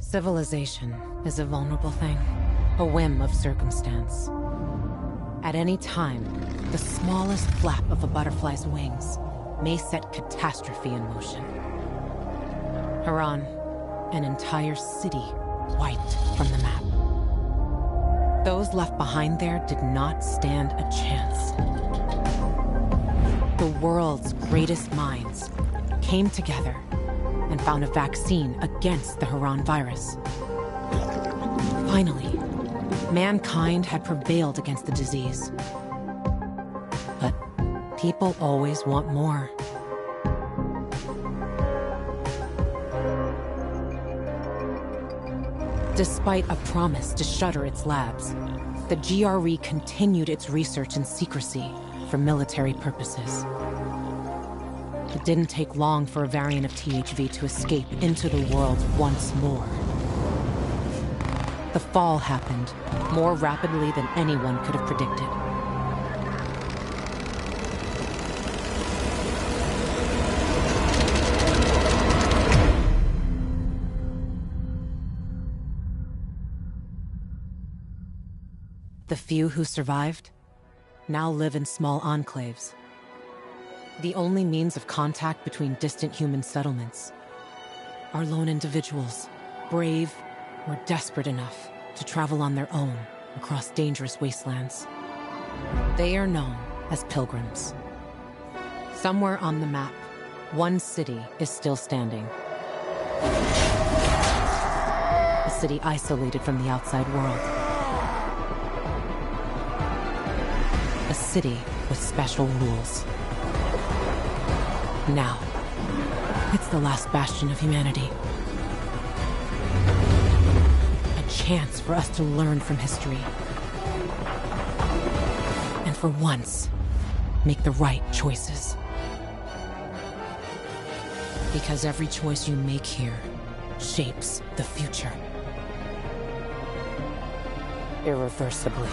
Civilization is a vulnerable thing, a whim of circumstance. At any time, the smallest flap of a butterfly's wings may set catastrophe in motion. Haran, an entire city wiped from the map. Those left behind there did not stand a chance. The world's greatest minds came together and found a vaccine against the Haran virus. Finally, mankind had prevailed against the disease. But people always want more. Despite a promise to shutter its labs, the GRE continued its research in secrecy for military purposes. It didn't take long for a variant of THV to escape into the world once more. The fall happened more rapidly than anyone could have predicted. The few who survived now live in small enclaves. The only means of contact between distant human settlements are lone individuals, brave or desperate enough to travel on their own across dangerous wastelands. They are known as pilgrims. Somewhere on the map, one city is still standing. A city isolated from the outside world. A city with special rules. Now, it's the last bastion of humanity. A chance for us to learn from history. And for once, make the right choices. Because every choice you make here shapes the future. Irreversibly.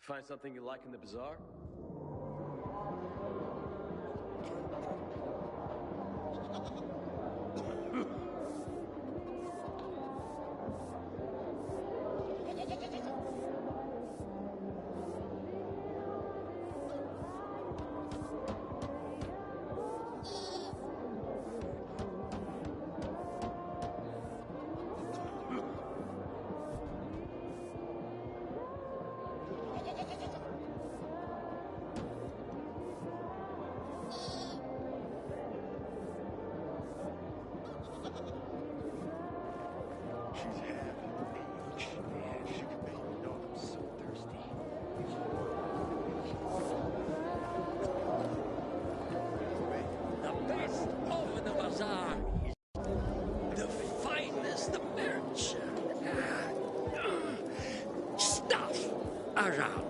Find something you like in the bazaar? The best over the bazaar is the finest merchant stuff around.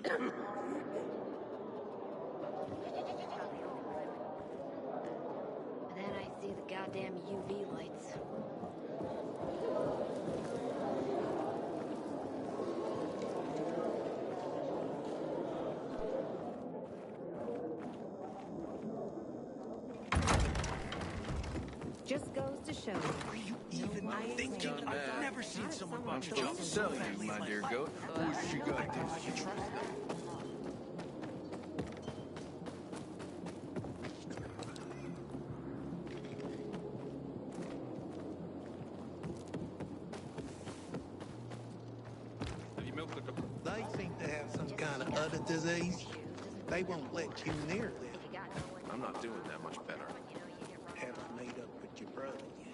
Then I see the goddamn UV lights. Just goes to show you. Even thinking, I've never seen someone bunch of jobs sell you, my dear goat. Who's she got this? You trust them? They seem to have some kind of other disease. They won't let you near them. I'm not doing that much better. Haven't made up with your brother yet.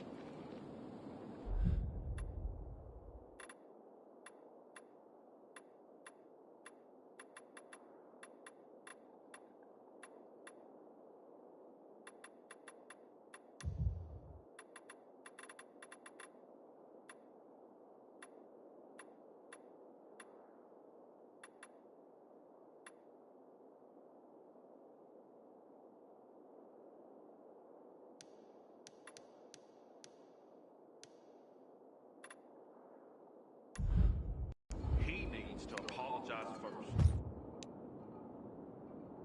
He needs to apologize first.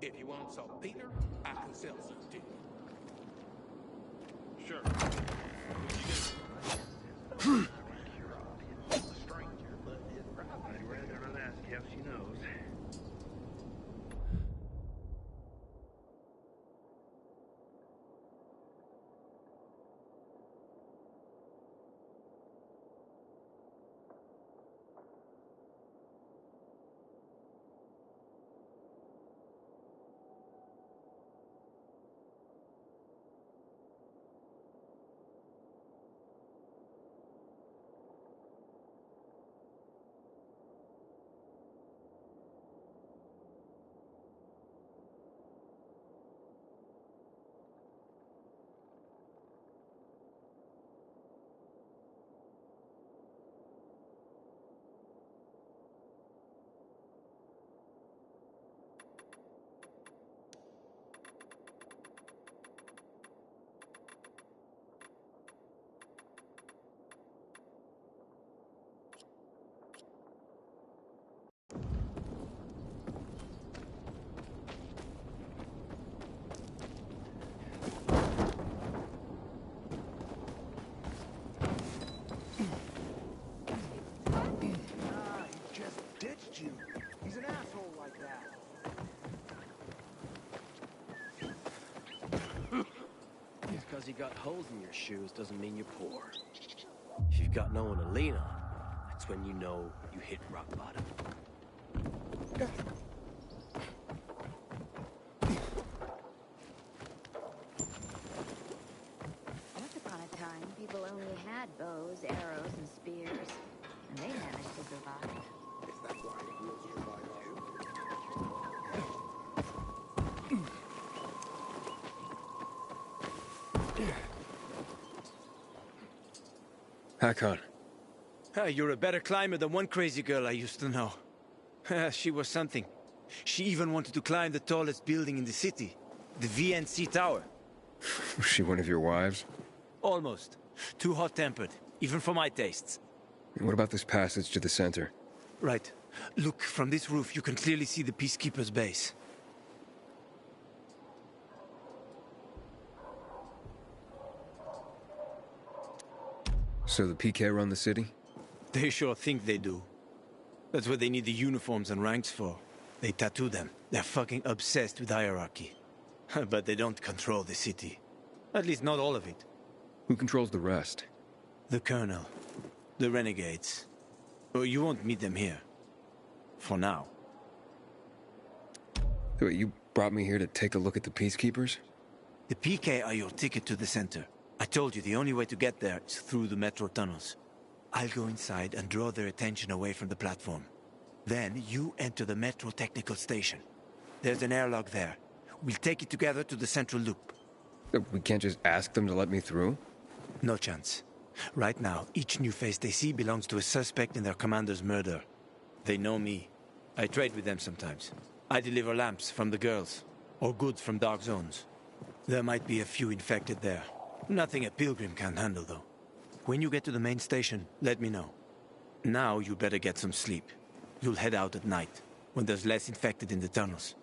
If you want saltpeter, I can sell some to you. Sure. I'd rather not ask how she knows. because you got holes in your shoes doesn't mean you're poor. If you've got no one to lean on, that's when you know you hit rock bottom. Once upon a time, people only had bows, arrows, and spears, and they managed to survive. Is that why it will survive too? Hakon. You're a better climber than one crazy girl I used to know. She was something. She even wanted to climb the tallest building in the city, the VNC Tower. Was she one of your wives? Almost. Too hot-tempered, even for my tastes. And what about this passage to the center? Right. Look, from this roof you can clearly see the Peacekeeper's base. So the PK run the city? They sure think they do. That's what they need the uniforms and ranks for. They tattoo them. They're fucking obsessed with hierarchy. But they don't control the city. At least not all of it. Who controls the rest? The Colonel. The Renegades. Oh, you won't meet them here. For now. Wait, you brought me here to take a look at the Peacekeepers? The PK are your ticket to the center. I told you the only way to get there is through the metro tunnels. I'll go inside and draw their attention away from the platform. Then you enter the metro technical station. There's an airlock there. We'll take it together to the central loop. We can't just ask them to let me through? No chance. Right now, each new face they see belongs to a suspect in their commander's murder. They know me. I trade with them sometimes. I deliver lamps from the girls, or goods from dark zones. There might be a few infected there. Nothing a pilgrim can't handle, though. When you get to the main station, let me know. Now you better get some sleep. You'll head out at night, when there's less infected in the tunnels.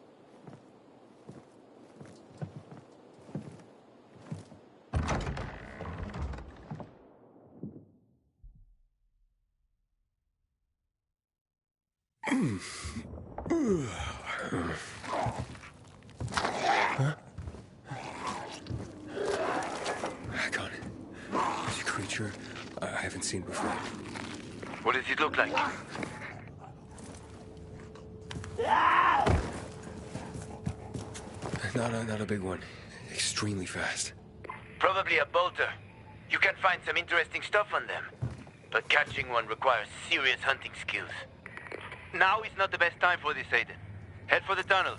Hakon. It's a creature I haven't seen before. What does it look like? Not a big one. Extremely fast. Probably a bolter. You can find some interesting stuff on them. But catching one requires serious hunting skills. Now is not the best time for this, Aiden. Head for the tunnels.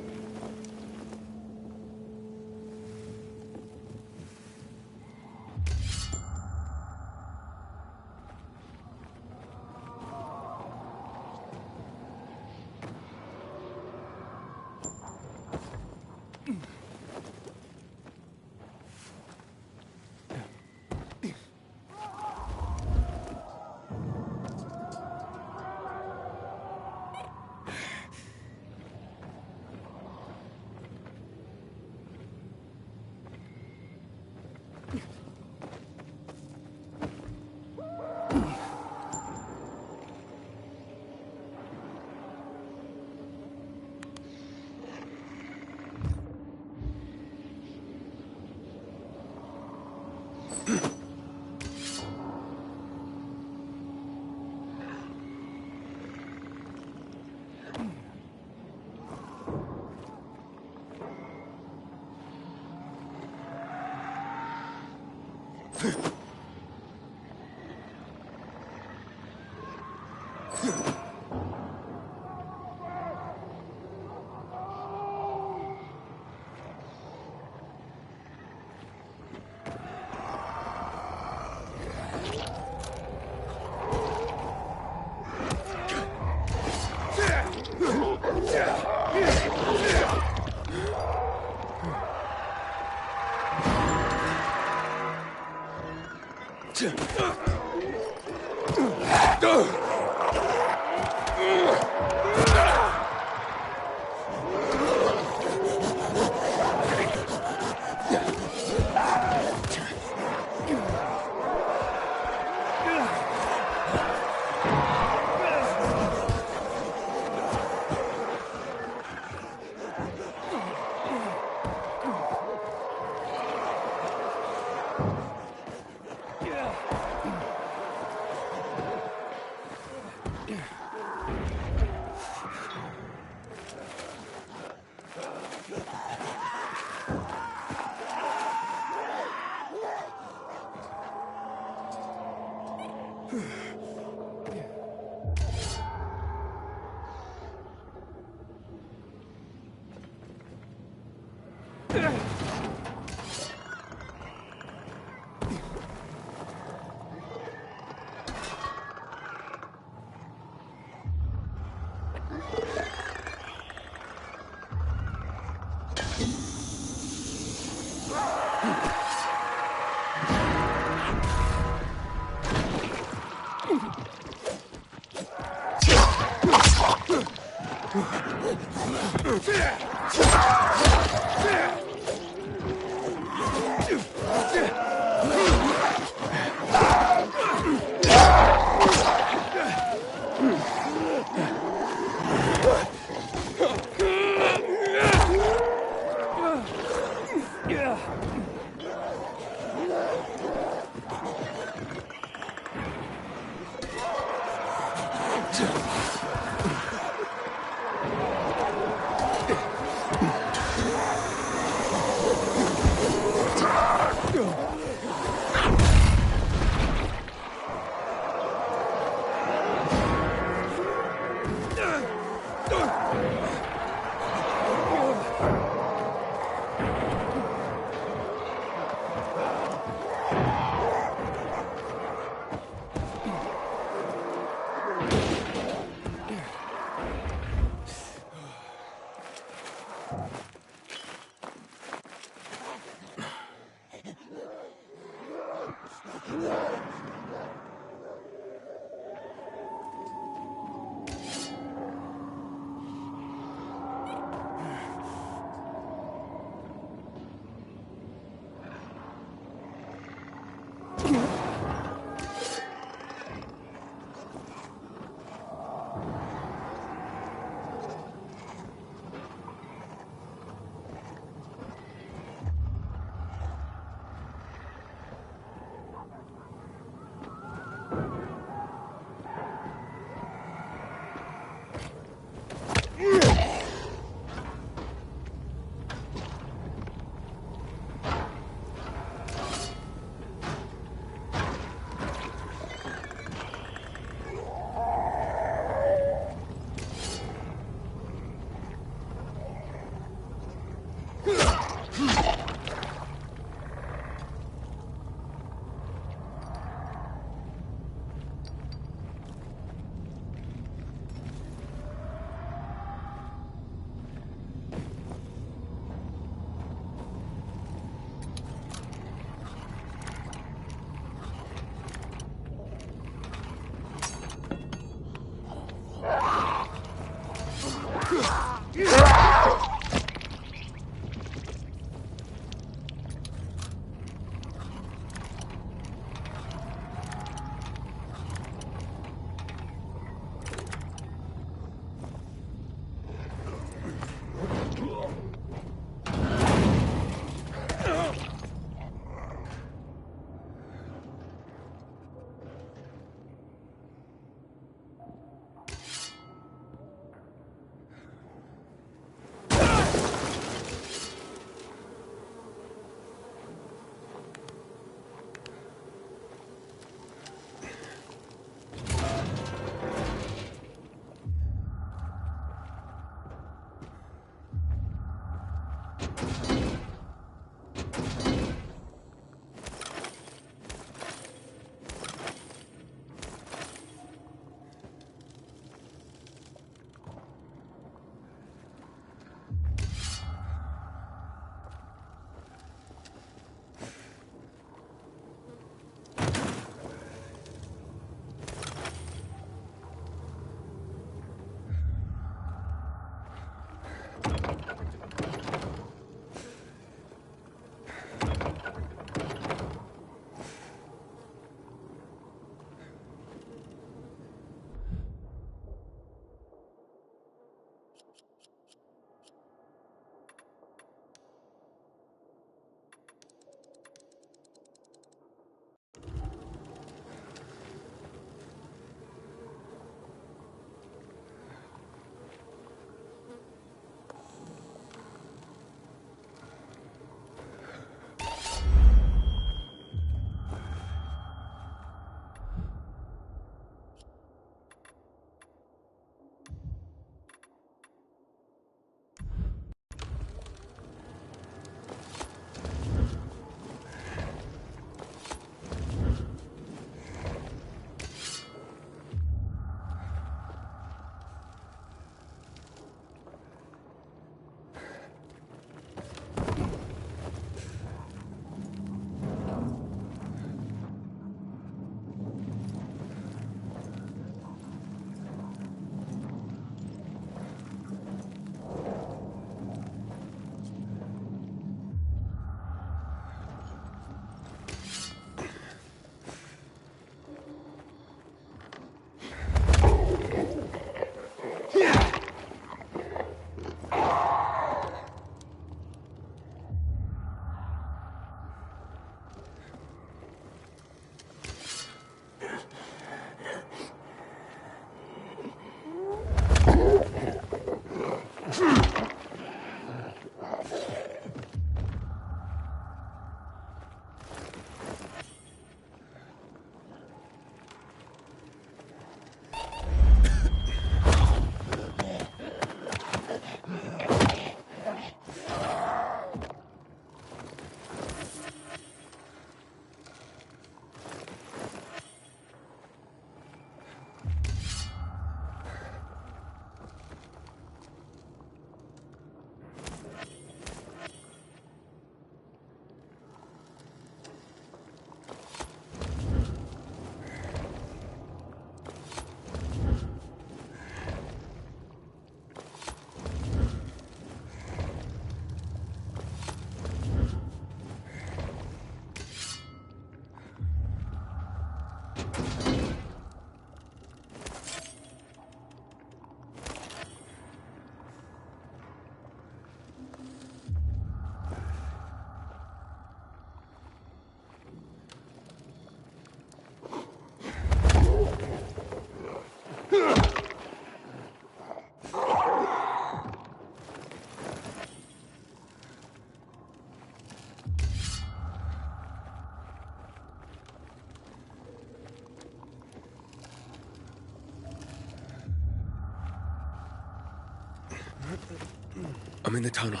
I'm in the tunnel.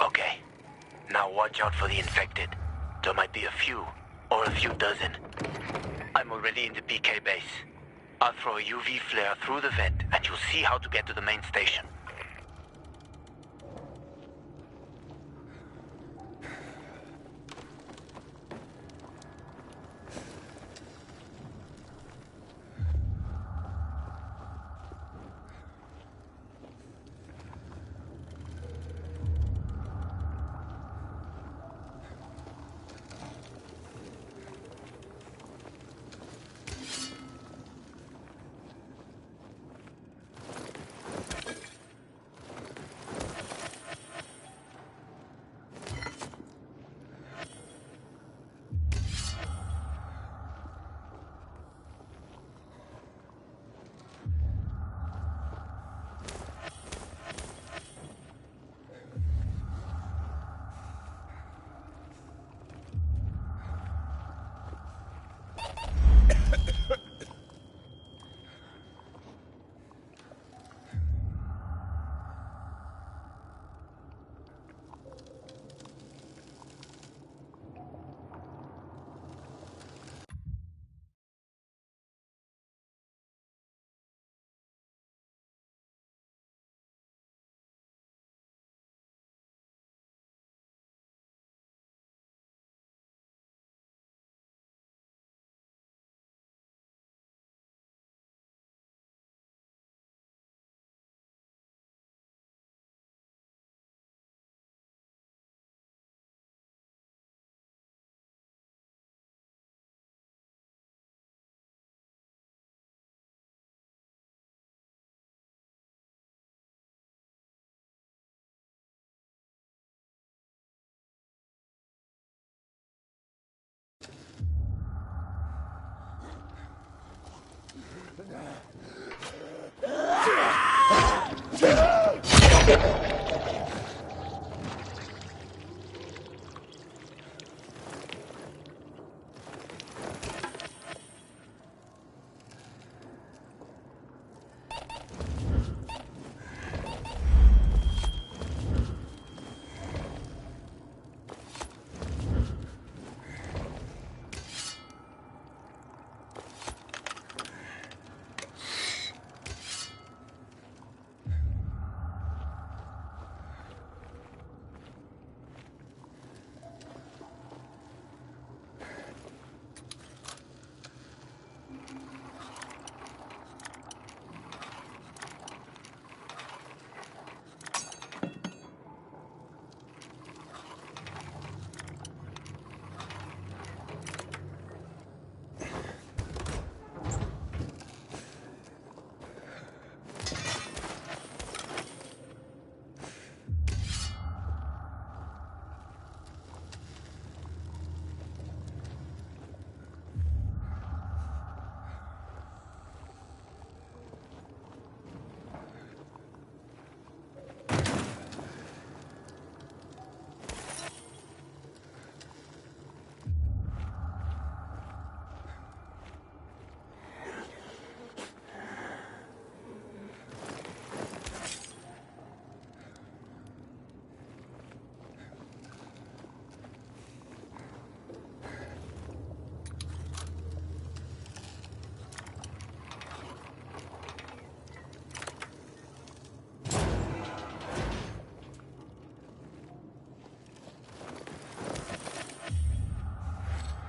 Okay. Now watch out for the infected. There might be a few, or a few dozen. I'm already in the PK base. I'll throw a UV flare through the vent, and you'll see how to get to the main station.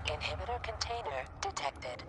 Inhibitor container detected.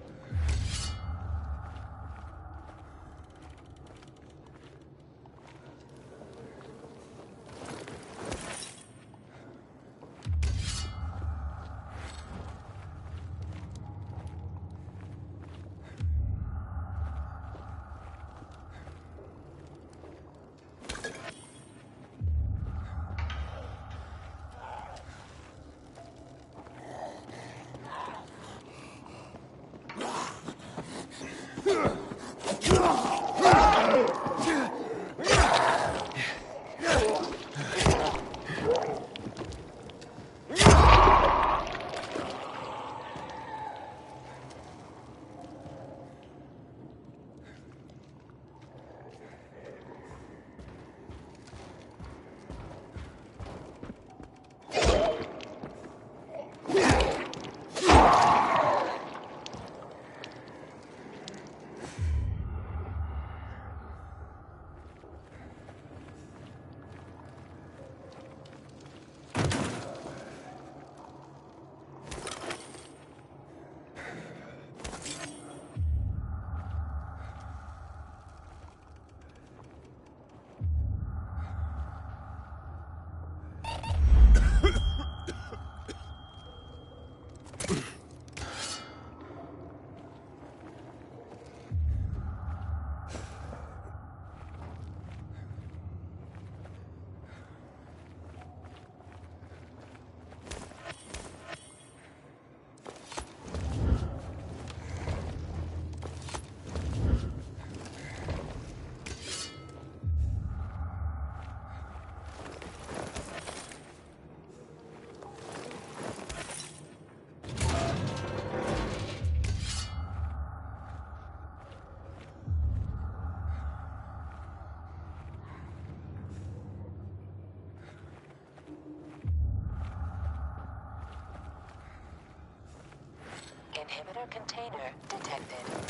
Inhibitor container detected.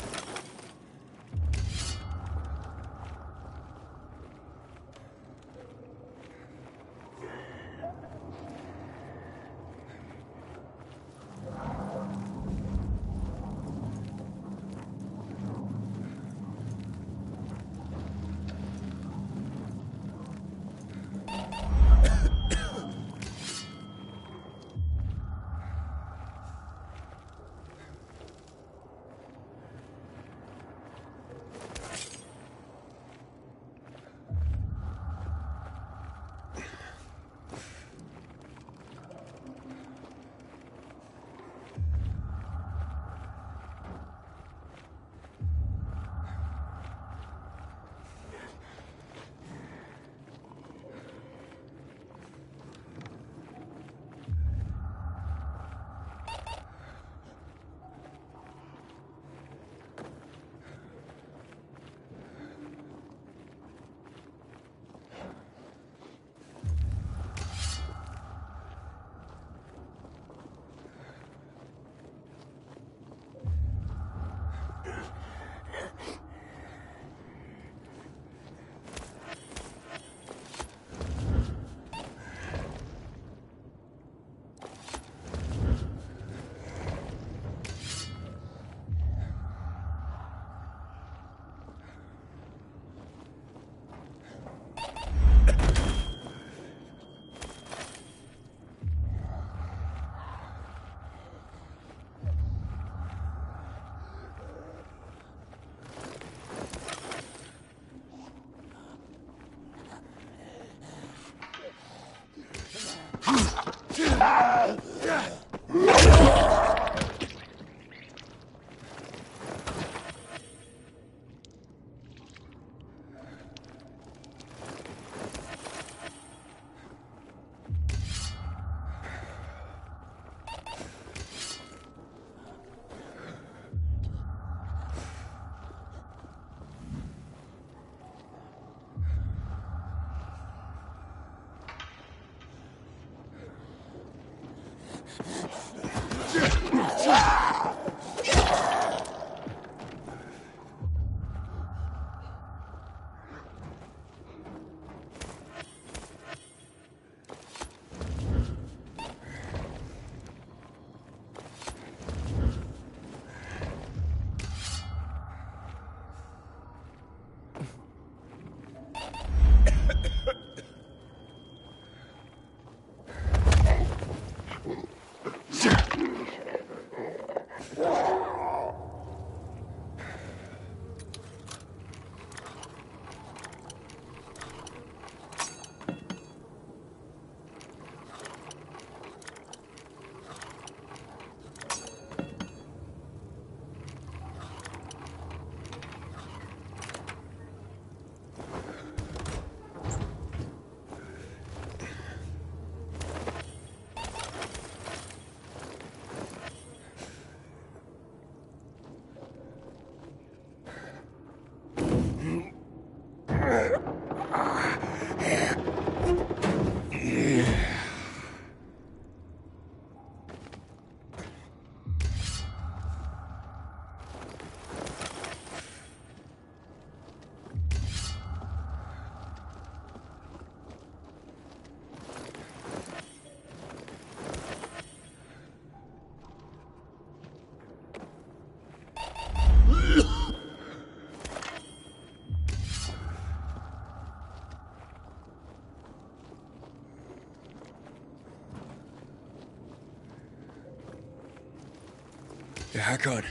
Yeah, hack on.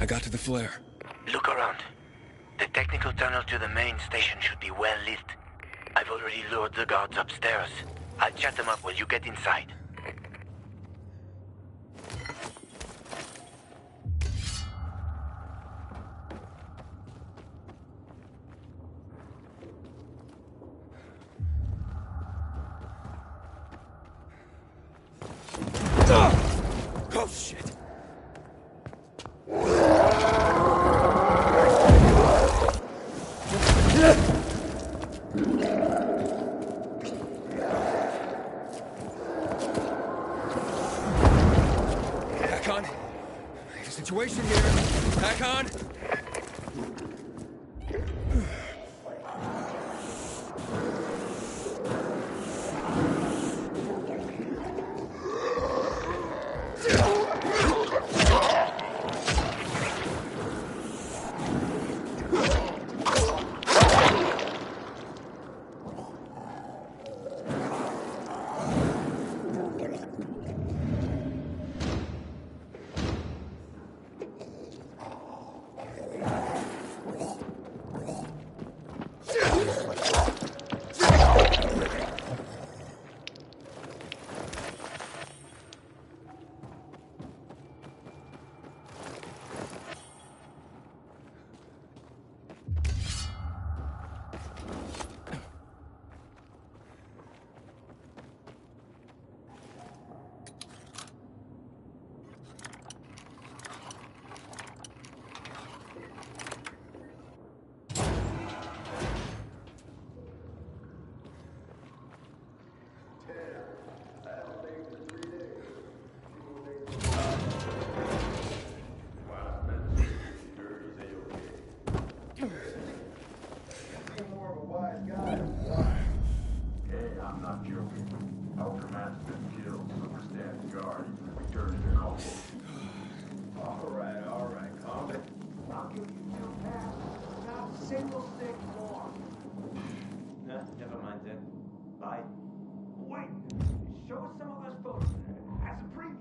I got to the flare. Look around. The technical tunnel to the main station should be well lit. I've already lured the guards upstairs. I'll chat them up while you get inside. Oh, shit! Back on. There's a situation here. Back on. Never mind then. Bye. Wait! Show us some of those photos as a preview.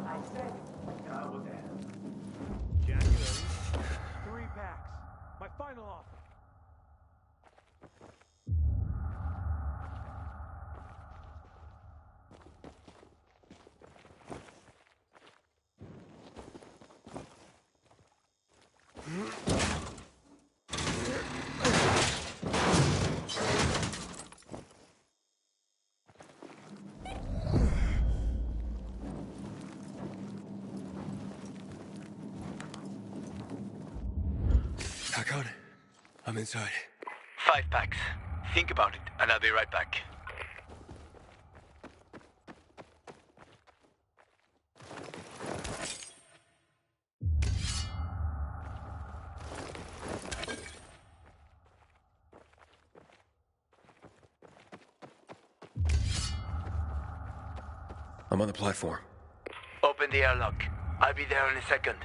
I said, go there. January. 3 packs. My final offer. Back on. I'm inside. 5 packs. Think about it, and I'll be right back. I'm on the platform. Open the airlock. I'll be there in a second.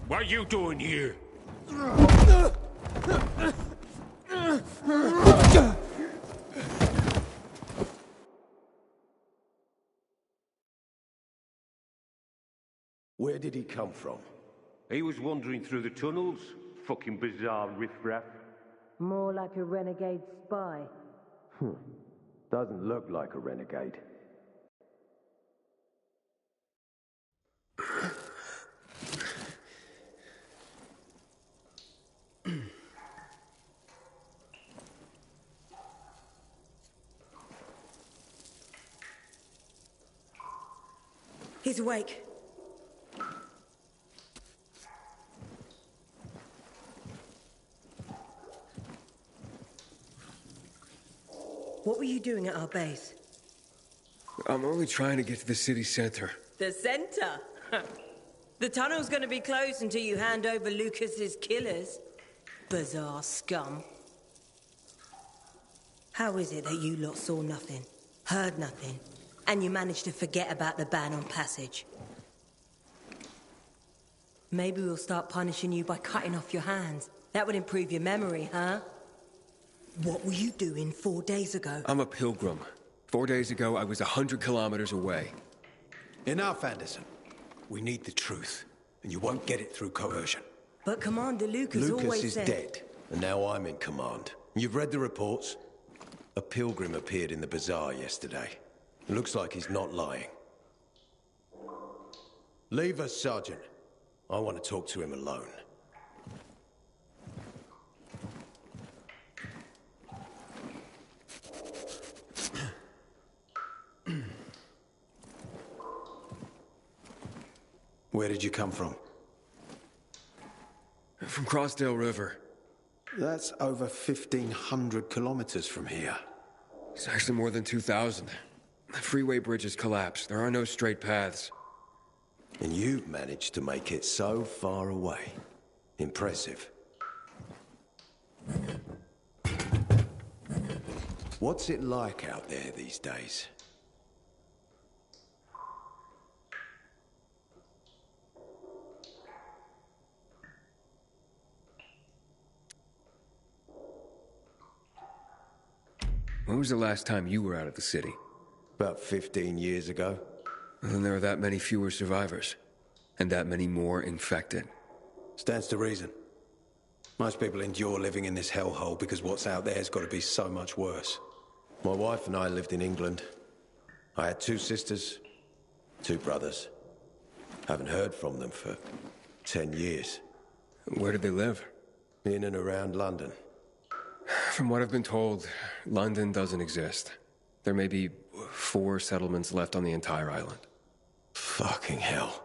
What are you doing here? Where did he come from? He was wandering through the tunnels. Fucking bizarre riffraff. More like a renegade spy. Doesn't look like a renegade. He's awake. What were you doing at our base? I'm only trying to get to the city center. The center? The tunnel's gonna be closed until you hand over Lucas's killers. Bizarre scum. How is it that you lot saw nothing, heard nothing, and you managed to forget about the ban on passage? Maybe we'll start punishing you by cutting off your hands. That would improve your memory, huh? What were you doing 4 days ago? I'm a pilgrim. 4 days ago, I was 100 kilometers away. Enough, Anderson. We need the truth, and you won't get it through coercion. But Commander Lucas always is said... dead, and now I'm in command. You've read the reports? A pilgrim appeared in the bazaar yesterday. Looks like he's not lying. Leave us, Sergeant. I want to talk to him alone. Where did you come from? From Crossdale River. That's over 1,500 kilometers from here. It's actually more than 2,000. The freeway bridge has collapsed. There are no straight paths. And you've managed to make it so far away. Impressive. What's it like out there these days? When was the last time you were out of the city? About 15 years ago. Then there are that many fewer survivors. And that many more infected. Stands to reason. Most people endure living in this hellhole because what's out there has got to be so much worse. My wife and I lived in England. I had 2 sisters, 2 brothers. Haven't heard from them for 10 years. Where did they live? In and around London. From what I've been told, London doesn't exist. There may be 4 settlements left on the entire island. Fucking hell.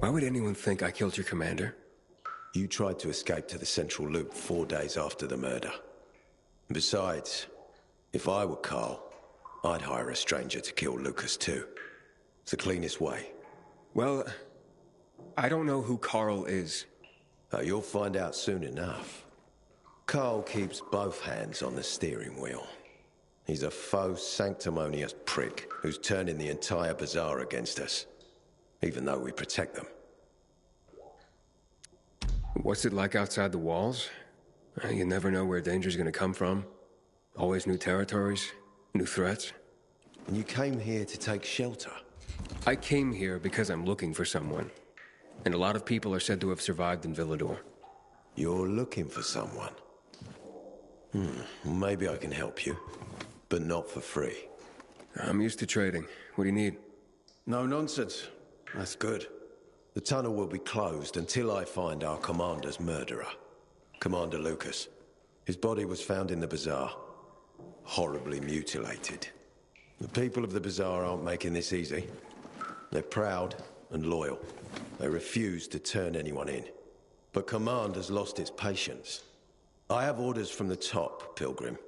Why would anyone think I killed your commander? You tried to escape to the Central Loop 4 days after the murder. Besides, if I were Carl, I'd hire a stranger to kill Lucas too. It's the cleanest way. Well, I don't know who Carl is. Oh, you'll find out soon enough. Carl keeps both hands on the steering wheel. He's a faux sanctimonious prick who's turning the entire bazaar against us, even though we protect them. What's it like outside the walls? You never know where danger's gonna come from. Always new territories, new threats. And you came here to take shelter? I came here because I'm looking for someone. And a lot of people are said to have survived in Villador. You're looking for someone? Maybe I can help you, but not for free. I'm used to trading. What do you need? No nonsense. That's good. The tunnel will be closed until I find our commander's murderer, Commander Lucas. His body was found in the bazaar, horribly mutilated. The people of the bazaar aren't making this easy. They're proud and loyal. They refuse to turn anyone in. But command has lost its patience. I have orders from the top, Pilgrim.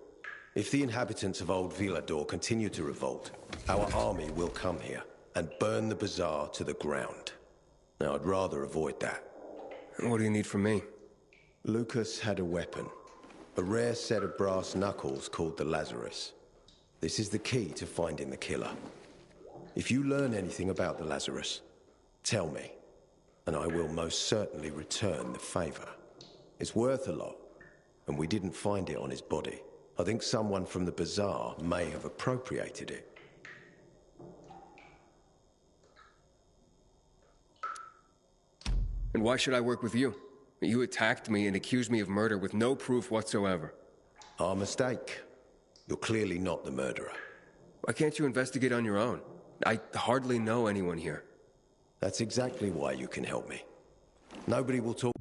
If the inhabitants of Old Villador continue to revolt, our army will come here and burn the bazaar to the ground. Now, I'd rather avoid that. What do you need from me? Lucas had a weapon. A rare set of brass knuckles called the Lazarus. This is the key to finding the killer. If you learn anything about the Lazarus, tell me, and I will most certainly return the favor. It's worth a lot, and we didn't find it on his body. I think someone from the bazaar may have appropriated it. And why should I work with you? You attacked me and accused me of murder with no proof whatsoever. Our mistake. You're clearly not the murderer. Why can't you investigate on your own? I hardly know anyone here. That's exactly why you can help me. Nobody will talk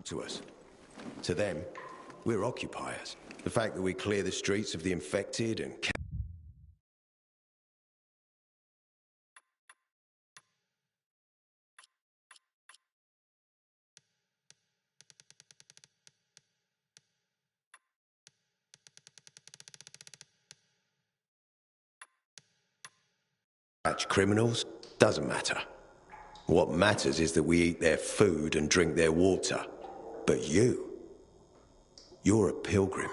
to us. To them, we're occupiers. The fact that we clear the streets of the infected and catch criminals doesn't matter. What matters is that we eat their food and drink their water. But you're a pilgrim.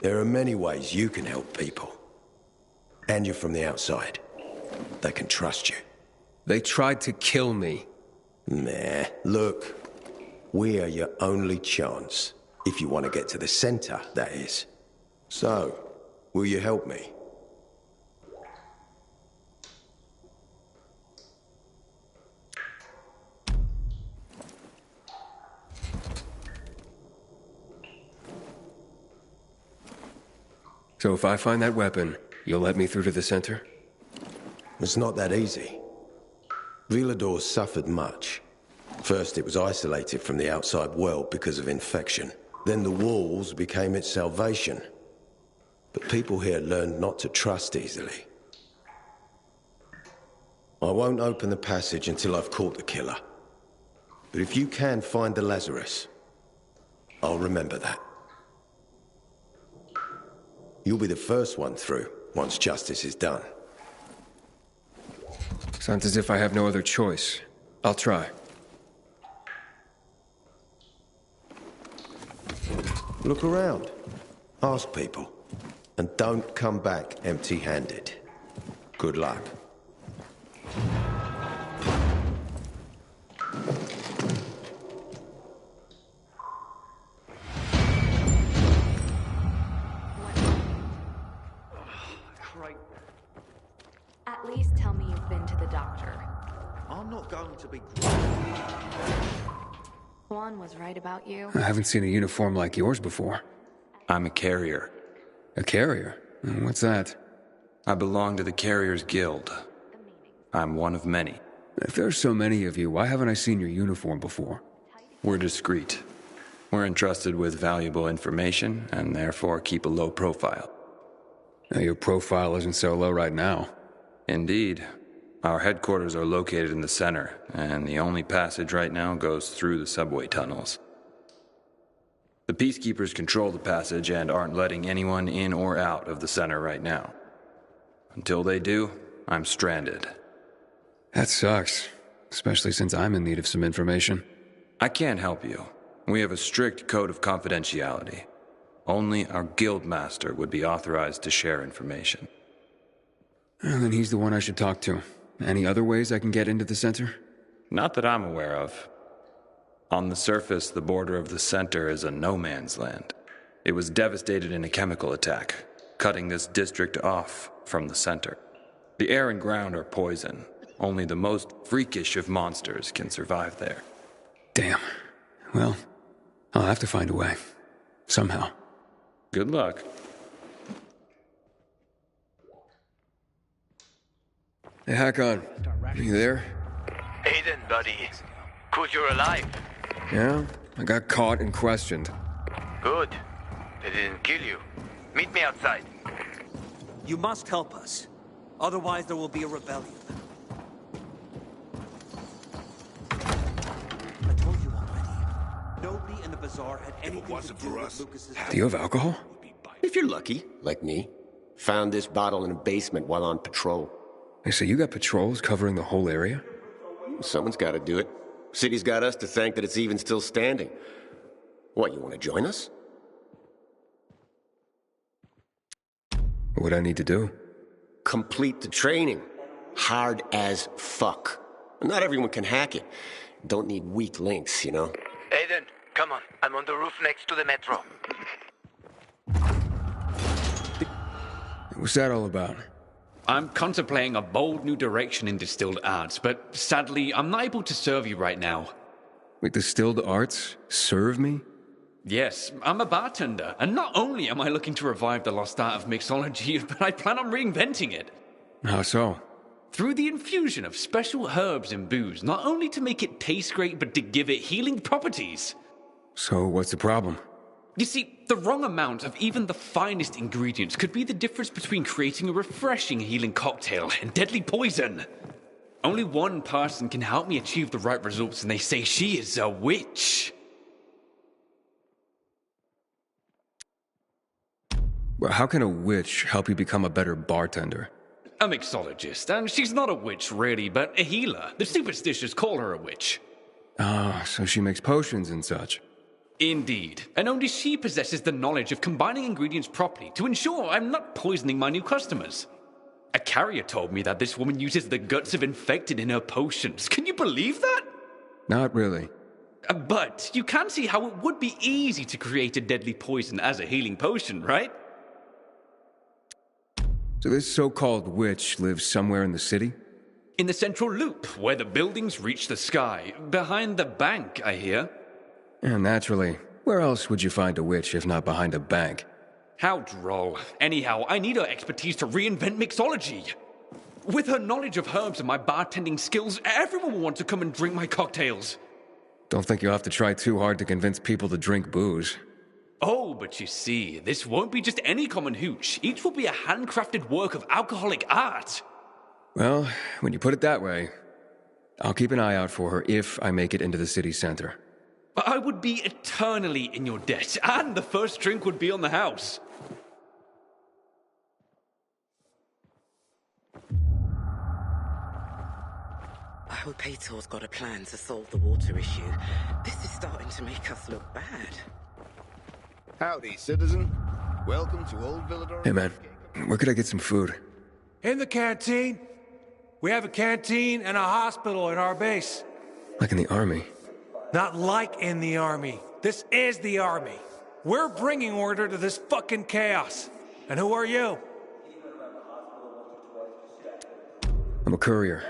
There are many ways you can help people. And you're from the outside. They can trust you. They tried to kill me. Nah, look. We are your only chance. If you want to get to the center, that is. So, will you help me? So if I find that weapon, you'll let me through to the center? It's not that easy. Villador suffered much. First, it was isolated from the outside world because of infection. Then the walls became its salvation. But people here learned not to trust easily. I won't open the passage until I've caught the killer. But if you can find the Lazarus, I'll remember that. You'll be the first one through, once justice is done. Sounds as if I have no other choice. I'll try. Look around. Ask people. And don't come back empty-handed. Good luck. At least tell me you've been to the doctor. I'm not going to be... Juan was right about you. I haven't seen a uniform like yours before. I'm a carrier. A carrier? What's that? I belong to the Carriers Guild. I'm one of many. If there's so many of you, why haven't I seen your uniform before? We're discreet. We're entrusted with valuable information, and therefore keep a low profile. Now, your profile isn't so low right now. Indeed. Our headquarters are located in the center, and the only passage right now goes through the subway tunnels. The Peacekeepers control the passage and aren't letting anyone in or out of the center right now. Until they do, I'm stranded. That sucks, especially since I'm in need of some information. I can't help you. We have a strict code of confidentiality. Only our guild master would be authorized to share information. Well, then he's the one I should talk to. Any other ways I can get into the center? Not that I'm aware of. On the surface, the border of the center is a no-man's land. It was devastated in a chemical attack, cutting this district off from the center. The air and ground are poison. Only the most freakish of monsters can survive there. Damn. Well, I'll have to find a way. Somehow. Good luck. Hey, Hakon. You there? Aiden, buddy. Good you're alive. Yeah? I got caught and questioned. Good. They didn't kill you. Meet me outside. You must help us. Otherwise there will be a rebellion. I told you already. Nobody in the bazaar had anything to do with Lucas's... Do you have alcohol? If you're lucky, like me. Found this bottle in a basement while on patrol. Hey, so you got patrols covering the whole area? Someone's got to do it. City's got us to thank that it's even still standing. What, you want to join us? What do I need to do? Complete the training. Hard as fuck. Not everyone can hack it. Don't need weak links, you know? Aiden, come on. I'm on the roof next to the metro. What's that all about? I'm contemplating a bold new direction in distilled arts, but sadly, I'm not able to serve you right now. Wait, distilled arts? Serve me? Yes, I'm a bartender, and not only am I looking to revive the lost art of mixology, but I plan on reinventing it. How so? Through the infusion of special herbs and booze, not only to make it taste great, but to give it healing properties. So what's the problem? You see, the wrong amount of even the finest ingredients could be the difference between creating a refreshing healing cocktail and deadly poison. Only one person can help me achieve the right results, and they say she is a witch. Well, how can a witch help you become a better bartender? A mixologist, and she's not a witch really, but a healer. The superstitious call her a witch. Ah, so she makes potions and such. Indeed, and only she possesses the knowledge of combining ingredients properly to ensure I'm not poisoning my new customers. A carrier told me that this woman uses the guts of infected in her potions. Can you believe that? Not really. But you can see how it would be easy to create a deadly poison as a healing potion, right? So this so-called witch lives somewhere in the city? In the central loop, where the buildings reach the sky. Behind the bank, I hear. Yeah, naturally. Where else would you find a witch if not behind a bank? How droll. Anyhow, I need her expertise to reinvent mixology. With her knowledge of herbs and my bartending skills, everyone will want to come and drink my cocktails. Don't think you'll have to try too hard to convince people to drink booze. Oh, but you see, this won't be just any common hooch. Each will be a handcrafted work of alcoholic art. Well, when you put it that way, I'll keep an eye out for her if I make it into the city center. I would be eternally in your debt, and the first drink would be on the house. I hope Aitor's got a plan to solve the water issue. This is starting to make us look bad. Howdy, citizen. Welcome to Old Villador. Hey, man. Where could I get some food? In the canteen. We have a canteen and a hospital at our base. Like in the army? Not like in the army. This is the army. We're bringing order to this fucking chaos. And who are you? I'm a courier.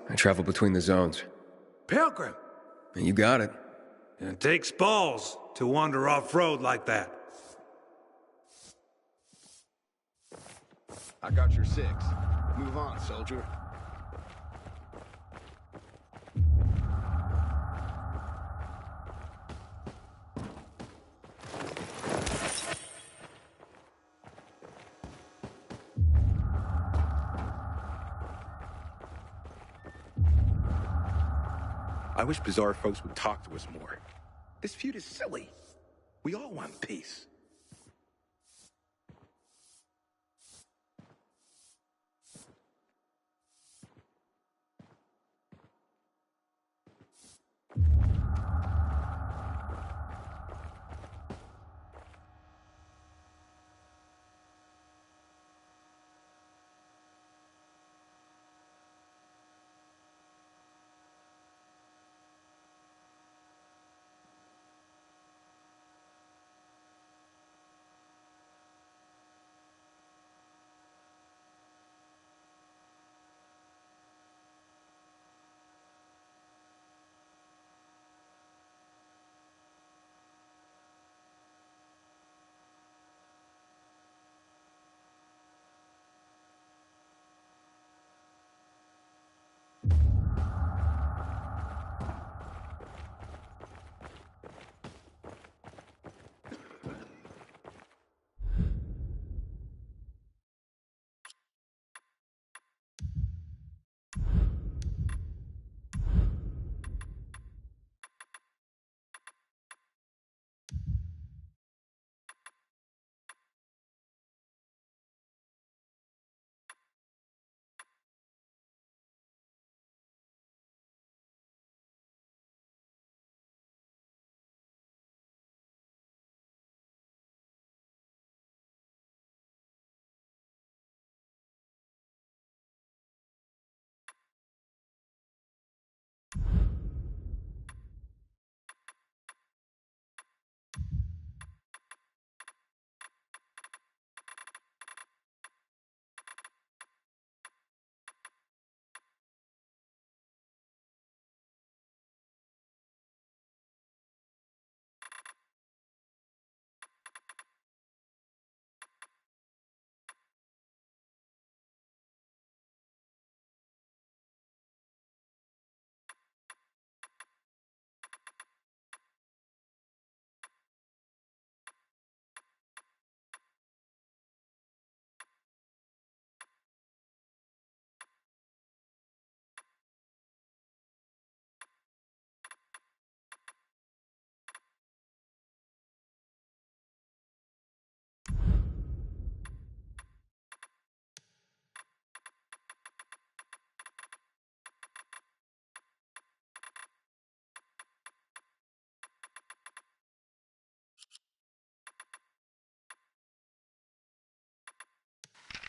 I travel between the zones. Pilgrim. You got it. It takes balls to wander off-road like that. I got your 6. Move on, soldier. I wish Bizarre folks would talk to us more. This feud is silly. We all want peace.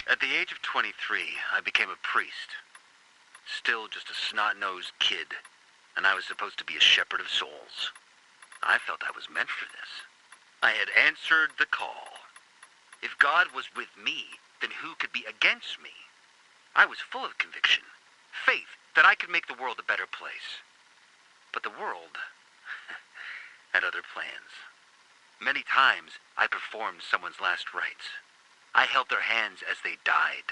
At the age of 23, I became a priest. Still just a snot-nosed kid, and I was supposed to be a shepherd of souls. I felt I was meant for this. I had answered the call. If God was with me, then who could be against me? I was full of conviction, faith that I could make the world a better place. But the world had other plans. Many times, I performed someone's last rites. I held their hands as they died.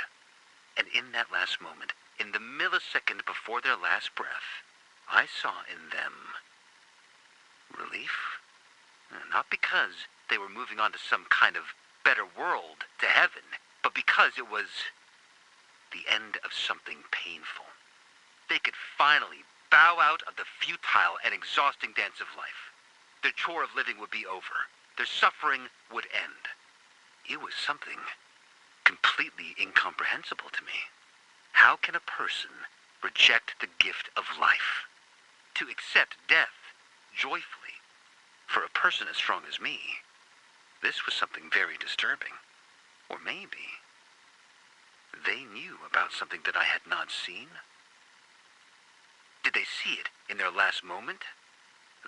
And in that last moment, in the millisecond before their last breath, I saw in them relief. Not because they were moving on to some kind of better world, to heaven, but because it was the end of something painful. They could finally bow out of the futile and exhausting dance of life. Their chore of living would be over. Their suffering would end. It was something completely incomprehensible to me. How can a person reject the gift of life? To accept death joyfully? For a person as strong as me, this was something very disturbing. Or maybe they knew about something that I had not seen. Did they see it in their last moment?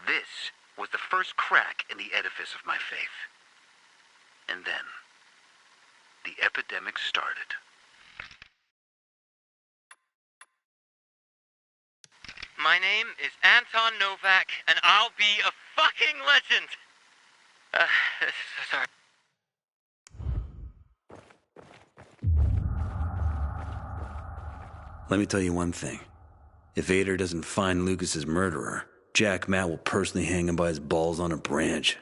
This was the first crack in the edifice of my faith. And then, the epidemic started. My name is Anton Novak, and I'll be a fucking legend! Sorry. Let me tell you one thing. If Ader doesn't find Lucas's murderer, Jack Matt will personally hang him by his balls on a branch.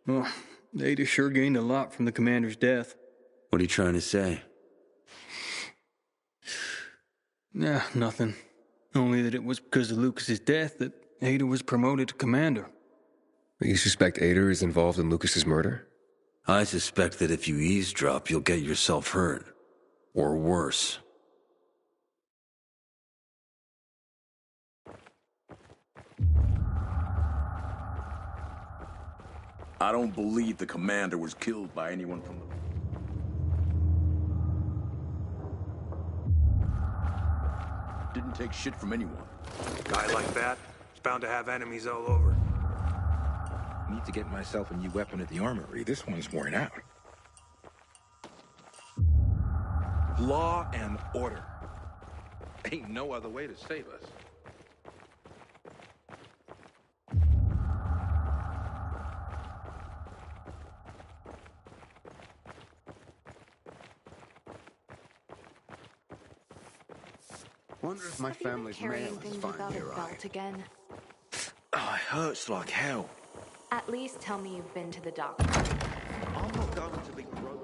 Well, Ader sure gained a lot from the commander's death. What are you trying to say? Nah, nothing. Only that it was because of Lucas's death that Ader was promoted to commander. You suspect Ader is involved in Lucas's murder? I suspect that if you eavesdrop, you'll get yourself hurt. Or worse. I don't believe the commander was killed by anyone from the... Didn't take shit from anyone. Guy like that is bound to have enemies all over. Need to get myself a new weapon at the armory. This one's worn out. Law and order. Ain't no other way to save us. Wonder if my family's mail is things fine without a nearby. belt again? Oh, it hurts like hell. At least tell me you've been to the doctor. I'm not going to be broke.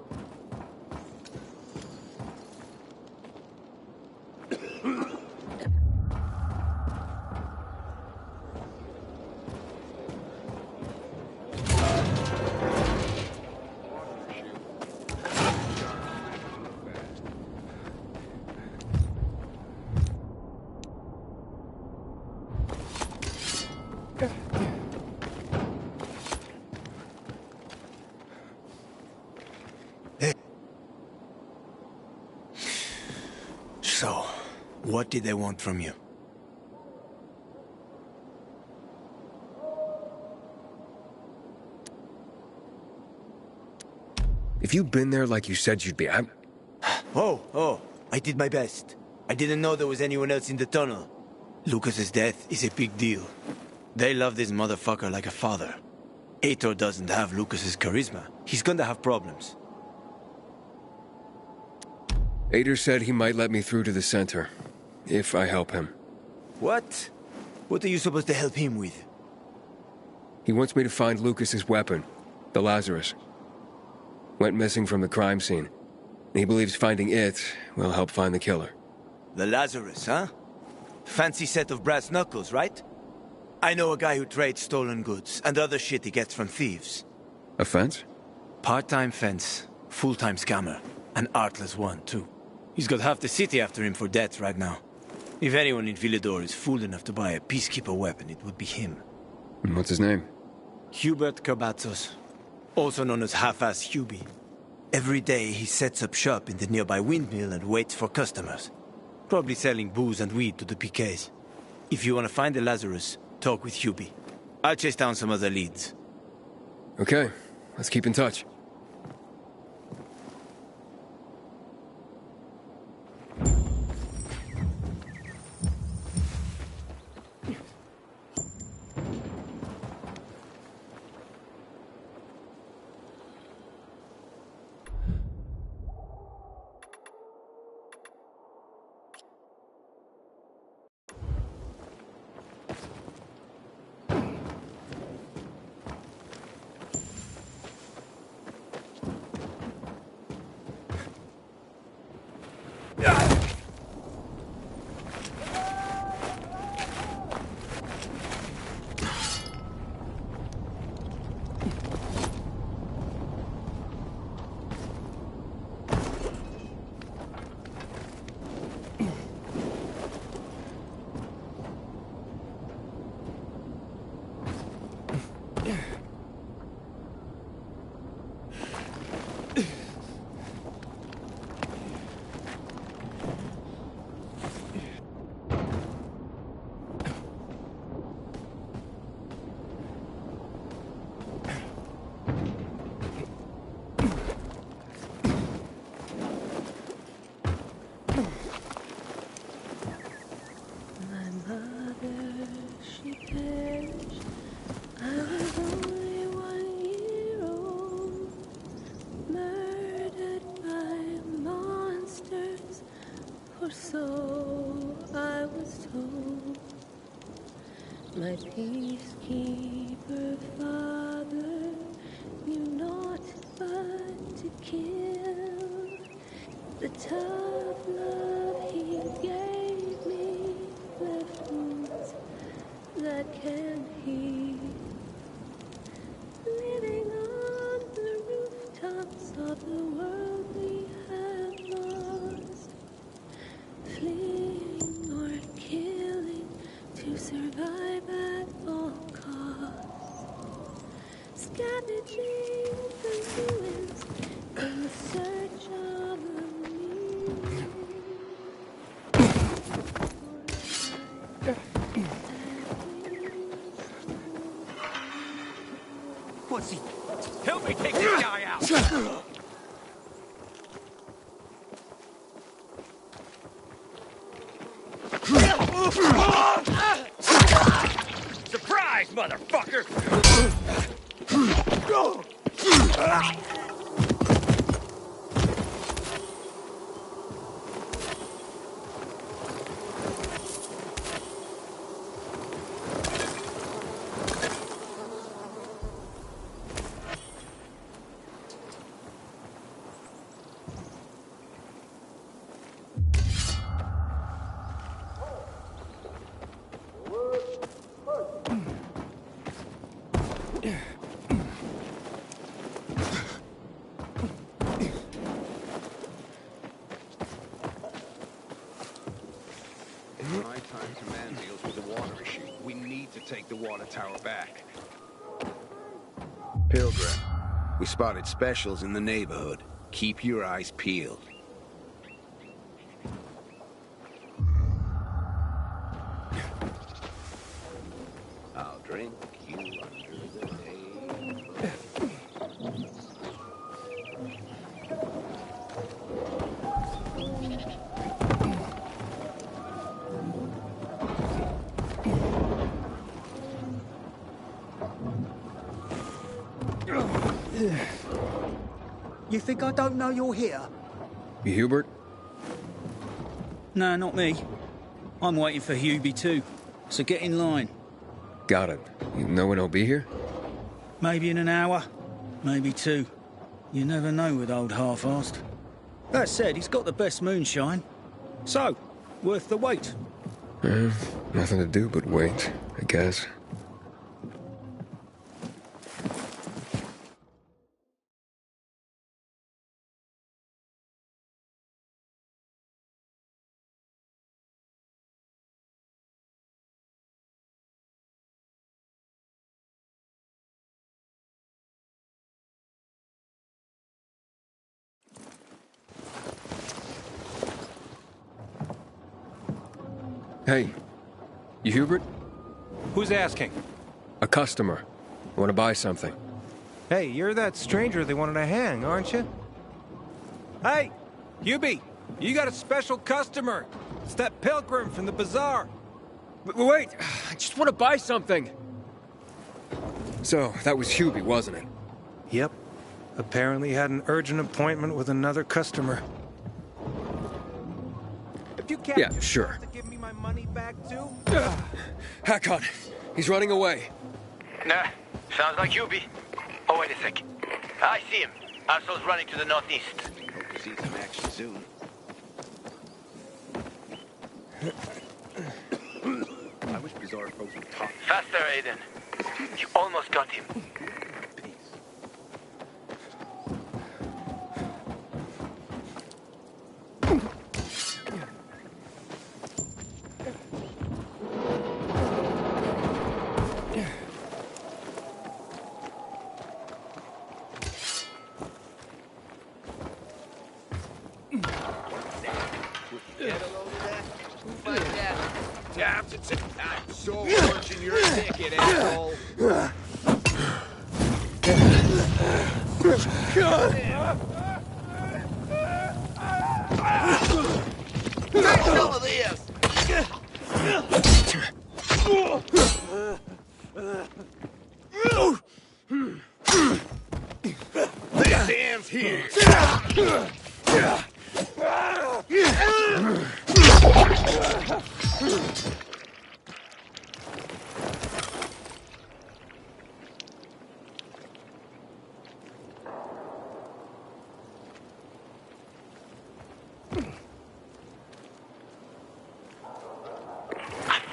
So, what did they want from you? If you'd been there like you said you'd be, Oh, I did my best. I didn't know there was anyone else in the tunnel. Lucas's death is a big deal. They love this motherfucker like a father. Ator doesn't have Lucas's charisma. He's gonna have problems. Ader said he might let me through to the center, if I help him. What? What are you supposed to help him with? He wants me to find Lucas's weapon, the Lazarus. Went missing from the crime scene. He believes finding it will help find the killer. The Lazarus, huh? Fancy set of brass knuckles, right? I know a guy who trades stolen goods and other shit he gets from thieves. A fence? Part-time fence, full-time scammer. An artless one, too. He's got half the city after him for debts right now. If anyone in Villador is fool enough to buy a peacekeeper weapon, it would be him. What's his name? Hubert Carbatzos, also known as Half-Ass Hubie. Every day he sets up shop in the nearby windmill and waits for customers. Probably selling booze and weed to the PKs. If you want to find the Lazarus, talk with Hubie. I'll chase down some other leads. Okay, let's keep in touch. My peacekeeper father knew naught but to kill. The tough love he gave me left wounds that can't heal. Living on the rooftops of the world we have lost, fleeing or killing to survive at all costs, scavenging the ruins in search of a meaning. What's he? Help me take this guy out! Surprise, motherfucker! Nighttime command deals with the water issue. We need to take the water tower back. Pilgrim, we spotted specials in the neighborhood. Keep your eyes peeled. I'll drink you under the table. You think I don't know you're here? You Hubert? No, not me. I'm waiting for Hubie too, so get in line. Got it. You know when I'll be here? Maybe in an hour, maybe two. You never know with old half-assed. That said, he's got the best moonshine. So, worth the wait. Nothing to do but wait, I guess. Hey, you Hubert? Who's asking? A customer. Want to buy something. Hey, you're that stranger they wanted to hang, aren't you? Hey, Hubie, you got a special customer. It's that pilgrim from the bazaar. Wait, I just want to buy something. So, that was Hubie, wasn't it? Yep. Apparently had an urgent appointment with another customer. If you can't Yeah, sure. to give me my money back too? Hakon, he's running away. Nah, sounds like Hubie. Oh, wait a sec. I see him. Arso's running to the northeast. Hope to see some action soon. I wish bizarre folks would talk. Faster, Aiden. You almost got him. I'm so punching your ticket, asshole. Take some of this. This ends here.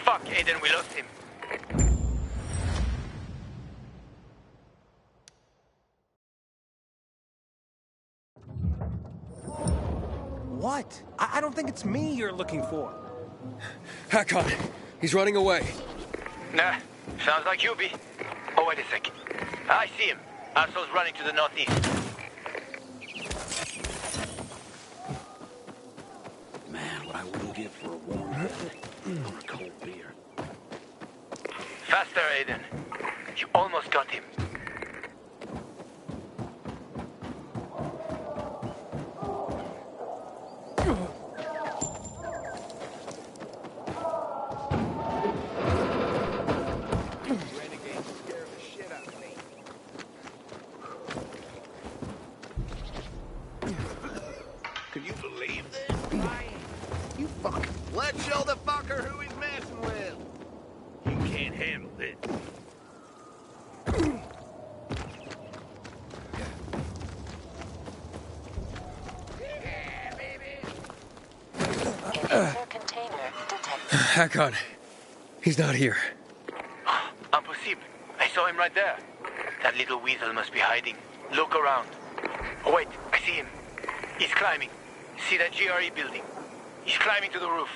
Fuck, Aiden, we lost him. What? I don't think it's me you're looking for. Hakon, he's running away. Nah, sounds like Hubie. Oh, wait a sec. I see him. Arso's running to the northeast. Man, what I wouldn't give for a warm bed or a cold beer. Faster, Aiden. You almost got him. Can you believe this? You fucking... Let's show the fucker who he's messing with. You can't handle this. Hakon, he's not here. Impossible. I saw him right there. That little weasel must be hiding. Look around. Oh, wait. I see him. He's climbing. See that GRE building? He's climbing to the roof.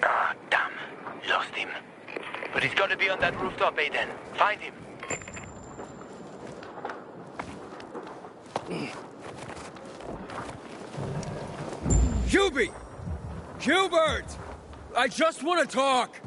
Ah, damn. Lost him. But he's got to be on that rooftop, Aiden. Find him. Hubie! Hubert! I just want to talk!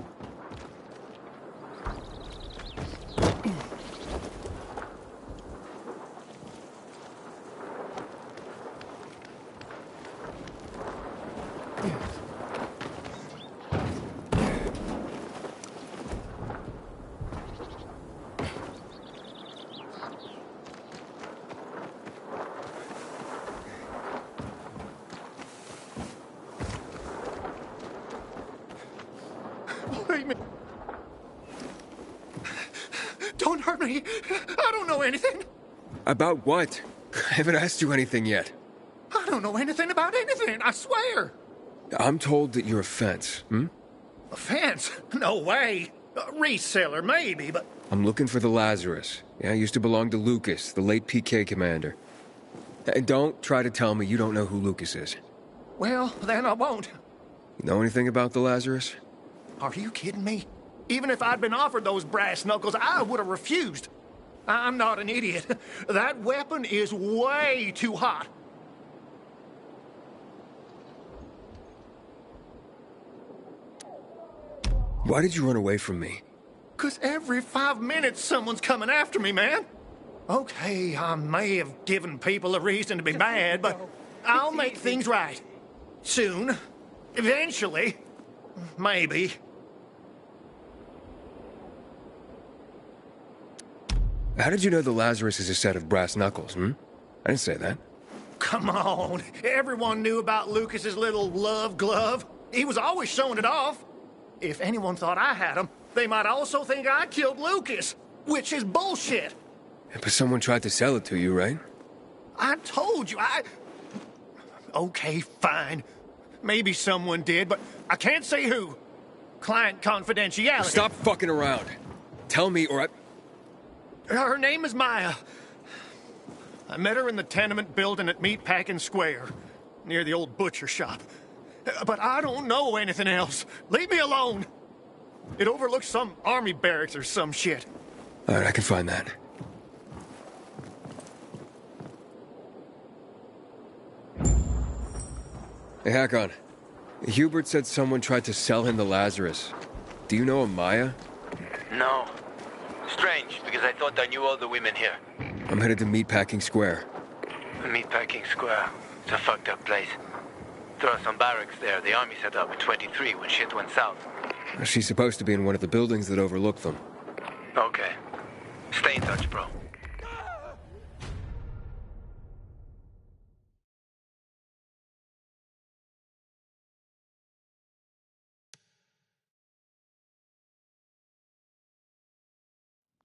hurt me. I don't know anything. About what? I haven't asked you anything yet. I don't know anything about anything, I swear. I'm told that you're a fence, A fence? No way. A reseller, maybe, but... I'm looking for the Lazarus. Yeah, I used to belong to Lucas, the late PK commander. And don't try to tell me you don't know who Lucas is. Well, then I won't. You know anything about the Lazarus? Are you kidding me? Even if I'd been offered those brass knuckles, I would have refused. I'm not an idiot. That weapon is way too hot. Why did you run away from me? 'Cause every 5 minutes someone's coming after me, man. Okay, I may have given people a reason to be mad, but I'll make things right. Soon. Eventually. Maybe. How did you know the Lazarus is a set of brass knuckles, I didn't say that. Come on. Everyone knew about Lucas's little love glove. He was always showing it off. If anyone thought I had him, they might also think I killed Lucas, which is bullshit. But someone tried to sell it to you, right? I told you, Okay, fine. Maybe someone did, but I can't say who. Client confidentiality. Stop fucking around. Tell me or I... Her name is Maya. I met her in the tenement building at Meatpacking Square, near the old butcher shop. But I don't know anything else. Leave me alone. It overlooks some army barracks or some shit. All right, I can find that. Hey, Hakon. Hubert said someone tried to sell him the Lazarus. Do you know a Maya? No. Strange, because I thought I knew all the women here. I'm headed to Meatpacking Square. Meatpacking Square. It's a fucked up place. There are some barracks there the army set up in 23 when shit went south. She's supposed to be in one of the buildings that overlook them. Okay. Stay in touch, bro.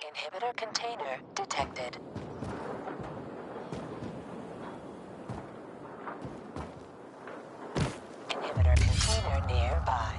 Inhibitor container detected. Inhibitor container nearby.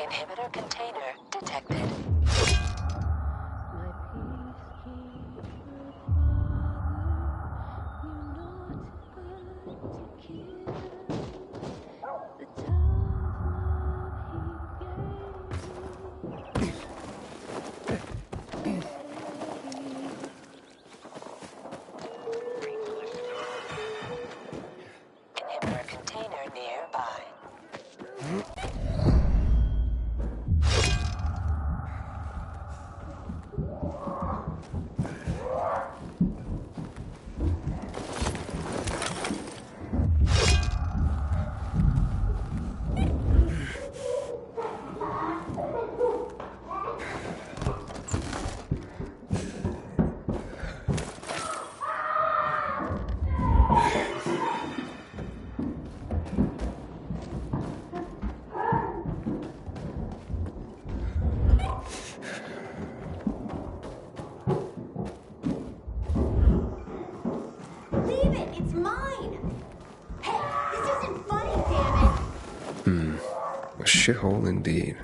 Inhibitor container detected. shithole indeed.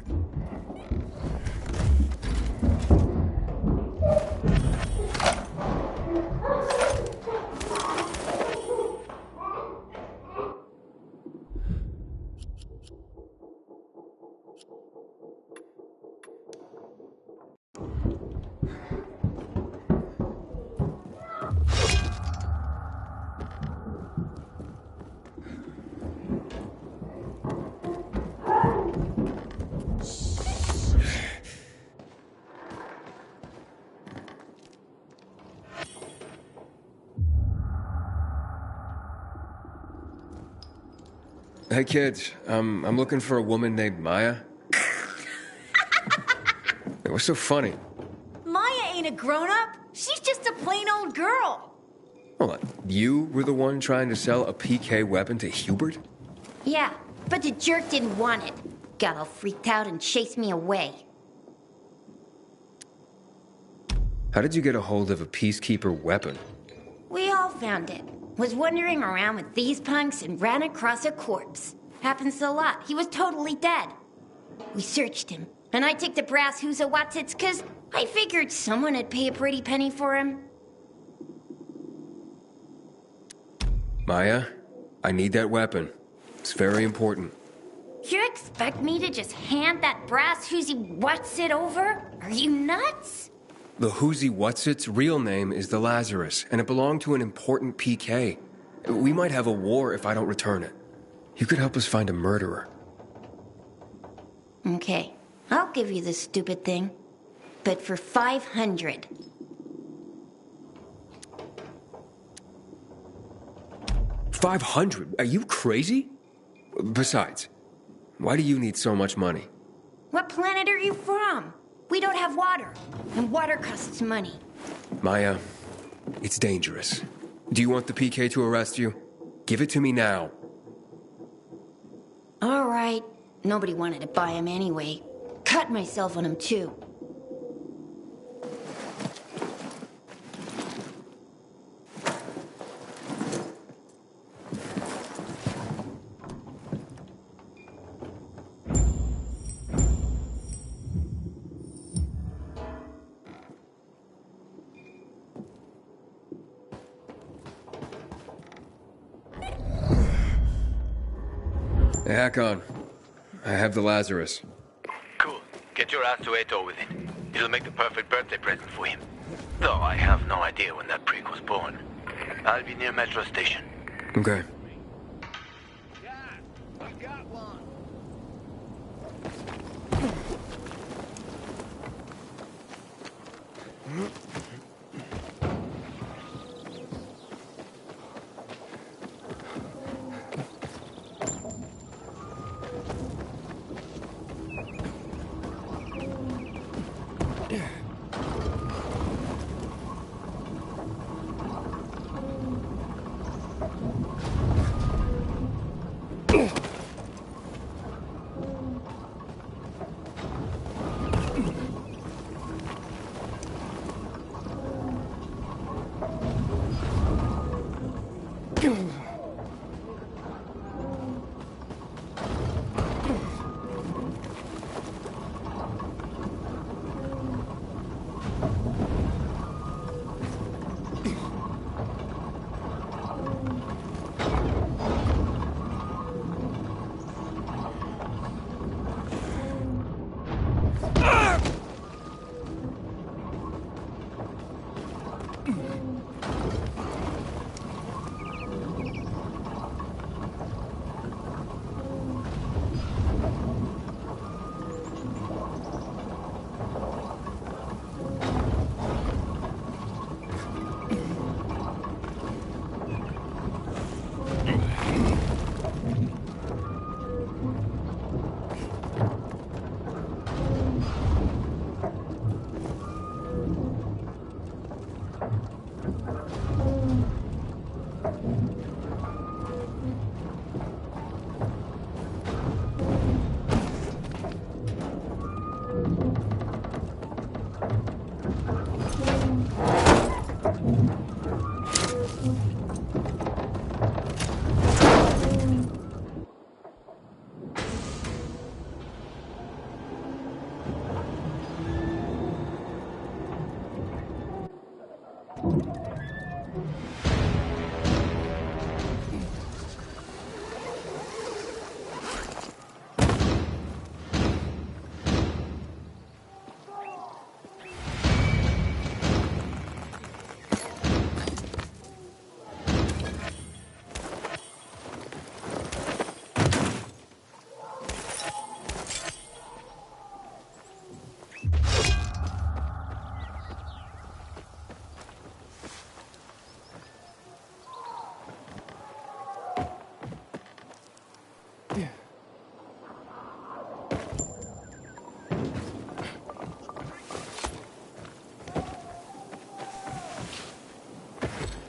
Hey kids, I'm looking for a woman named Maya. Hey, what's so funny? Maya ain't a grown-up. She's just a plain old girl. Hold on, you were the one trying to sell a PK weapon to Hubert? Yeah, but the jerk didn't want it. Got all freaked out and chased me away. How did you get a hold of a Peacekeeper weapon? We all found it. Was wandering around with these punks and ran across a corpse. Happens a lot. He was totally dead. We searched him, and I took the brass who's a Watsits because I figured someone would pay a pretty penny for him. Maya, I need that weapon. It's very important. You expect me to just hand that brass who's what's it over? Are you nuts? The Whoozy Whatsit's real name is the Lazarus, and it belonged to an important PK. We might have a war if I don't return it. You could help us find a murderer. Okay, I'll give you this stupid thing. But for 500. $500? Are you crazy? Besides, why do you need so much money? What planet are you from? We don't have water, and water costs money. Maya, it's dangerous. Do you want the PK to arrest you? Give it to me now. All right. Nobody wanted to buy him anyway. Cut myself on him, too. Hey, Hakon. I have the Lazarus. Cool. Get your ass to Ato with it. It'll make the perfect birthday present for him. Though I have no idea when that prick was born. I'll be near Metro Station. Okay.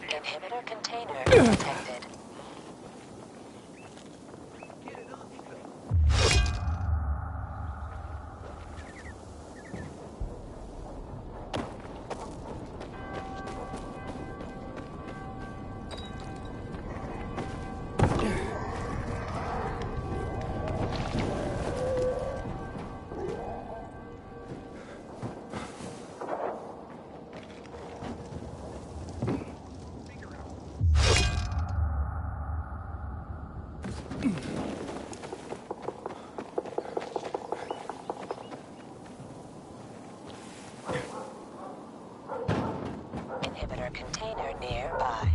Inhibitor container detected. Inhibitor container nearby.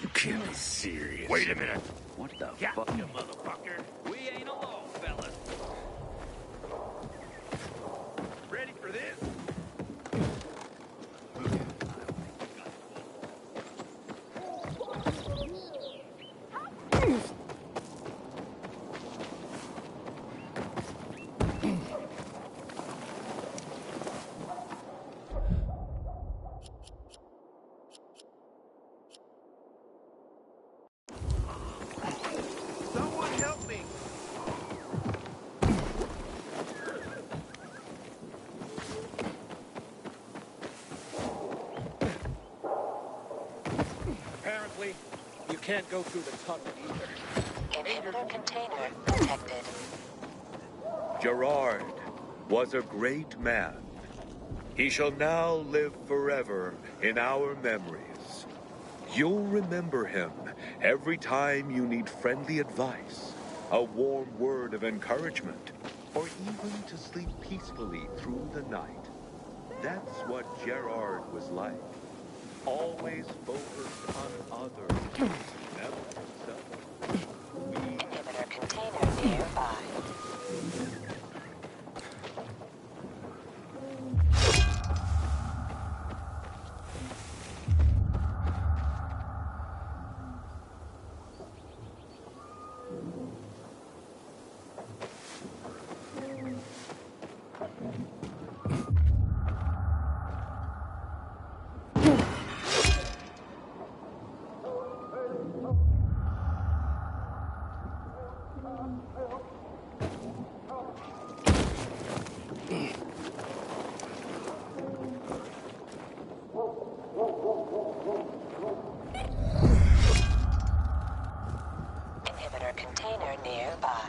You can't be serious. Wait a minute. What the fuck? You motherfucker. We ain't alone, fellas. Ready for this? Someone help me. Apparently, you can't go through the tunnel either. Inhibitor container detected. Gerard was a great man. He shall now live forever in our memories. You'll remember him every time you need friendly advice, a warm word of encouragement, or even to sleep peacefully through the night. That's what Gerard was like. Always focused on others, never himself. Inhibitor container nearby. Inhibitor container nearby.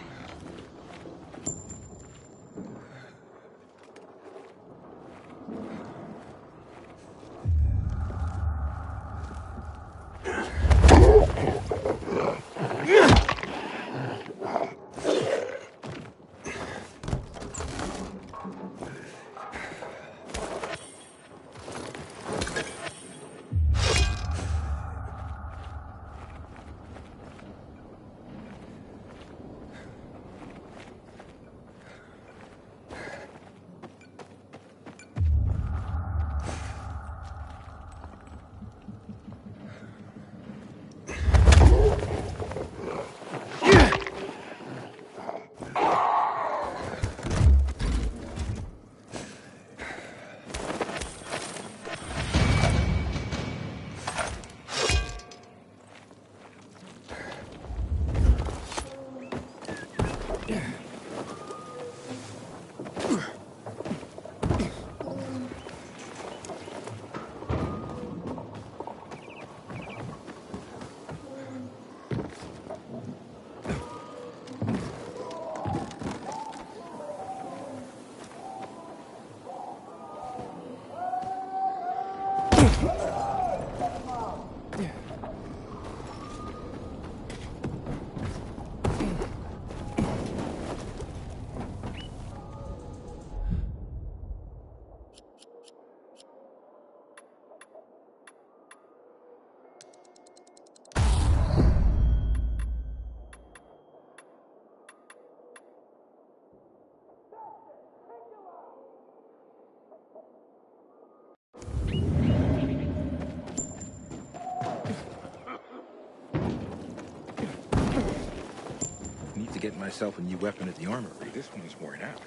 get myself a new weapon at the armory. This one's worn out.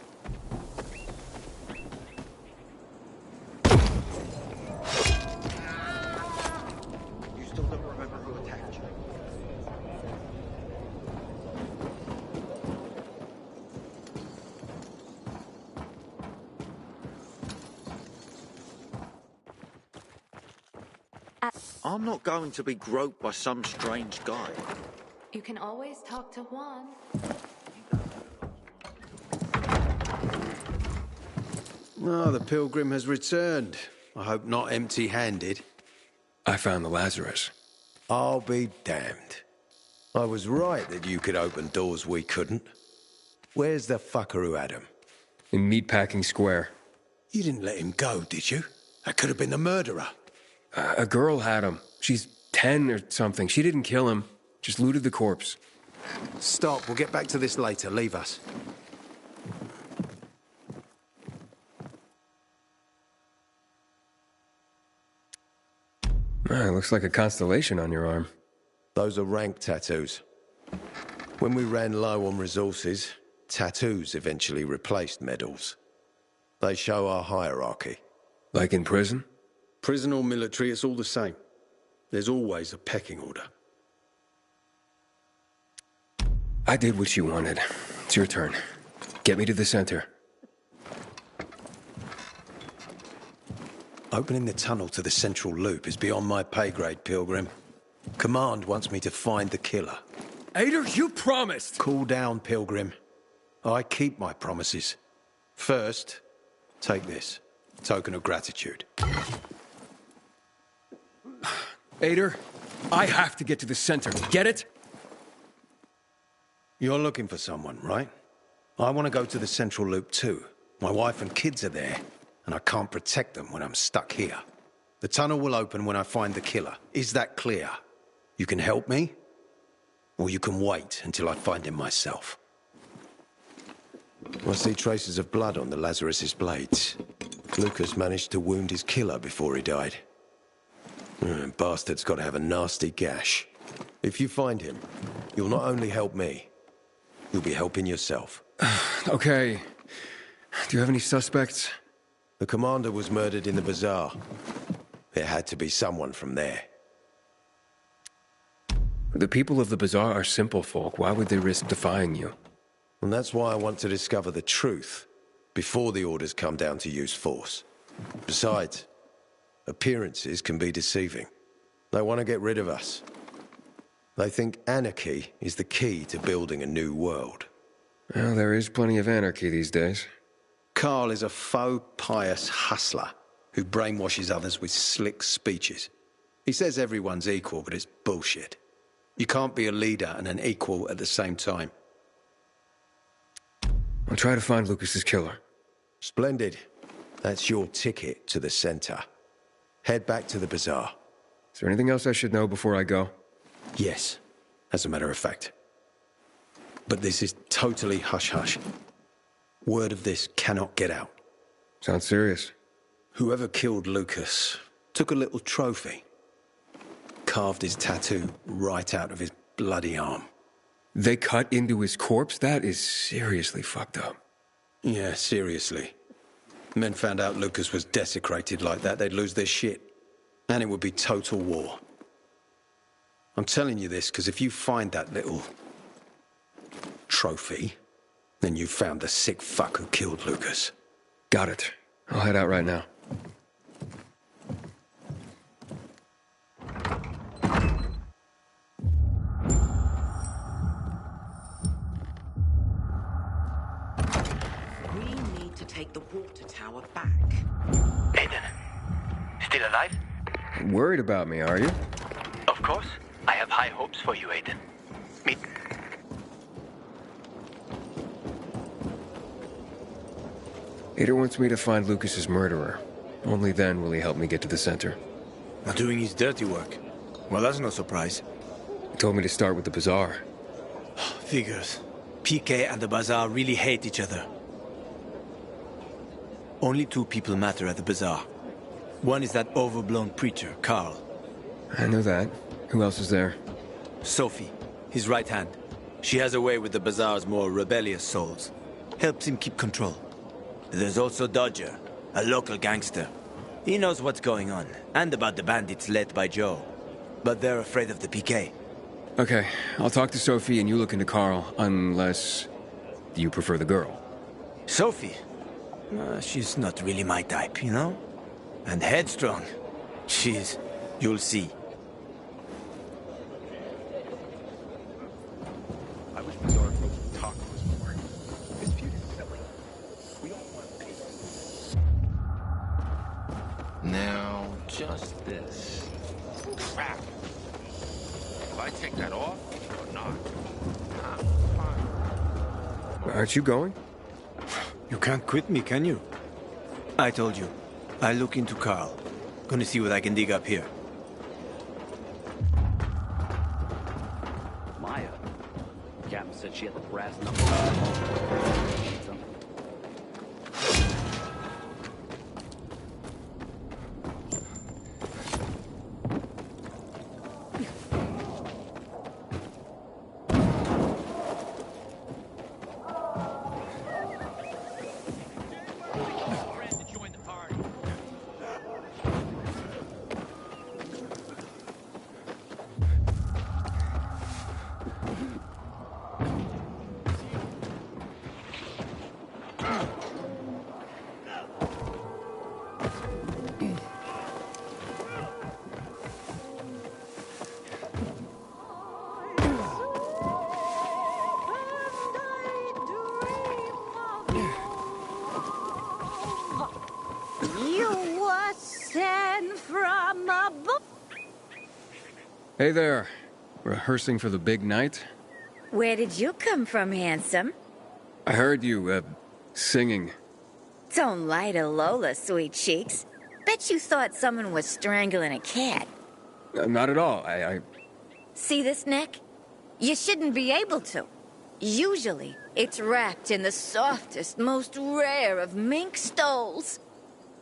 You still don't remember who attacked you? I'm not going to be groped by some strange guy. You can always talk to Juan. Oh, the pilgrim has returned. I hope not empty-handed. I found the Lazarus. I'll be damned. I was right that you could open doors we couldn't. Where's the fucker who had him? In Meatpacking Square. You didn't let him go, did you? That could have been the murderer. A girl had him. She's 10 or something. She didn't kill him. Just looted the corpse. Stop. We'll get back to this later. Leave us. Looks like a constellation on your arm. Those are rank tattoos. When we ran low on resources, tattoos eventually replaced medals. They show our hierarchy. Like in prison? Prison or military, it's all the same. There's always a pecking order. I did what you wanted. It's your turn. Get me to the center. Opening the tunnel to the central loop is beyond my pay grade, Pilgrim. Command wants me to find the killer. Ader, you promised! Cool down, Pilgrim. I keep my promises. First, take this. Token of gratitude. Ader, I have to get to the center. Get it? You're looking for someone, right? I want to go to the central loop too. My wife and kids are there, and I can't protect them when I'm stuck here. The tunnel will open when I find the killer. Is that clear? You can help me, or you can wait until I find him myself. I see traces of blood on the Lazarus's blades. Lucas managed to wound his killer before he died. Bastard's got to have a nasty gash. If you find him, you'll not only help me, you'll be helping yourself. Okay. Do you have any suspects? The commander was murdered in the bazaar. It had to be someone from there. The people of the bazaar are simple folk. Why would they risk defying you? And that's why I want to discover the truth before the orders come down to use force. Besides, appearances can be deceiving. They want to get rid of us. They think anarchy is the key to building a new world. Well, there is plenty of anarchy these days. Carl is a faux pious hustler who brainwashes others with slick speeches. He says everyone's equal, but it's bullshit. You can't be a leader and an equal at the same time. I'll try to find Lucas's killer. Splendid. That's your ticket to the center. Head back to the bazaar. Is there anything else I should know before I go? Yes, as a matter of fact. But this is totally hush-hush. Word of this cannot get out. Sounds serious. Whoever killed Lucas took a little trophy. Carved his tattoo right out of his bloody arm. They cut into his corpse? That is seriously fucked up. Yeah, seriously. Men found out Lucas was desecrated like that, they'd lose their shit. And it would be total war. I'm telling you this because if you find that little trophy, then you found the sick fuck who killed Lucas. Got it. I'll head out right now. We need to take the water tower back. Aiden, still alive? Worried about me, are you? Of course. I have high hopes for you, Aiden. Meet. Ader wants me to find Lucas's murderer. Only then will he help me get to the center. Not doing his dirty work. Well, that's no surprise. He told me to start with the bazaar. Figures. PK and the bazaar really hate each other. Only two people matter at the bazaar. One is that overblown preacher, Carl. I know that. Who else is there? Sophie, his right hand. She has a way with the Bazaar's more rebellious souls. Helps him keep control. There's also Dodger, a local gangster. He knows what's going on, and about the bandits led by Joe. But they're afraid of the PK. Okay, I'll talk to Sophie and you look into Carl, unless you prefer the girl. Sophie? She's not really my type, you know? And headstrong. You'll see. I wish Bazaar folks would talk to us more. This feud is silly. We all want peace. Now, just this. Crap. If I take that off or not? Aren't you going? You can't quit me, can you? I told you. I look into Carl. Gonna see what I can dig up here. Maya. Captain said she had the brass knuckles. You were sent from above. Hey there. Rehearsing for the big night? Where did you come from, handsome? I heard you, singing. Don't lie to Lola, sweet cheeks. Bet you thought someone was strangling a cat. Not at all. I... See this neck? You shouldn't be able to. Usually, it's wrapped in the softest, most rare of mink stoles.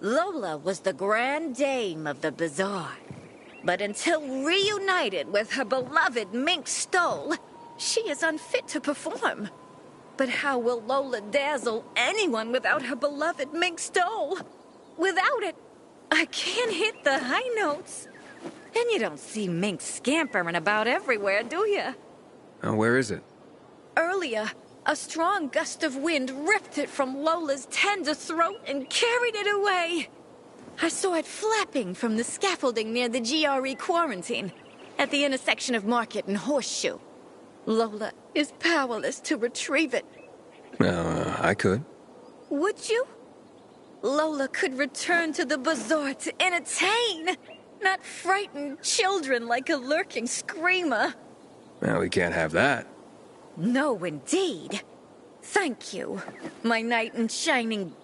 Lola was the grand dame of the bazaar. But until reunited with her beloved mink stole, she is unfit to perform. But how will Lola dazzle anyone without her beloved mink stole? Without it, I can't hit the high notes. And you don't see mink scampering about everywhere, do you? Where is it? Earlier, a strong gust of wind ripped it from Lola's tender throat and carried it away. I saw it flapping from the scaffolding near the GRE quarantine, at the intersection of Market and Horseshoe. Lola is powerless to retrieve it. I could. Would you? Lola could return to the bazaar to entertain, not frighten children like a lurking screamer. Well, we can't have that. No, indeed. Thank you, my knight in shining...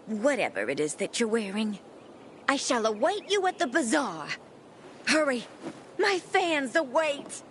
whatever it is that you're wearing. I shall await you at the bazaar. Hurry, my fans await.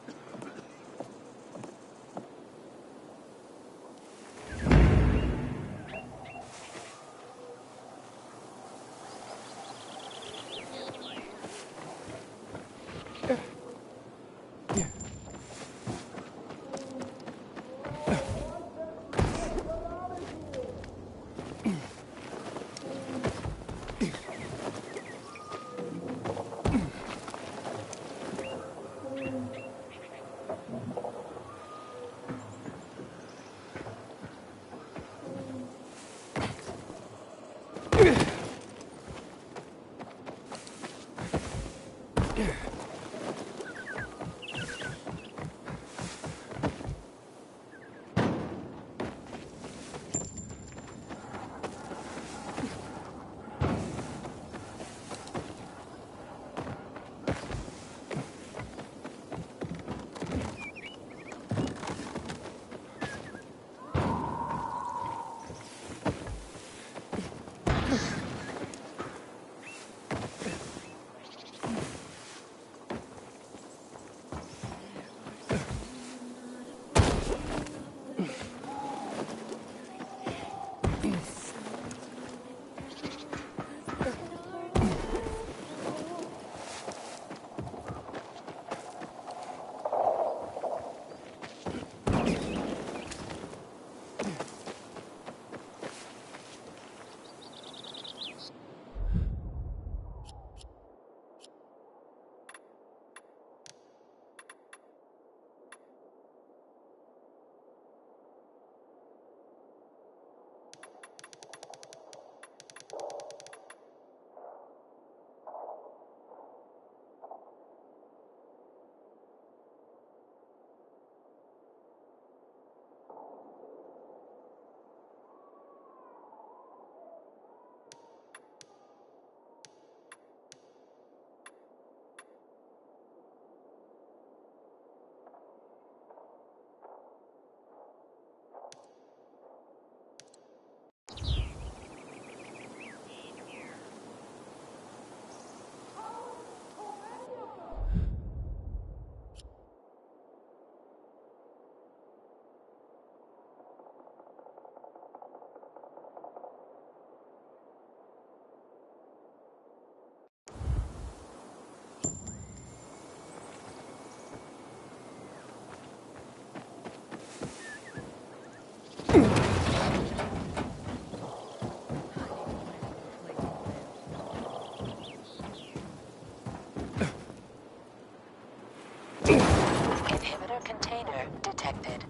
container detected.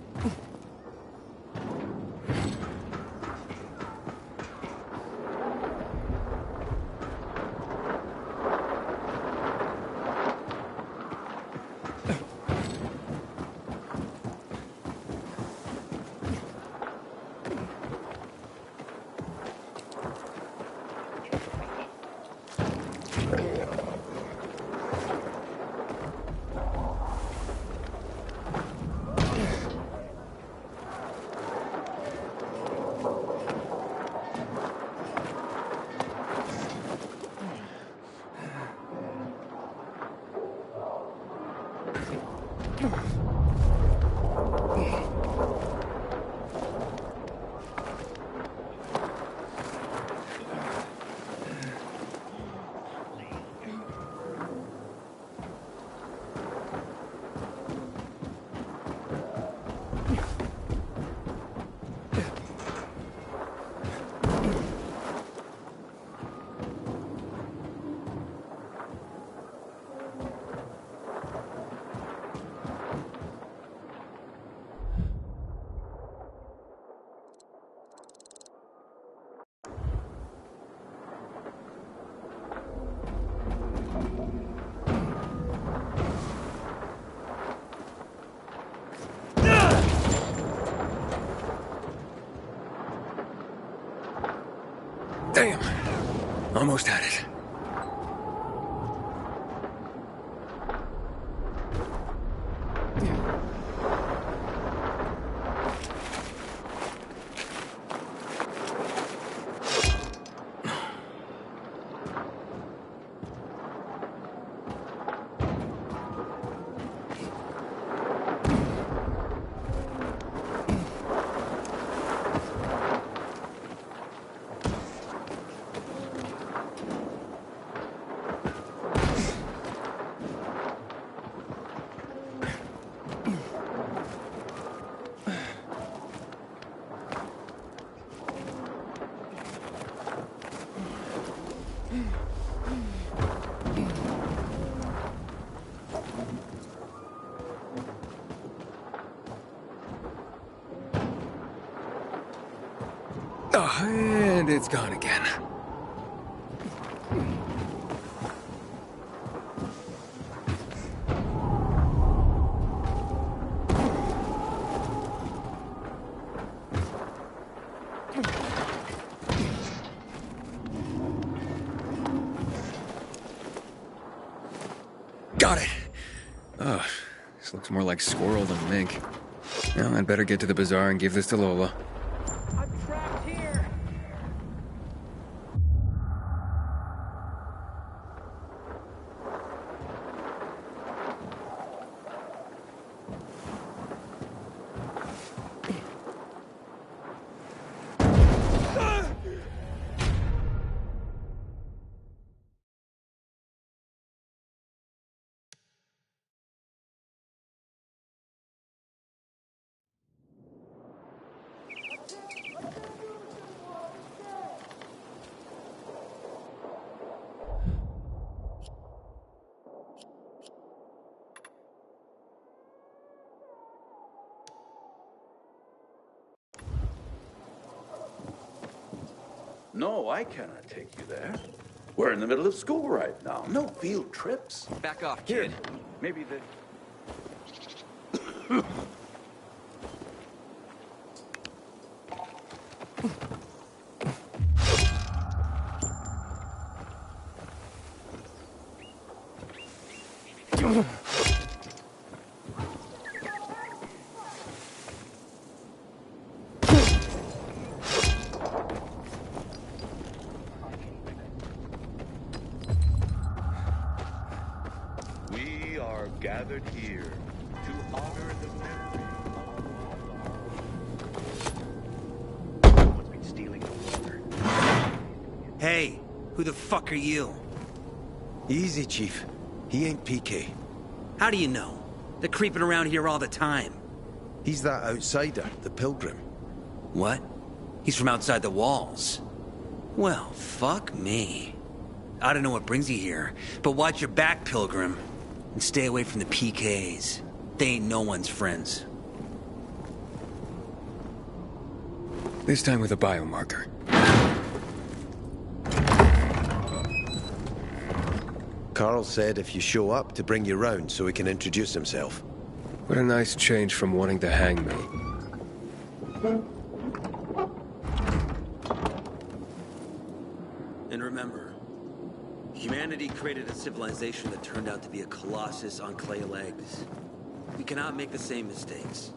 Damn! Almost had it. Oh, and it's gone again. Got it! Oh, this looks more like squirrel than mink. Well, I'd better get to the bazaar and give this to Lola. No, I cannot take you there. We're in the middle of school right now. No field trips. Back off, kid. Here, maybe the... We are gathered here to honor the memory Someone's been stealing the water. Hey, who the fuck are you? Easy, Chief. He ain't PK. How do you know? They're creeping around here all the time. He's that outsider, the pilgrim. What? He's from outside the walls. Well, fuck me. I don't know what brings you here, but watch your back, Pilgrim, and stay away from the PKs. They ain't no one's friends. This time with a biomarker. Carl said if you show up to bring you round so he can introduce himself. What a nice change from wanting to hang me. And remember, humanity created a civilization that turned out to be a colossus on clay legs. We cannot make the same mistakes.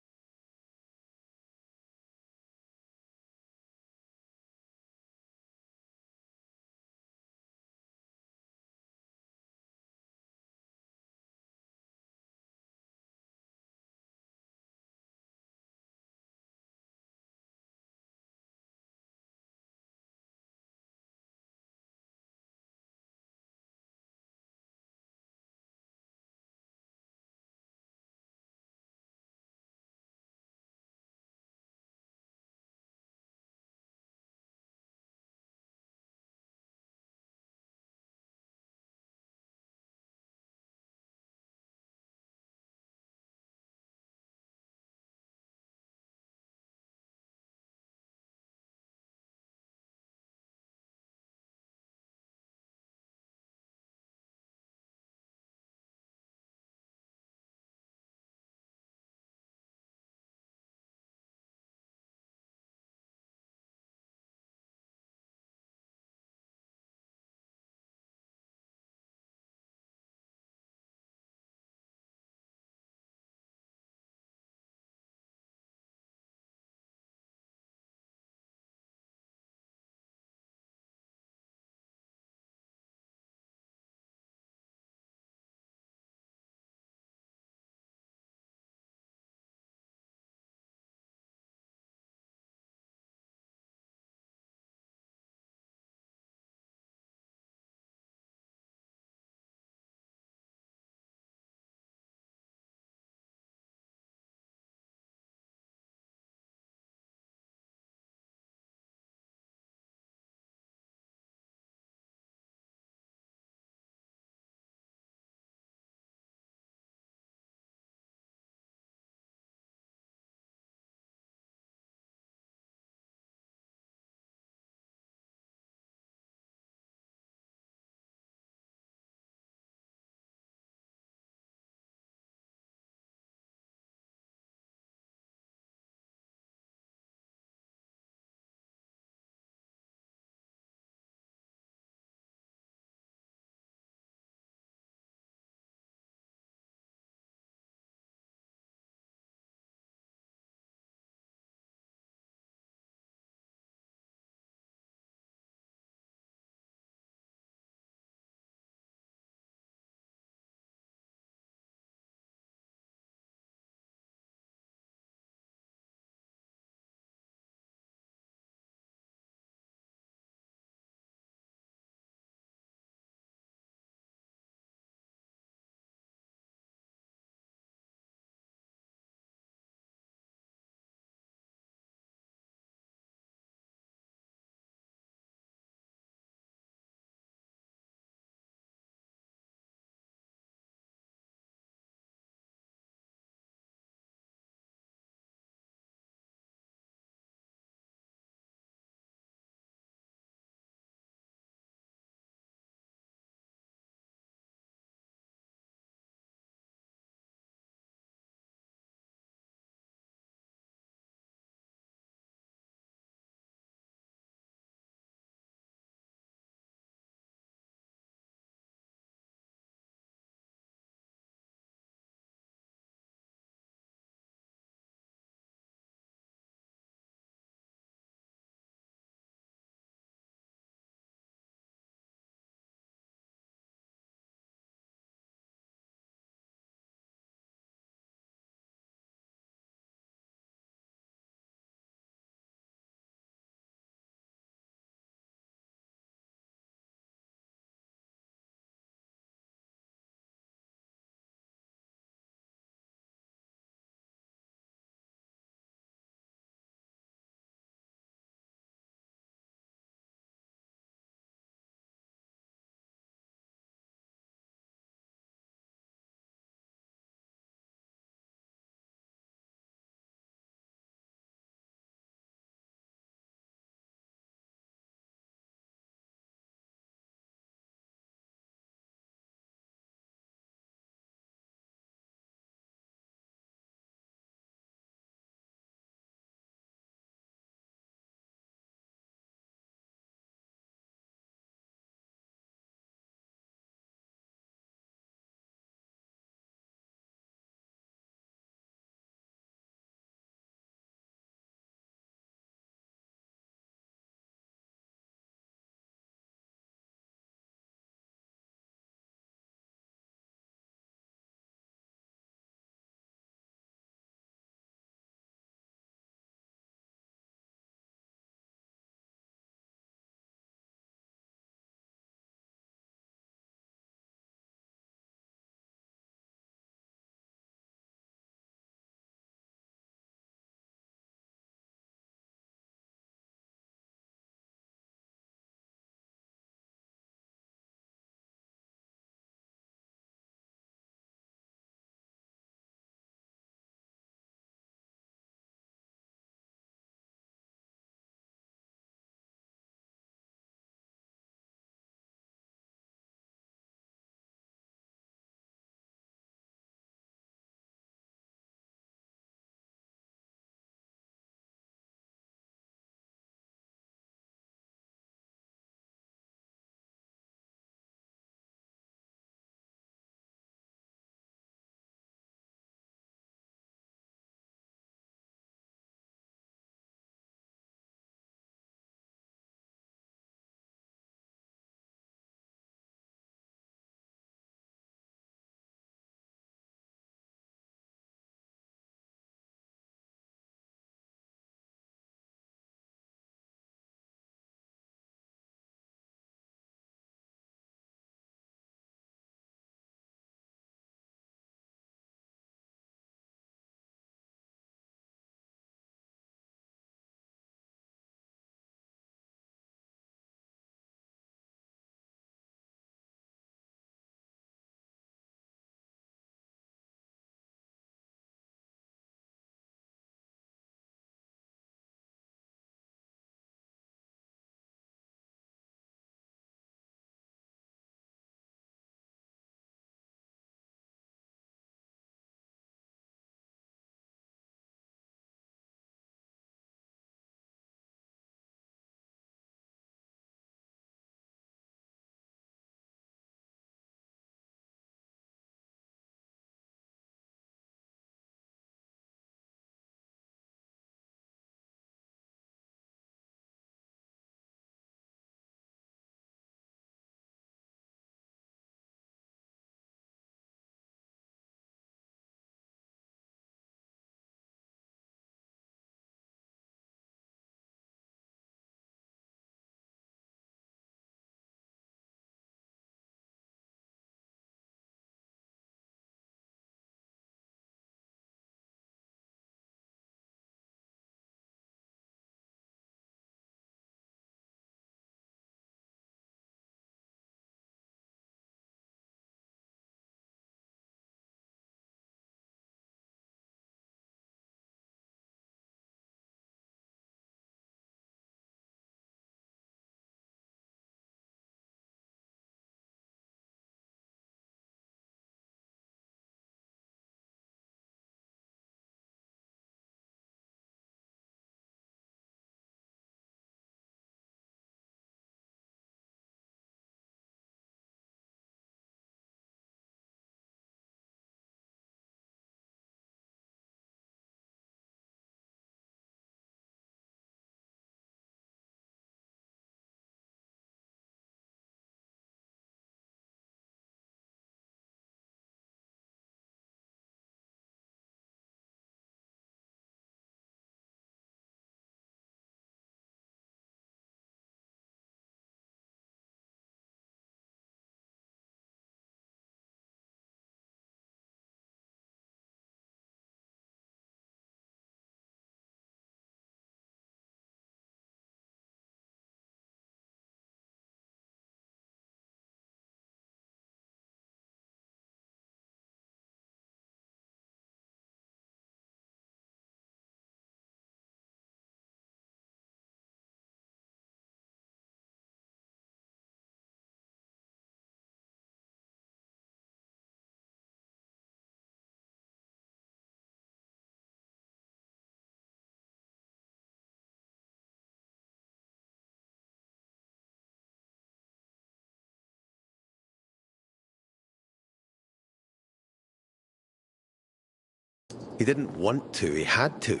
He didn't want to, he had to.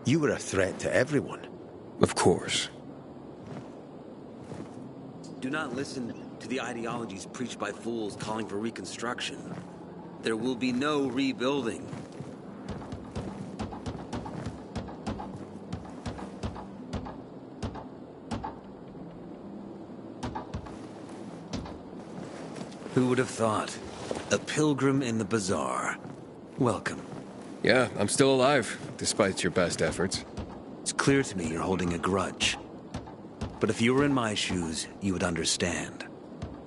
You were a threat to everyone. Of course. Do not listen to the ideologies preached by fools calling for reconstruction. There will be no rebuilding. Who would have thought? A pilgrim in the bazaar. Welcome. Yeah, I'm still alive, despite your best efforts. It's clear to me you're holding a grudge. But if you were in my shoes, you would understand.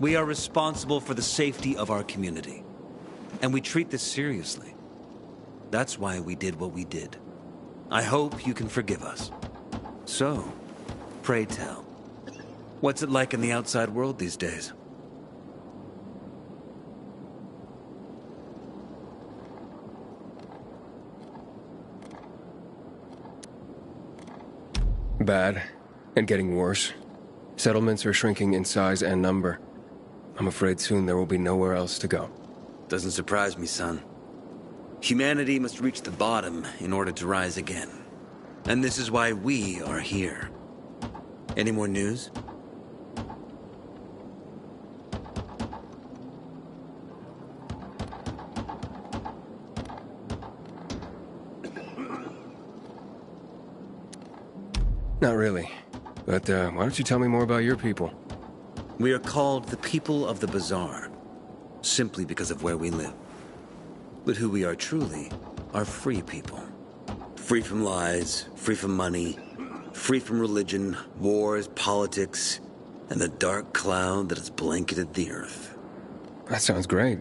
We are responsible for the safety of our community. And we treat this seriously. That's why we did what we did. I hope you can forgive us. So, pray tell, what's it like in the outside world these days? Bad, and getting worse. Settlements are shrinking in size and number. I'm afraid soon there will be nowhere else to go. Doesn't surprise me, son. Humanity must reach the bottom in order to rise again. And this is why we are here. Any more news? Not really. But why don't you tell me more about your people? We are called the people of the bazaar, simply because of where we live. But who we are truly are free people. Free from lies, free from money, free from religion, wars, politics, and the dark cloud that has blanketed the earth. That sounds great.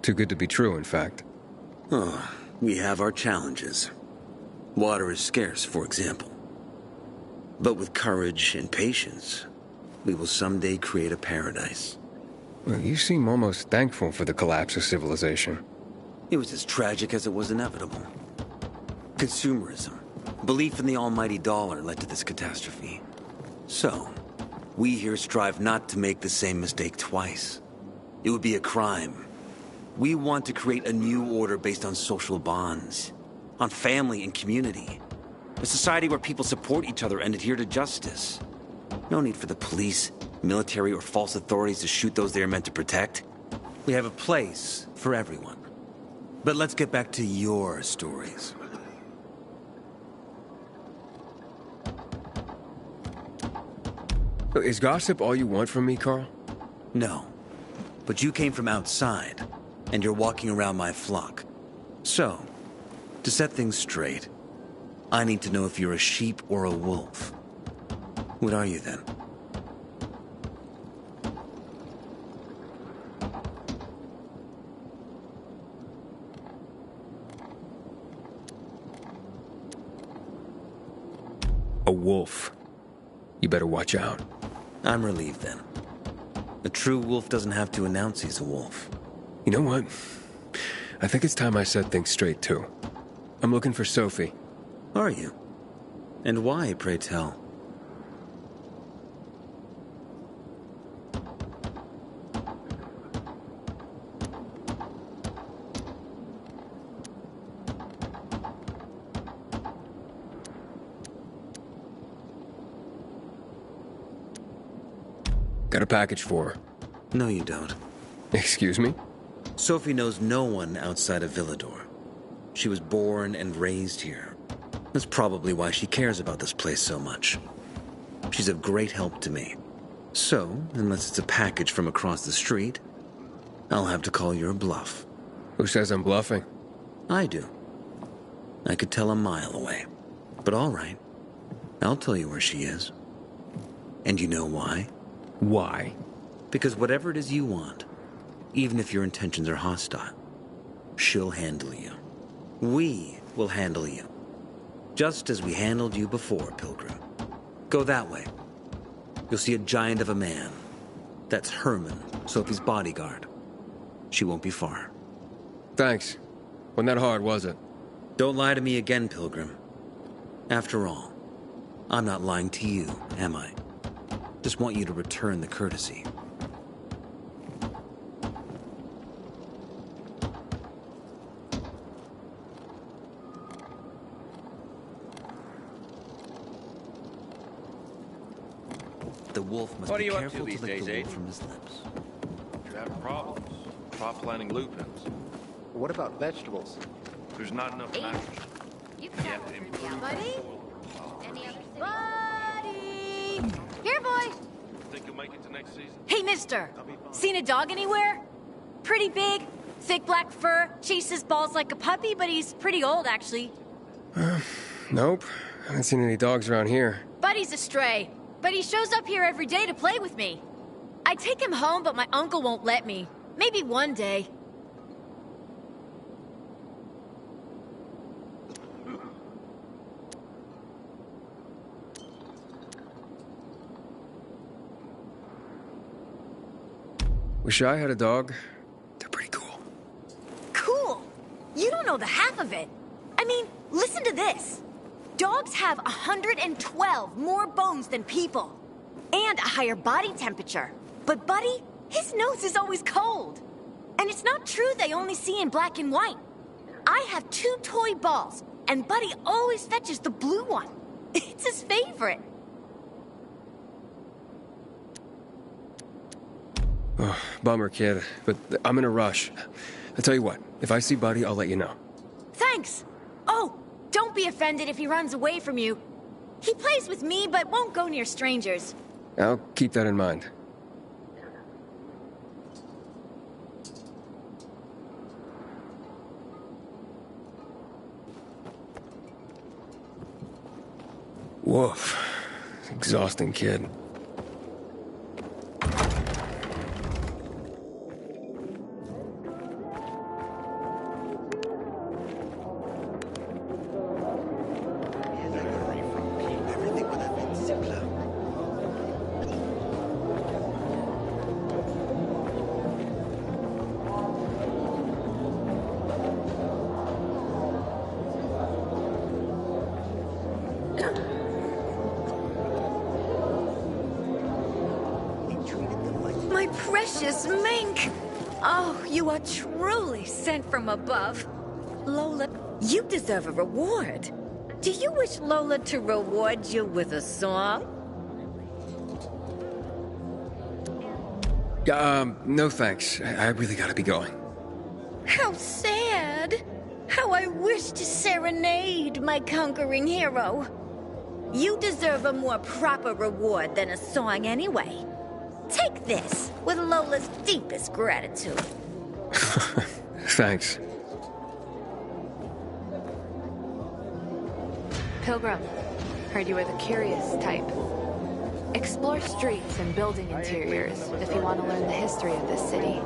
Too good to be true, in fact. Oh, we have our challenges. Water is scarce, for example. But with courage and patience, we will someday create a paradise. Well, you seem almost thankful for the collapse of civilization. It was as tragic as it was inevitable. Consumerism, belief in the almighty dollar led to this catastrophe. So, we here strive not to make the same mistake twice. It would be a crime. We want to create a new order based on social bonds, on family and community. A society where people support each other and adhere to justice. No need for the police, military, or false authorities to shoot those they are meant to protect. We have a place for everyone. But let's get back to your stories. Is gossip all you want from me, Carl? No. But you came from outside, and you're walking around my flock. So, to set things straight, I need to know if you're a sheep or a wolf. What are you then? A wolf. You better watch out. I'm relieved then. A true wolf doesn't have to announce he's a wolf. You know what? I think it's time I set things straight, too. I'm looking for Sophie. Are you? And why, pray tell? Got a package for her. No, you don't. Excuse me? Sophie knows no one outside of Villador. She was born and raised here. That's probably why she cares about this place so much. She's of great help to me. So, unless it's a package from across the street, I'll have to call your bluff. Who says I'm bluffing? I do. I could tell a mile away. But all right. I'll tell you where she is. And you know why? Why? Because whatever it is you want, even if your intentions are hostile, she'll handle you. We will handle you. Just as we handled you before, Pilgrim. Go that way. You'll see a giant of a man. That's Herman, Sophie's bodyguard. She won't be far. Thanks. Wasn't that hard, was it? Don't lie to me again, Pilgrim. After all, I'm not lying to you, am I? Just want you to return the courtesy. The wolf must What be are you up careful to these lick days, the wool Aiden? from his lips. You're having problems. Prop planting lupins. What about vegetables? There's not enough nitrogen. You Yet to improve buddy? the Buddy! Here, boy! Think you'll make it to next season? Hey, mister! Seen a dog anywhere? Pretty big, thick black fur, chases balls like a puppy, but he's pretty old, actually. Nope. Haven't seen any dogs around here. Buddy's a stray, but he shows up here every day to play with me. I take him home, but my uncle won't let me. Maybe one day. Wish I had a dog. Cool! You don't know the half of it. I mean, listen to this. Dogs have 112 more bones than people. And a higher body temperature. But Buddy, his nose is always cold. And it's not true they only see in black and white. I have 2 toy balls, and Buddy always fetches the blue one. It's his favorite. Oh, bummer, kid. But I'm in a rush. I'll tell you what. If I see Buddy, I'll let you know. Thanks. Oh, don't be offended if he runs away from you. He plays with me, but won't go near strangers. I'll keep that in mind. Woof. Exhausting, kid. My precious mink! Oh, you are truly sent from above. Lola, you deserve a reward. Do you wish Lola to reward you with a song? No thanks. I really gotta be going. How sad! How I wish to serenade my conquering hero. You deserve a more proper reward than a song anyway. Take this with Lola's deepest gratitude. Thanks. Pilgrim, heard you were the curious type. Explore streets and building interiors if you want to learn the history of this city.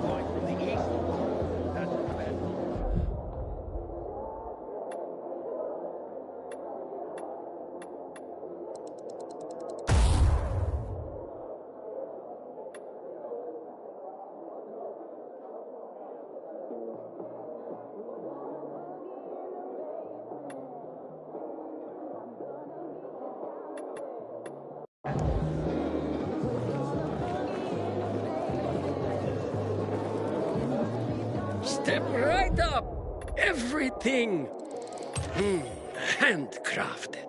Step right up. Everything handcrafted.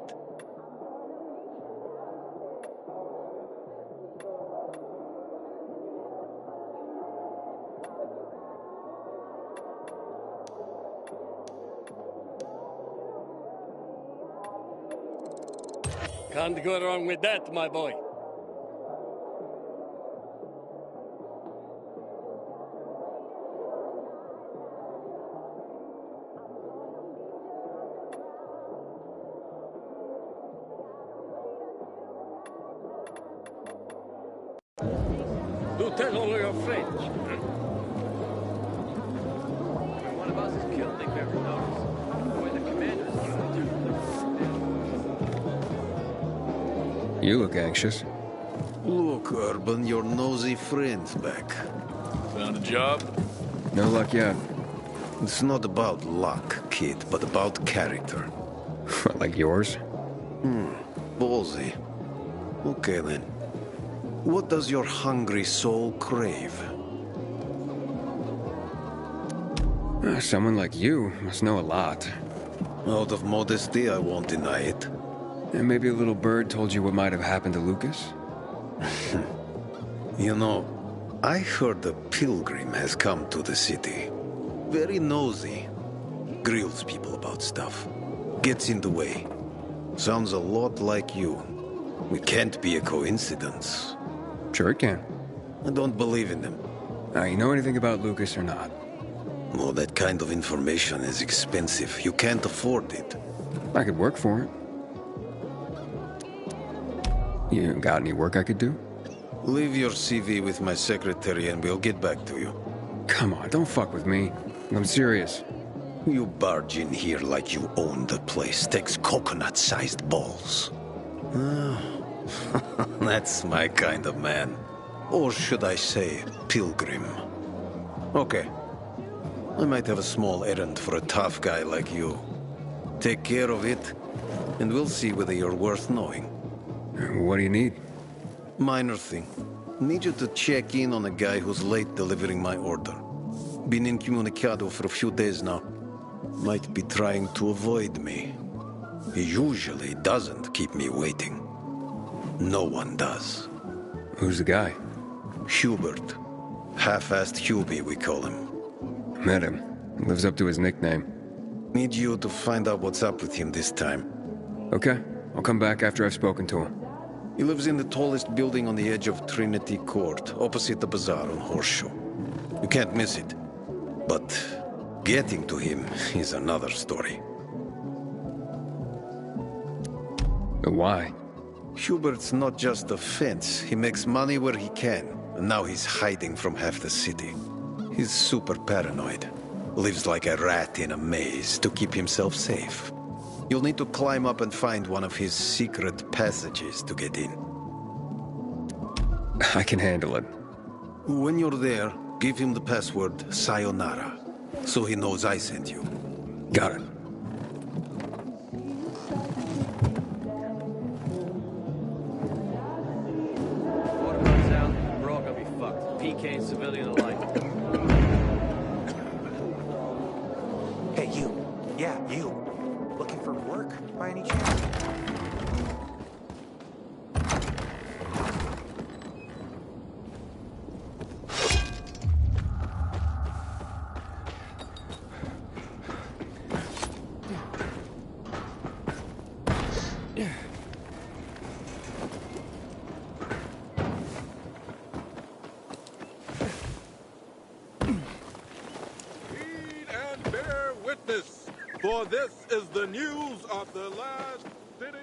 Can't go wrong with that, my boy. Do tell all your friends. One of us is killed, they've never noticed. Boy, the commander's You look anxious. Look, Urban, your nosy friend's back. Found a job? No luck yet. It's not about luck, kid, but about character. Like yours? Ballsy. Okay, then. What does your hungry soul crave? Someone like you must know a lot. Out of modesty, I won't deny it. And maybe a little bird told you what might have happened to Lucas? You know, I heard a pilgrim has come to the city. Very nosy. Grills people about stuff. Gets in the way. Sounds a lot like you. It can't be a coincidence. Sure it can. I don't believe in them. Now, you know anything about Lucas or not? Well, that kind of information is expensive. You can't afford it. I could work for it. You got any work I could do? Leave your CV with my secretary and we'll get back to you. Come on, don't fuck with me. I'm serious. You barge in here like you own the place. Takes coconut-sized balls. That's my kind of man. Or should I say, pilgrim. Okay. I might have a small errand for a tough guy like you. Take care of it, and we'll see whether you're worth knowing. What do you need? Minor thing. Need you to check in on a guy who's late delivering my order. Been incommunicado for a few days now. Might be trying to avoid me. He usually doesn't keep me waiting. No one does. Who's the guy? Hubert. Half-assed Hubie, we call him. Met him. Lives up to his nickname. Need you to find out what's up with him this time. Okay. I'll come back after I've spoken to him. He lives in the tallest building on the edge of Trinity Court, opposite the bazaar on Horseshoe. You can't miss it. But getting to him is another story. Why? Hubert's not just a fence. He makes money where he can, and now he's hiding from half the city. He's super paranoid. Lives like a rat in a maze to keep himself safe. You'll need to climb up and find one of his secret passages to get in. I can handle it. When you're there, give him the password Sayonara, so he knows I sent you. Got it. Water runs out, we're all gonna be fucked. PK and civilian alike. Hey, you. Yeah, you. Looking for work, by any chance? For this is the news of the last city.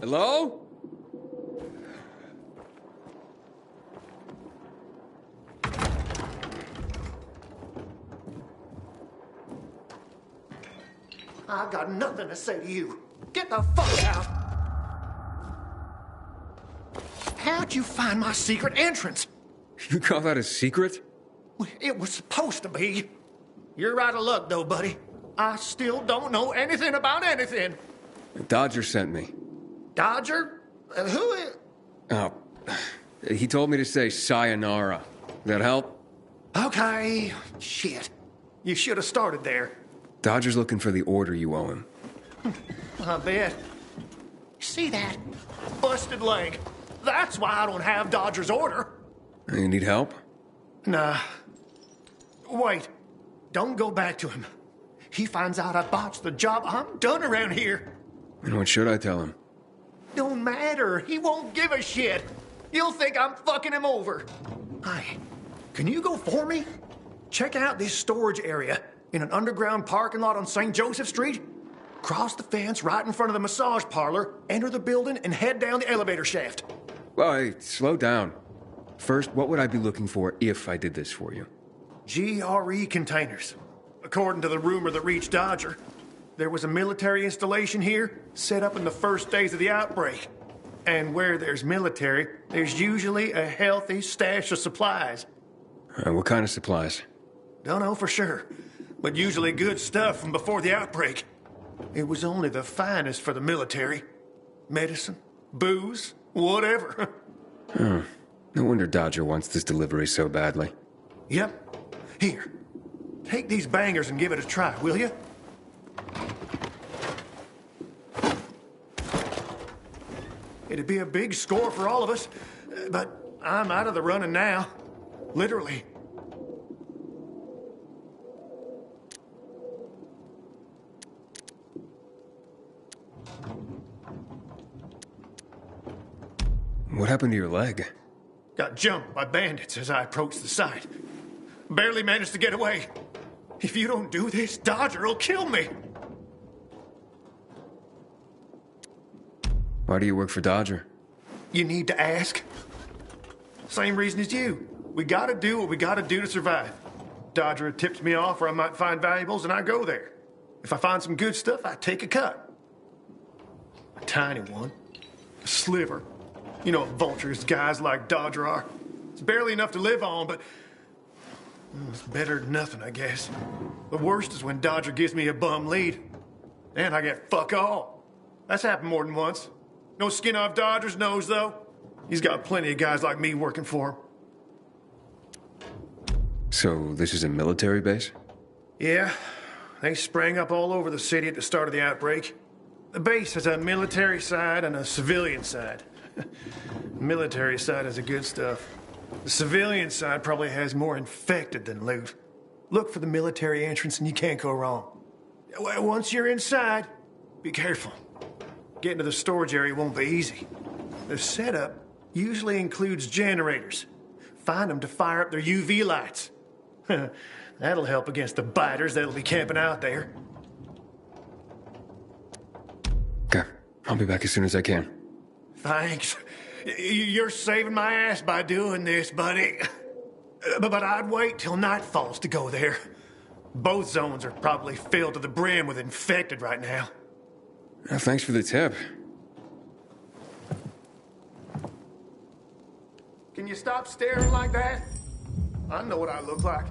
Hello? I got nothing to say to you. Get the fuck out. How'd you find my secret entrance? You call that a secret? It was supposed to be. You're out of luck, though, buddy. I still don't know anything about anything. Dodger sent me. Dodger? Who is... Oh, he told me to say sayonara. That help? Okay. Shit. You should have started there. Dodger's looking for the order you owe him. I bet. See that? Busted leg. That's why I don't have Dodger's order. You need help? Nah. Wait. Don't go back to him. He finds out I botched the job, I'm done around here. And what should I tell him? Don't matter. He won't give a shit. He'll think I'm fucking him over. Hi, can you go for me? Check out this storage area in an underground parking lot on St. Joseph Street. Cross the fence right in front of the massage parlor, enter the building, and head down the elevator shaft. Well, hey, slow down. First, what would I be looking for if I did this for you? GRE containers. According to the rumor that reached Dodger, there was a military installation here set up in the first days of the outbreak. And where there's military, there's usually a healthy stash of supplies. What kind of supplies? Don't know for sure, but usually good stuff from before the outbreak. It was only the finest for the military. Medicine, booze, whatever. Oh, no wonder Dodger wants this delivery so badly. Yep. Here, take these bangers and give it a try, will you? It'd be a big score for all of us, but I'm out of the running now. Literally. What happened to your leg? Got jumped by bandits as I approached the site. Barely managed to get away. If you don't do this, Dodger will kill me. Why do you work for Dodger? You need to ask. Same reason as you. We gotta do what we gotta do to survive. Dodger had tipped me off where I might find valuables, and I go there. If I find some good stuff, I take a cut. A tiny one. A sliver. You know what vultures guys like Dodger are. It's barely enough to live on, but it's better than nothing, I guess. The worst is when Dodger gives me a bum lead. And I get fuck all. That's happened more than once. No skin off Dodger's nose, though. He's got plenty of guys like me working for him. So, this is a military base? Yeah. They sprang up all over the city at the start of the outbreak. The base has a military side and a civilian side. The military side has the good stuff. The civilian side probably has more infected than loot. Look for the military entrance and you can't go wrong. Once you're inside, be careful. Getting to the storage area won't be easy. The setup usually includes generators. Find them to fire up their UV lights. That'll help against the biters that'll be camping out there. Okay, I'll be back as soon as I can. Thanks. You're saving my ass by doing this, buddy. But I'd wait till night falls to go there. Both zones are probably filled to the brim with infected right now. Thanks for the tip. Can you stop staring like that? I know what I look like.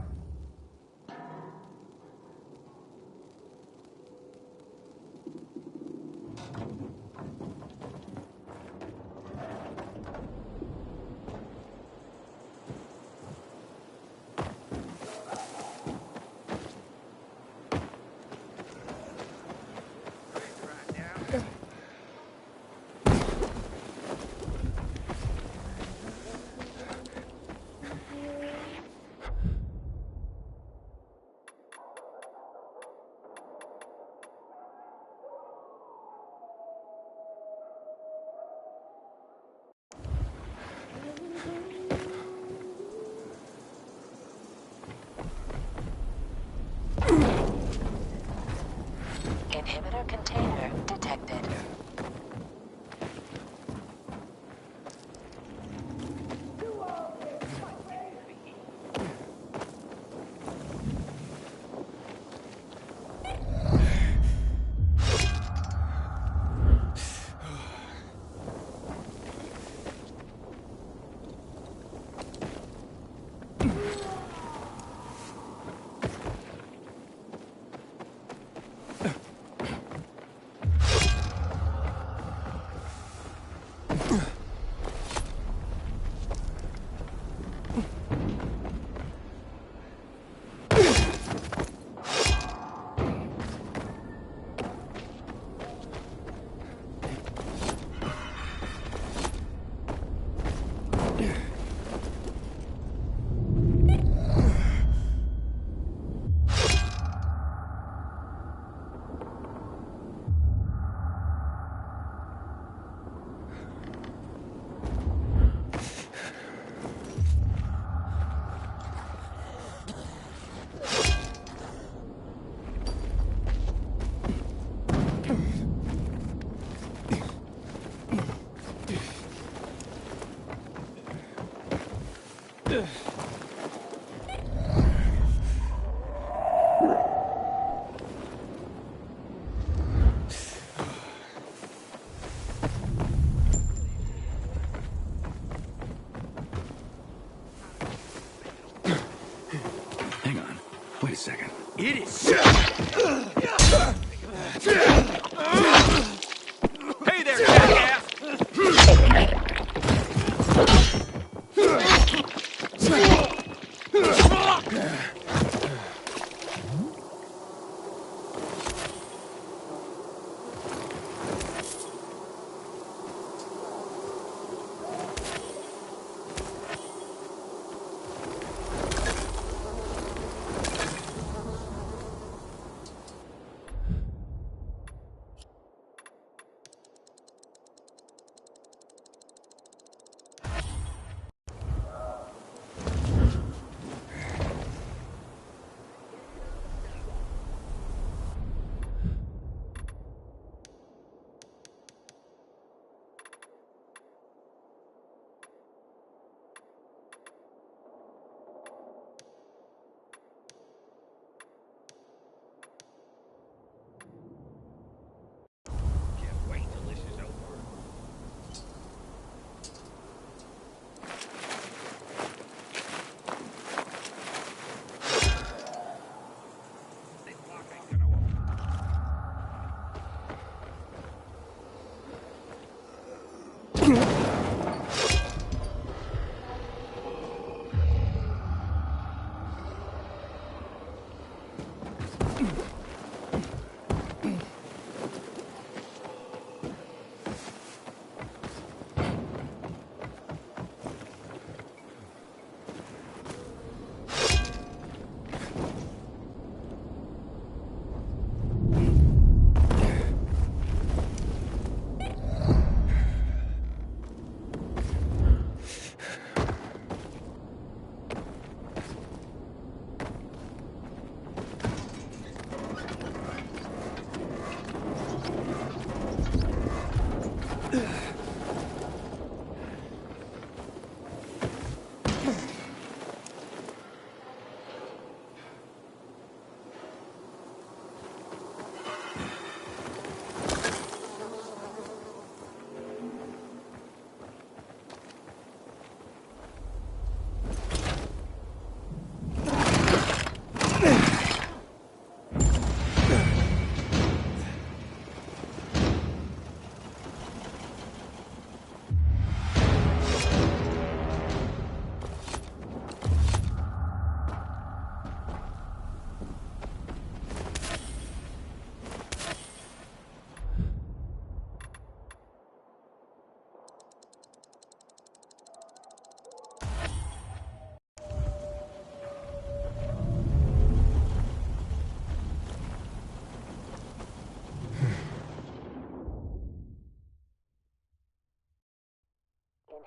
Wait a second. It is. Hey there, jackass!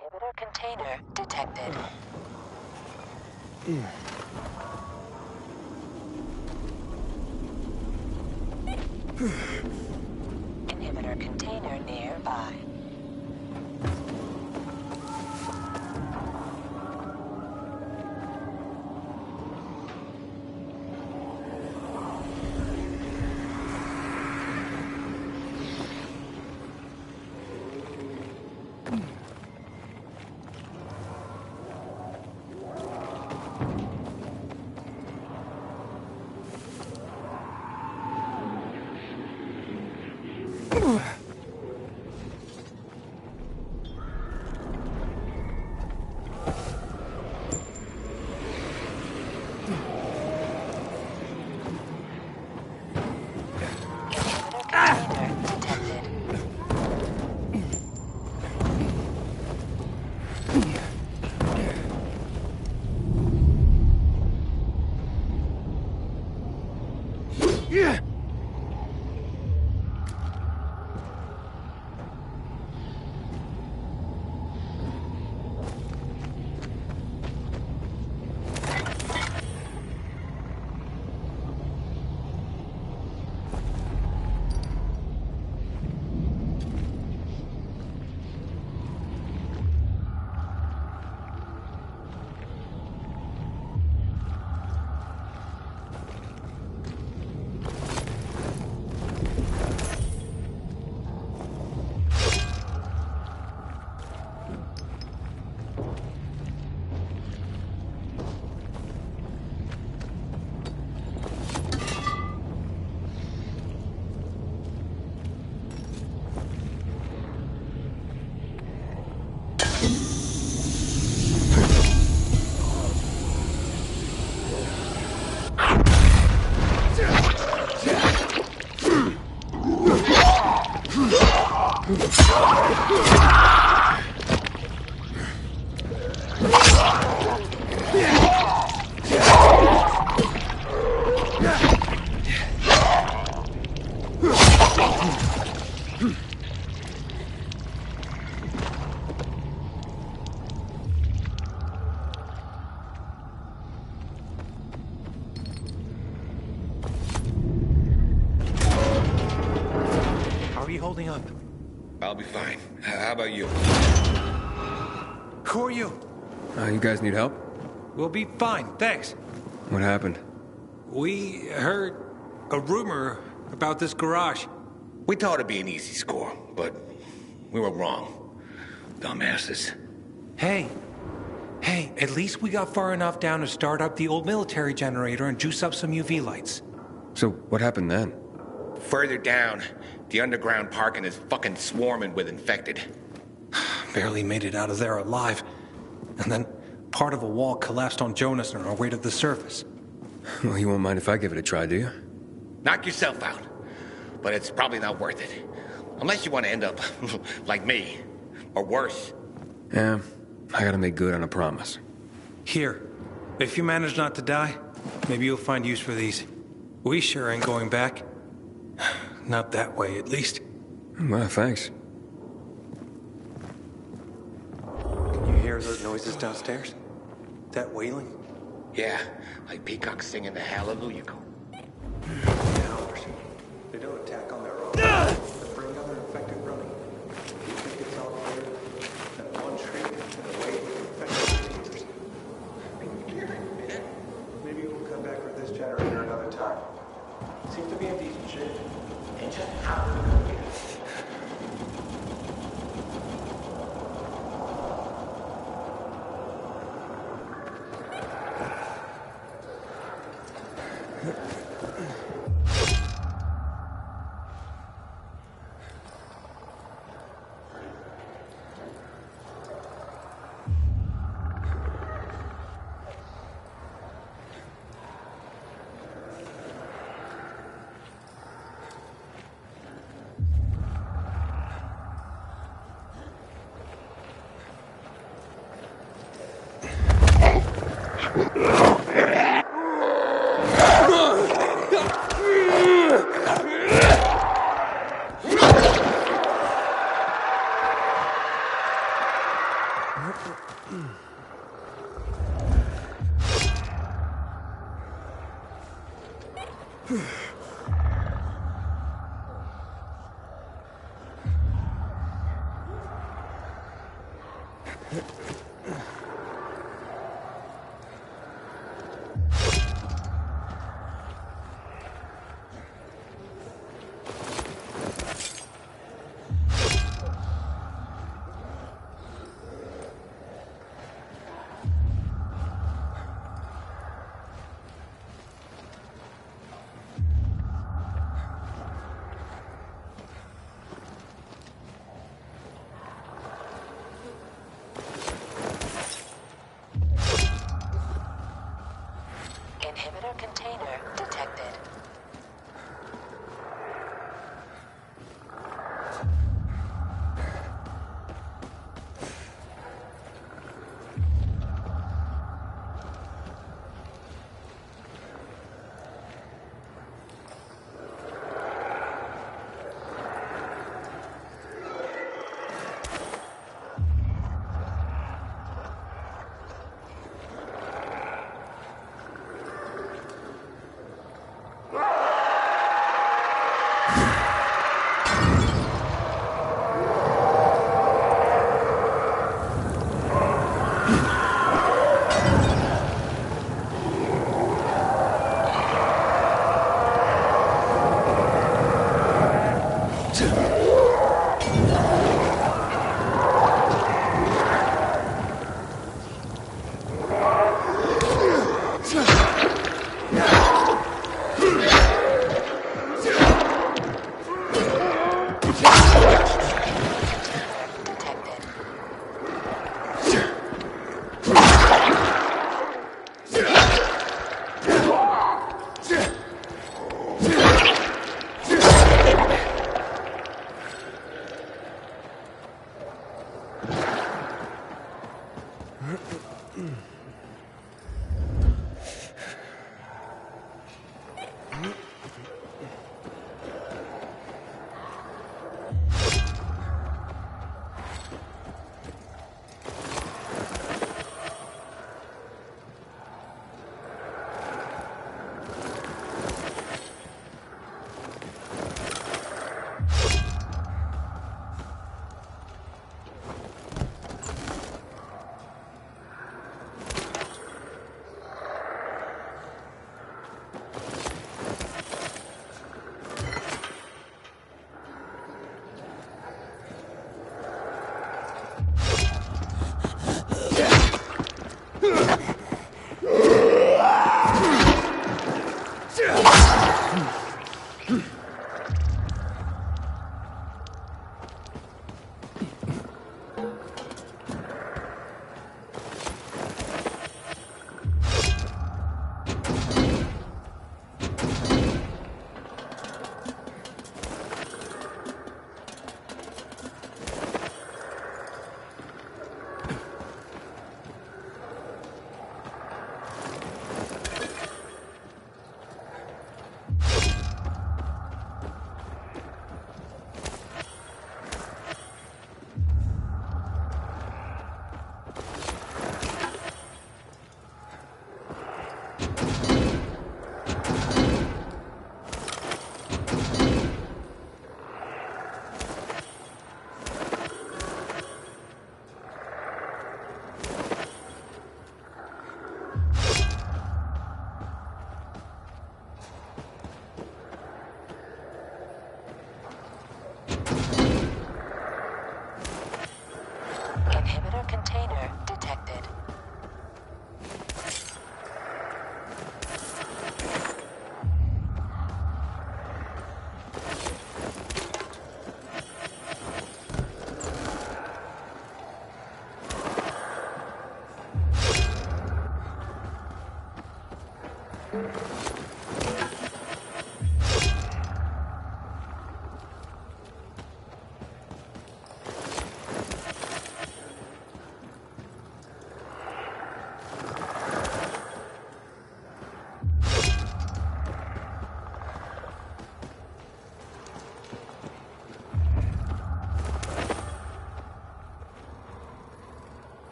Inhibitor container detected. Inhibitor container nearby. holding up? I'll be fine. How about you? Who are you? You guys need help? We'll be fine, thanks. What happened? We heard a rumor about this garage. We thought it'd be an easy score, but we were wrong. Dumbasses. Hey, at least we got far enough down to start up the old military generator and juice up some UV lights. So, what happened then? Further down, the underground parking is fucking swarming with infected. Barely made it out of there alive. And then part of a wall collapsed on Jonas on our way to the surface. Well, you won't mind if I give it a try, do you? Knock yourself out. But it's probably not worth it. Unless you want to end up like me. Or worse. Yeah, I gotta make good on a promise. Here, if you manage not to die, maybe you'll find use for these. We sure ain't going back. Not that way, at least. Well, thanks. Can you hear those noises downstairs? That wailing? Yeah, like peacocks singing the Hallelujah chorus. Cowards. They don't attack on their own. They bring other infected running. You think it's all clear? That one shriek and the way infected teachers. Maybe we'll come back for this generator another time. Seems to be in decent shape. And just how did we get it? Inhibitor container detected.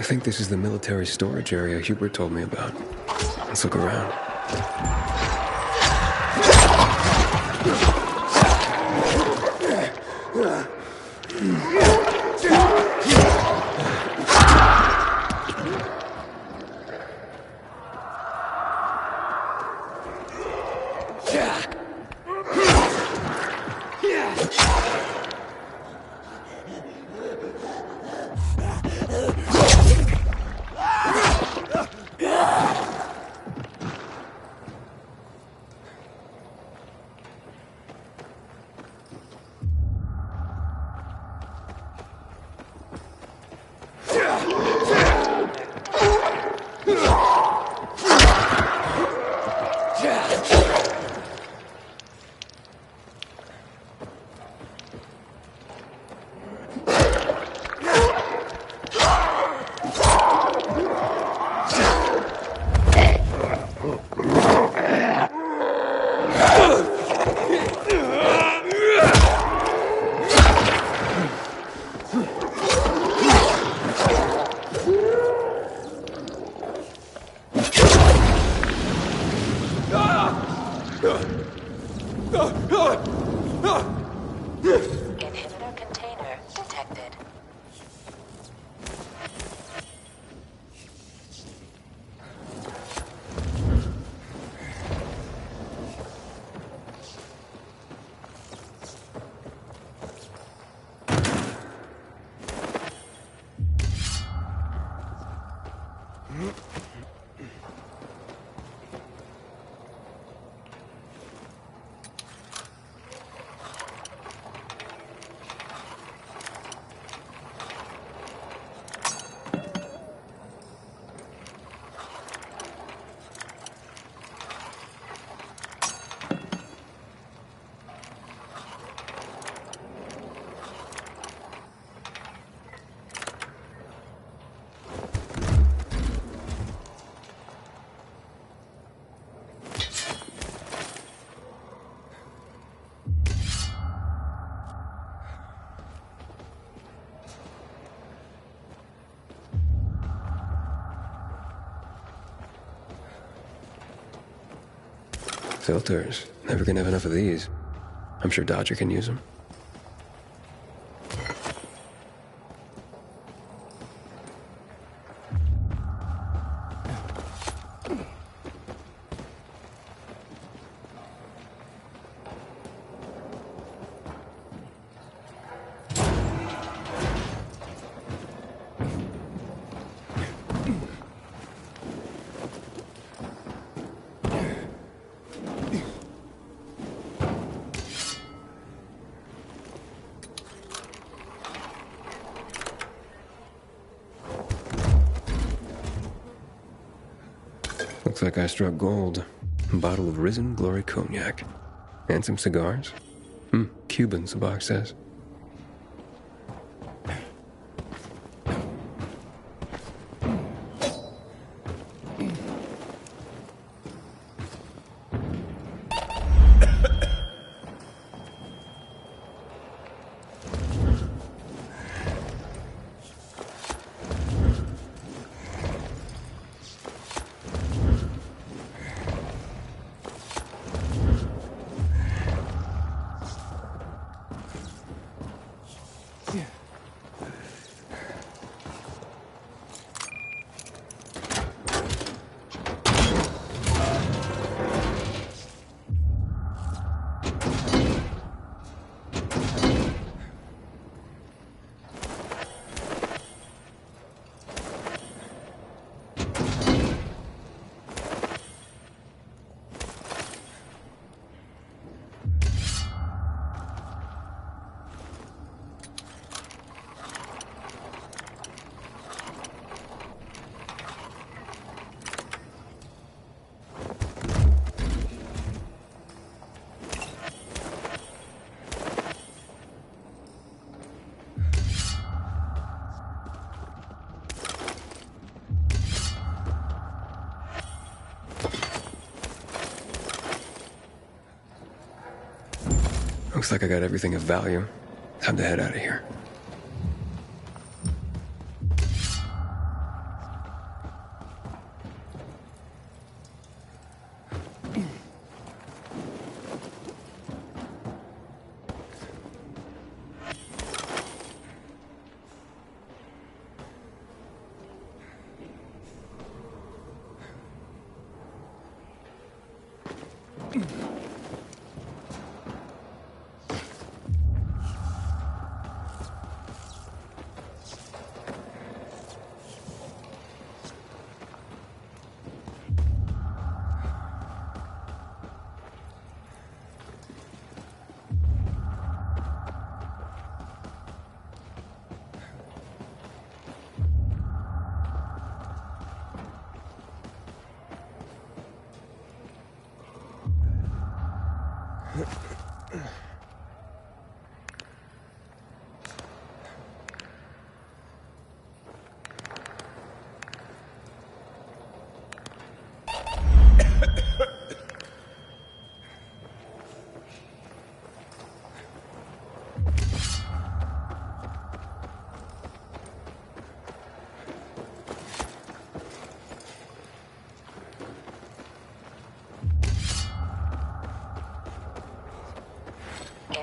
think this is the military storage area Hubert told me about. Let's look around. Inhibitor container detected. Filters. Never gonna have enough of these. I'm sure Dodger can use them. Looks like I struck gold. A bottle of Risen Glory Cognac. And some cigars. Cubans, the box says. Looks like I got everything of value. Time to head out of here.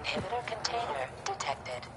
Inhibitor container detected.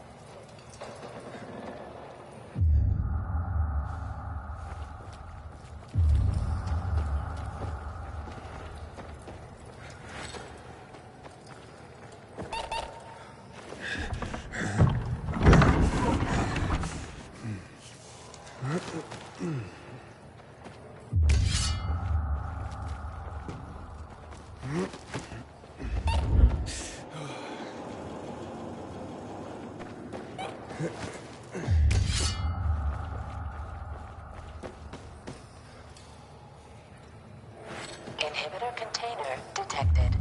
Inhibitor container detected.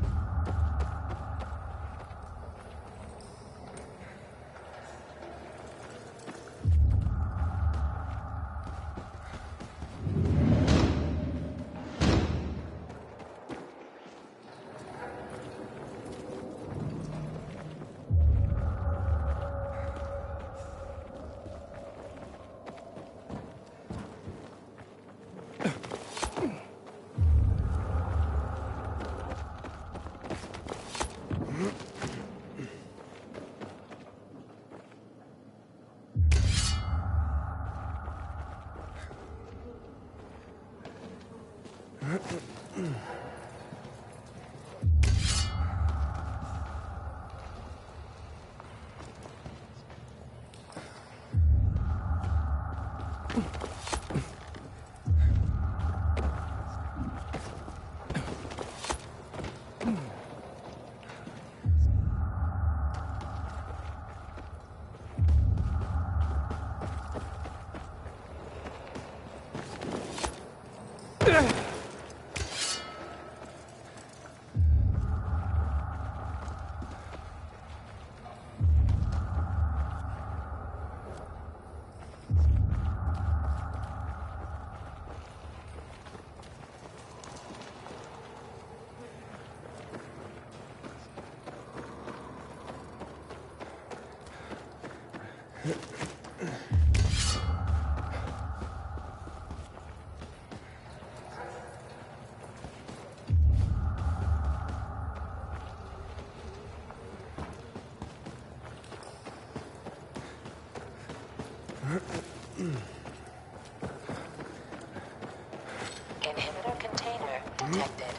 Inhibitor container detected.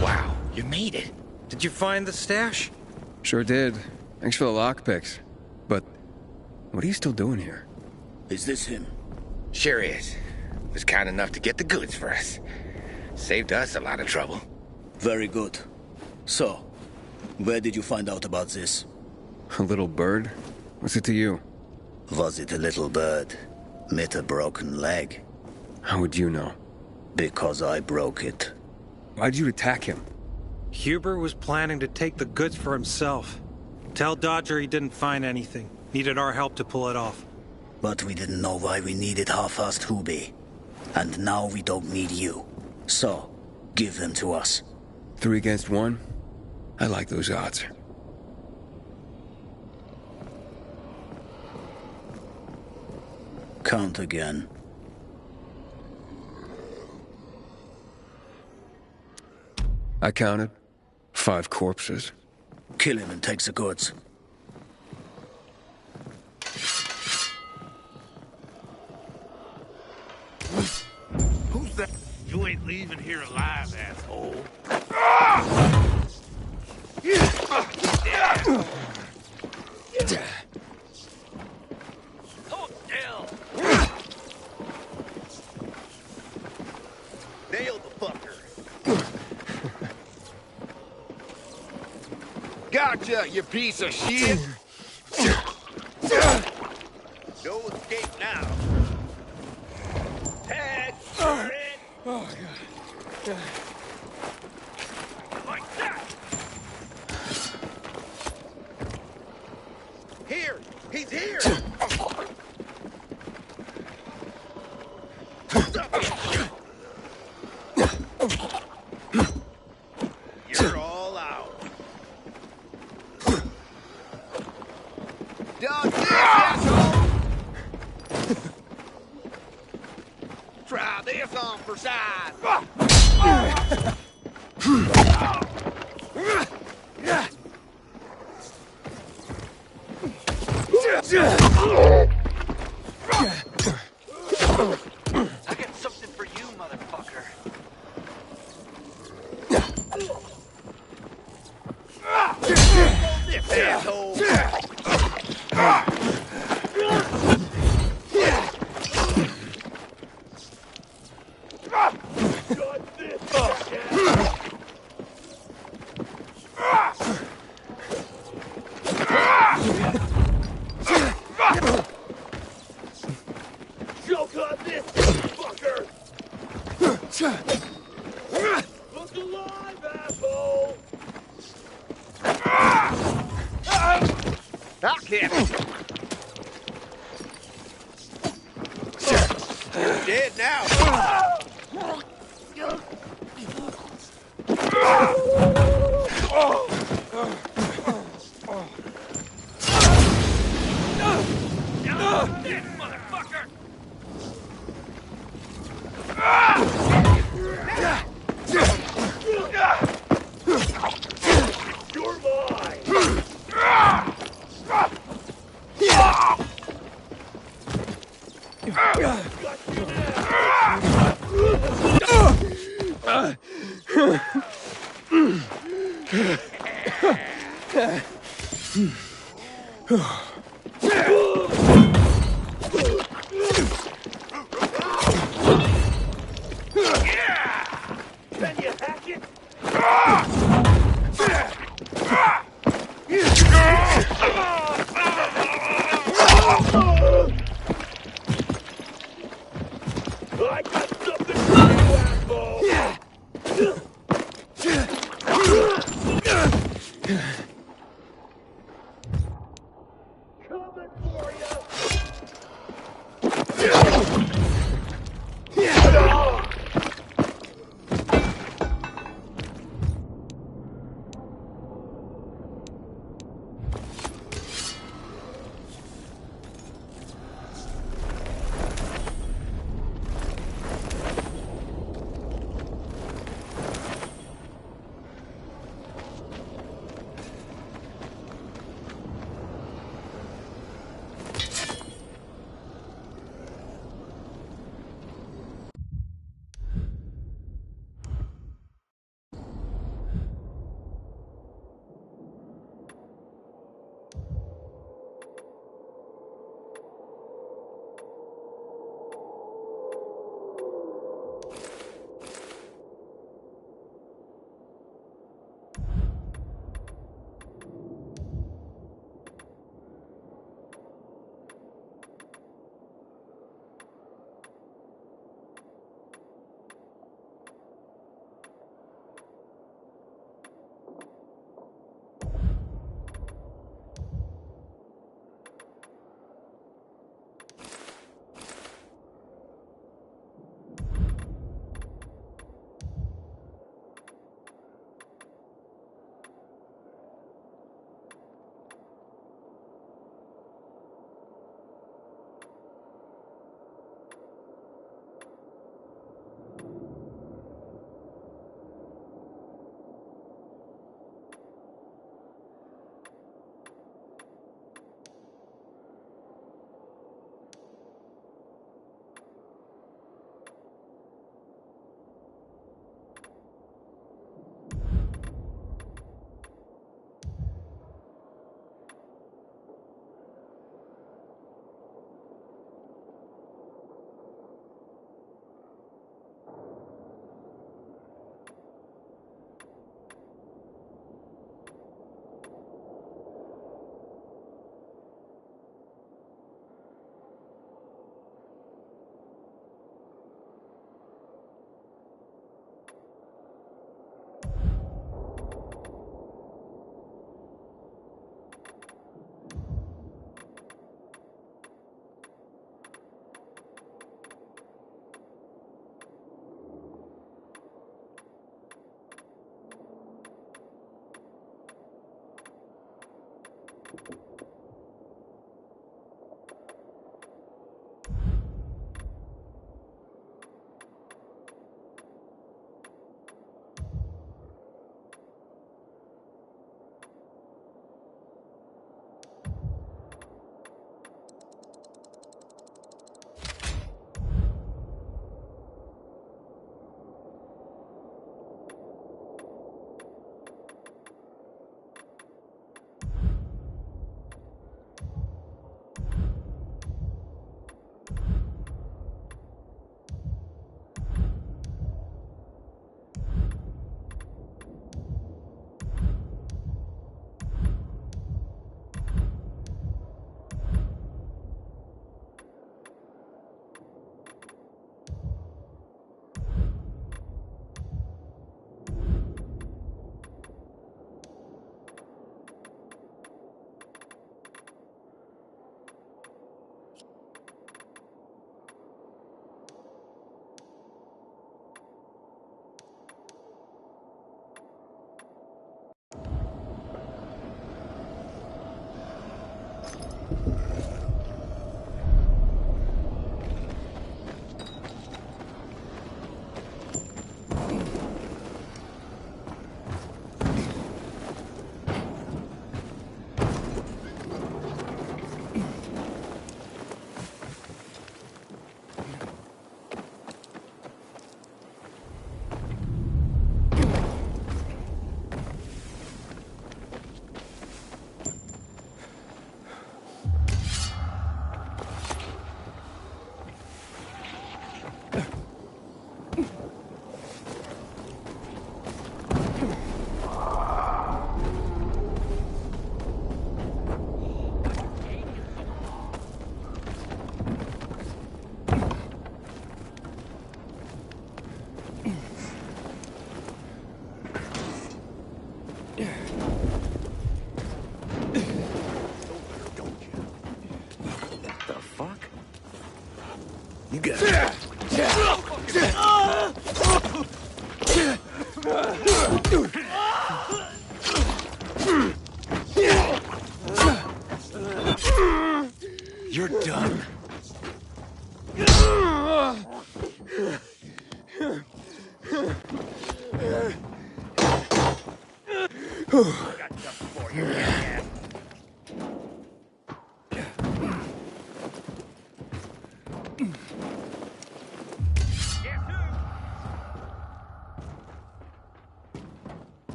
Wow, you made it. Did you find the stash? Sure did. Thanks for the lockpicks. But what are you still doing here? Is this him? Sure is. Was kind enough to get the goods for us. Saved us a lot of trouble. Very good. So, where did you find out about this? A little bird? What's it to you? Was it a little bird? With a broken leg? How would you know? Because I broke it. Why'd you attack him? Huber was planning to take the goods for himself. Tell Dodger he didn't find anything. Needed our help to pull it off. But we didn't know why we needed half-assed Hubie. And now we don't need you. So, give them to us. 3 against 1? I like those odds. Count again. I counted 5 corpses. Kill him and take the goods. Hold still. Nail the fucker. Gotcha, you piece of shit. No escape now. Tag, turn it. Oh, God. Like that. Here, he's here. You're all out. Done this, asshole! Try this on for size. I got something for you, motherfucker. This asshole. Choke on this, fucker! Look alive, asshole! I'll get it. You're dead now. This motherfucker! You're Can you hack it? I got something for you, asshole! You got it. You're done.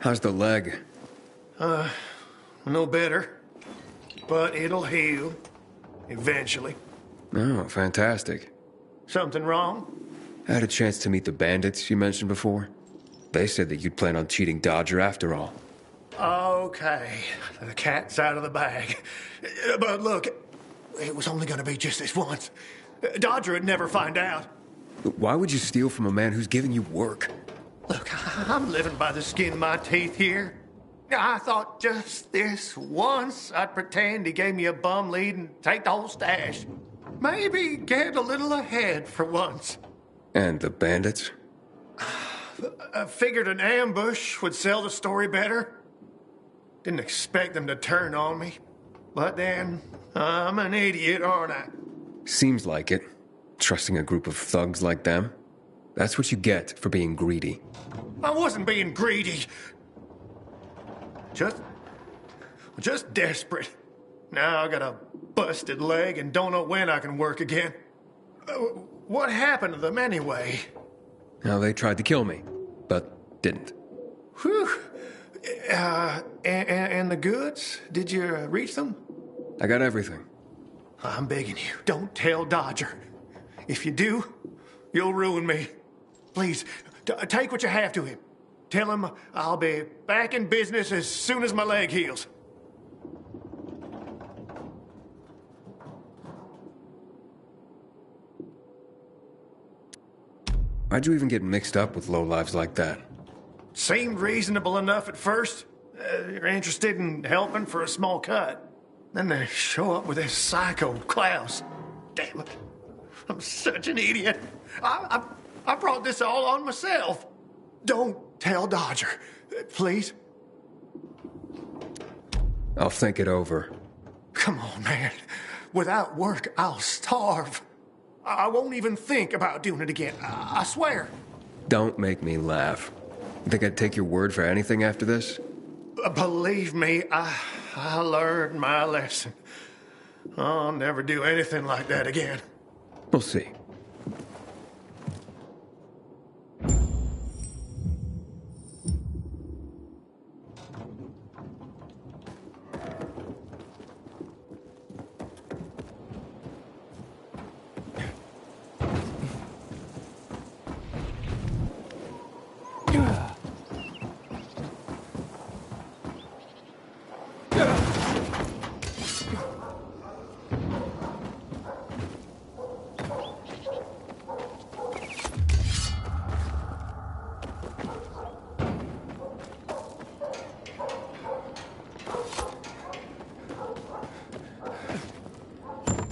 How's the leg? No better. But it'll heal. Eventually. Oh, fantastic. Something wrong? I had a chance to meet the bandits you mentioned before. They said that you'd plan on cheating Dodger after all. Okay. The cat's out of the bag. But look, it was only gonna be just this once. Dodger would never find out. Why would you steal from a man who's giving you work? Look, I'm living by the skin of my teeth here. I thought just this once I'd pretend he gave me a bum lead and take the whole stash. Maybe get a little ahead for once. And the bandits? I figured an ambush would sell the story better. Didn't expect them to turn on me. But then, I'm an idiot, aren't I? Seems like it. Trusting a group of thugs like them. That's what you get for being greedy. I wasn't being greedy. Just desperate. Now I got a busted leg and don't know when I can work again. What happened to them anyway? Now, they tried to kill me, but didn't. Whew. And the goods? Did you reach them? I got everything. I'm begging you, don't tell Dodger. If you do, you'll ruin me. Please, take what you have to him. Tell him I'll be back in business as soon as my leg heals. Why'd you even get mixed up with lowlives like that? Seemed reasonable enough at first. You're interested in helping for a small cut. Then they show up with this psycho Klaus. Damn it. I'm such an idiot. I brought this all on myself. Don't tell Dodger, please. I'll think it over. Come on, man. Without work, I'll starve. I won't even think about doing it again. I swear. Don't make me laugh. You think I'd take your word for anything after this? Believe me, I learned my lesson. I'll never do anything like that again. We'll see.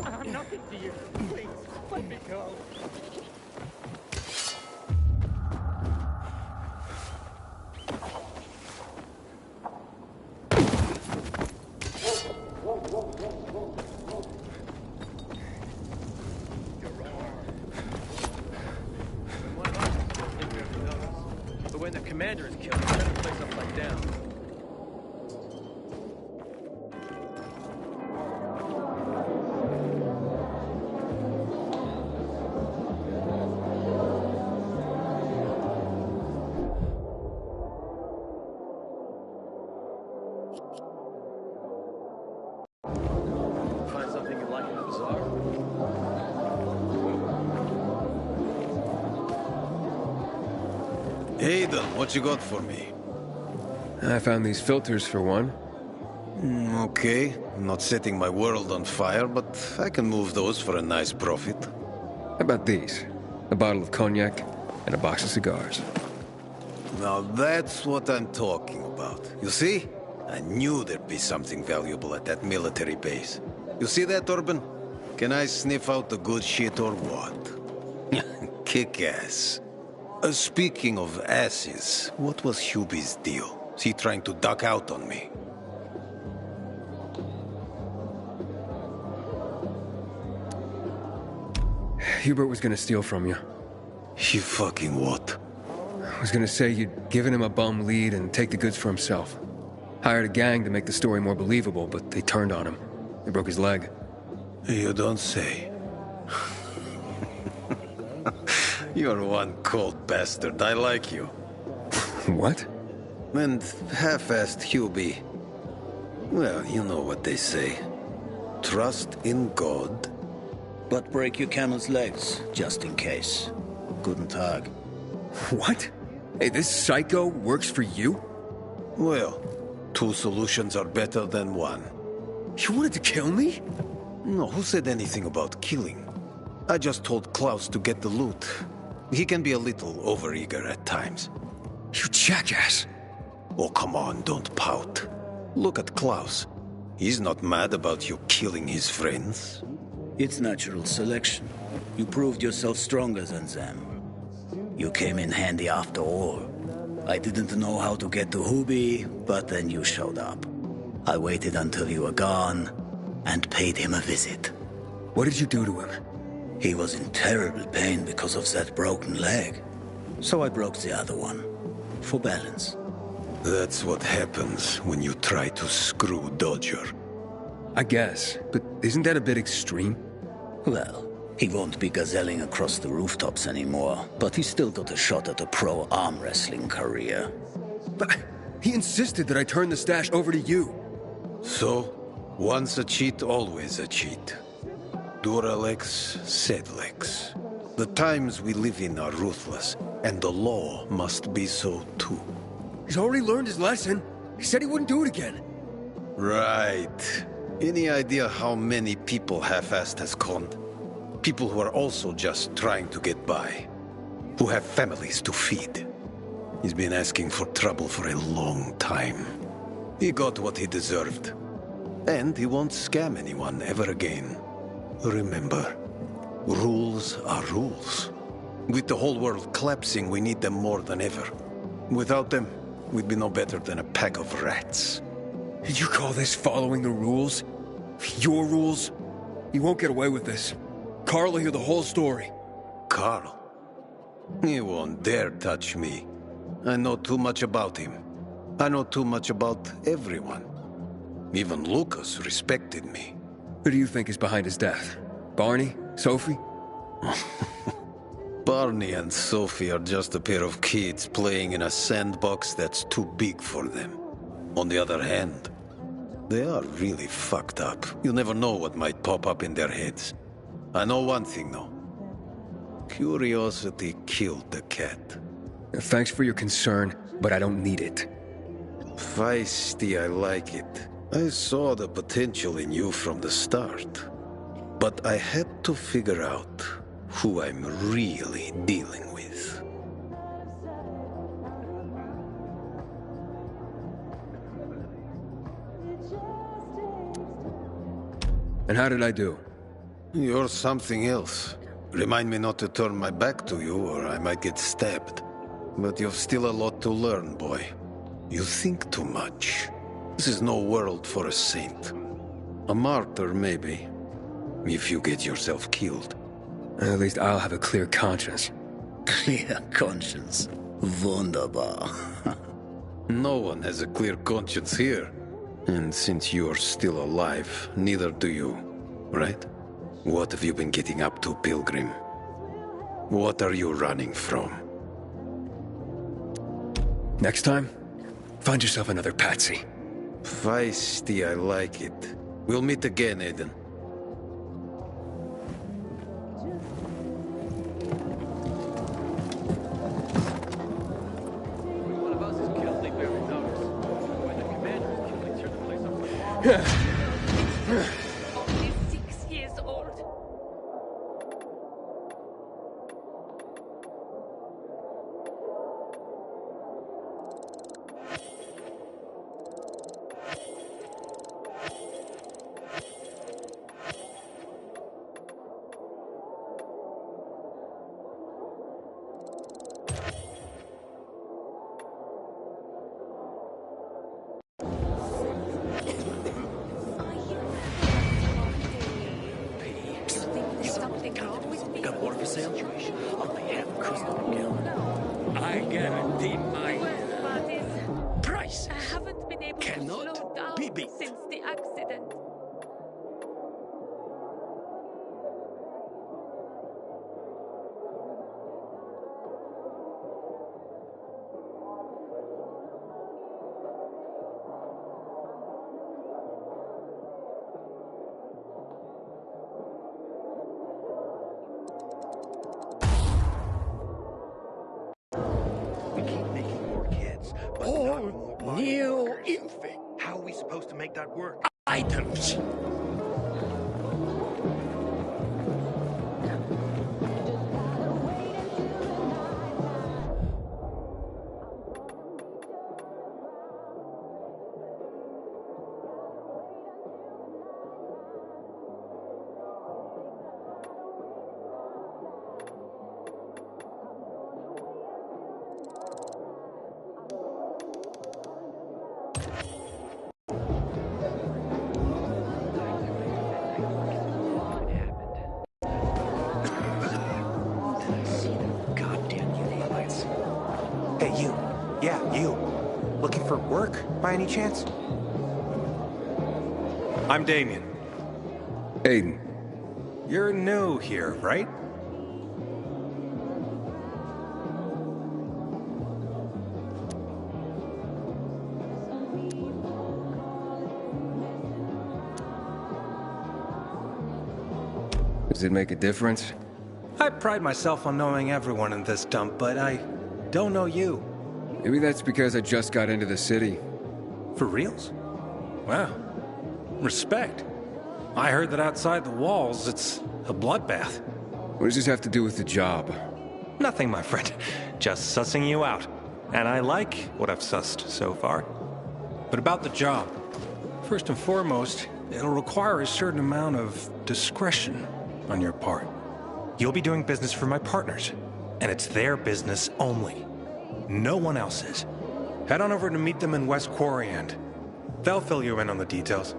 I'm nothing to you. Please, let me go. But when the commander is killed, you turn the place upside down. Find something you like in the bazaar? Aiden, what you got for me? I found these filters for one. Okay, I'm not setting my world on fire, but I can move those for a nice profit. How about these? A bottle of cognac and a box of cigars. Now that's what I'm talking about. You see? I knew there'd be something valuable at that military base. You see that, Urban? Can I sniff out the good shit or what? Kick ass. Speaking of asses, what was Hubie's deal? Is he trying to duck out on me? Hubert was gonna steal from you. He fucking what? I was gonna say you'd given him a bum lead and take the goods for himself. Hired a gang to make the story more believable, but they turned on him. They broke his leg. You don't say. You're one cold bastard. I like you. What? And half-assed Hubie. Well, you know what they say. Trust in God. But break your camel's legs, just in case. Guten Tag. What? Hey, this psycho works for you? Well, two solutions are better than one. You wanted to kill me? No, who said anything about killing? I just told Klaus to get the loot. He can be a little overeager at times. You jackass! Oh, come on, don't pout. Look at Klaus. He's not mad about you killing his friends. It's natural selection. You proved yourself stronger than them. You came in handy after all. I didn't know how to get to Hubie, but then you showed up. I waited until you were gone, and paid him a visit. What did you do to him? He was in terrible pain because of that broken leg. So I broke the other one. For balance. That's what happens when you try to screw Dodger. I guess, but isn't that a bit extreme? Well, he won't be gazelling across the rooftops anymore, but he's still got a shot at a pro arm wrestling career. But he insisted that I turn the stash over to you. So, once a cheat, always a cheat. Duralex, Sedlex. The times we live in are ruthless, and the law must be so too. He's already learned his lesson. He said he wouldn't do it again. Right. Any idea how many people half-assed has conned? People who are also just trying to get by. Who have families to feed. He's been asking for trouble for a long time. He got what he deserved. And he won't scam anyone ever again. Remember, rules are rules. With the whole world collapsing, we need them more than ever. Without them, we'd be no better than a pack of rats. Did you call this following the rules? Your rules? You won't get away with this. Carl will hear the whole story. Carl? He won't dare touch me. I know too much about him. I know too much about everyone. Even Lucas respected me. Who do you think is behind his death? Barney? Sophie? Barney and Sophie are just a pair of kids playing in a sandbox that's too big for them. On the other hand, they are really fucked up. You never know what might pop up in their heads. I know one thing, though. Curiosity killed the cat. Thanks for your concern, but I don't need it. Feisty, I like it. I saw the potential in you from the start. But I had to figure out who I'm really dealing with. And how did I do? You're something else. Remind me not to turn my back to you or I might get stabbed. But you've still a lot to learn, boy. You think too much. This is no world for a saint. A martyr, maybe. If you get yourself killed. At least I'll have a clear conscience. Clear conscience. Wunderbar. No one has a clear conscience here. And since you're still alive, neither do you, right? What have you been getting up to, Pilgrim? What are you running from? Next time, find yourself another patsy. Feisty, I like it. We'll meet again, Aiden. One of us is killed, they barely notice. When the commander is killed, they turn the place up. Only 6 years old. Got water for sale? I'll pay half a crystal per gallon. I guarantee my price. I haven't been able to slow down since the accident. New info. How are we supposed to make that work? Items. Hey, you. Yeah, you. Looking for work, by any chance? I'm Damien. Aiden. You're new here, right? Does it make a difference? I pride myself on knowing everyone in this dump, but I don't know you. Maybe that's because I just got into the city. For reals? Wow. Respect. I heard that outside the walls, it's a bloodbath. What does this have to do with the job? Nothing, my friend. Just sussing you out. And I like what I've sussed so far. But about the job. First and foremost, it'll require a certain amount of discretion on your part. You'll be doing business for my partners, and it's their business only. No one else's. Head on over to meet them in West Quarry End. They'll fill you in on the details.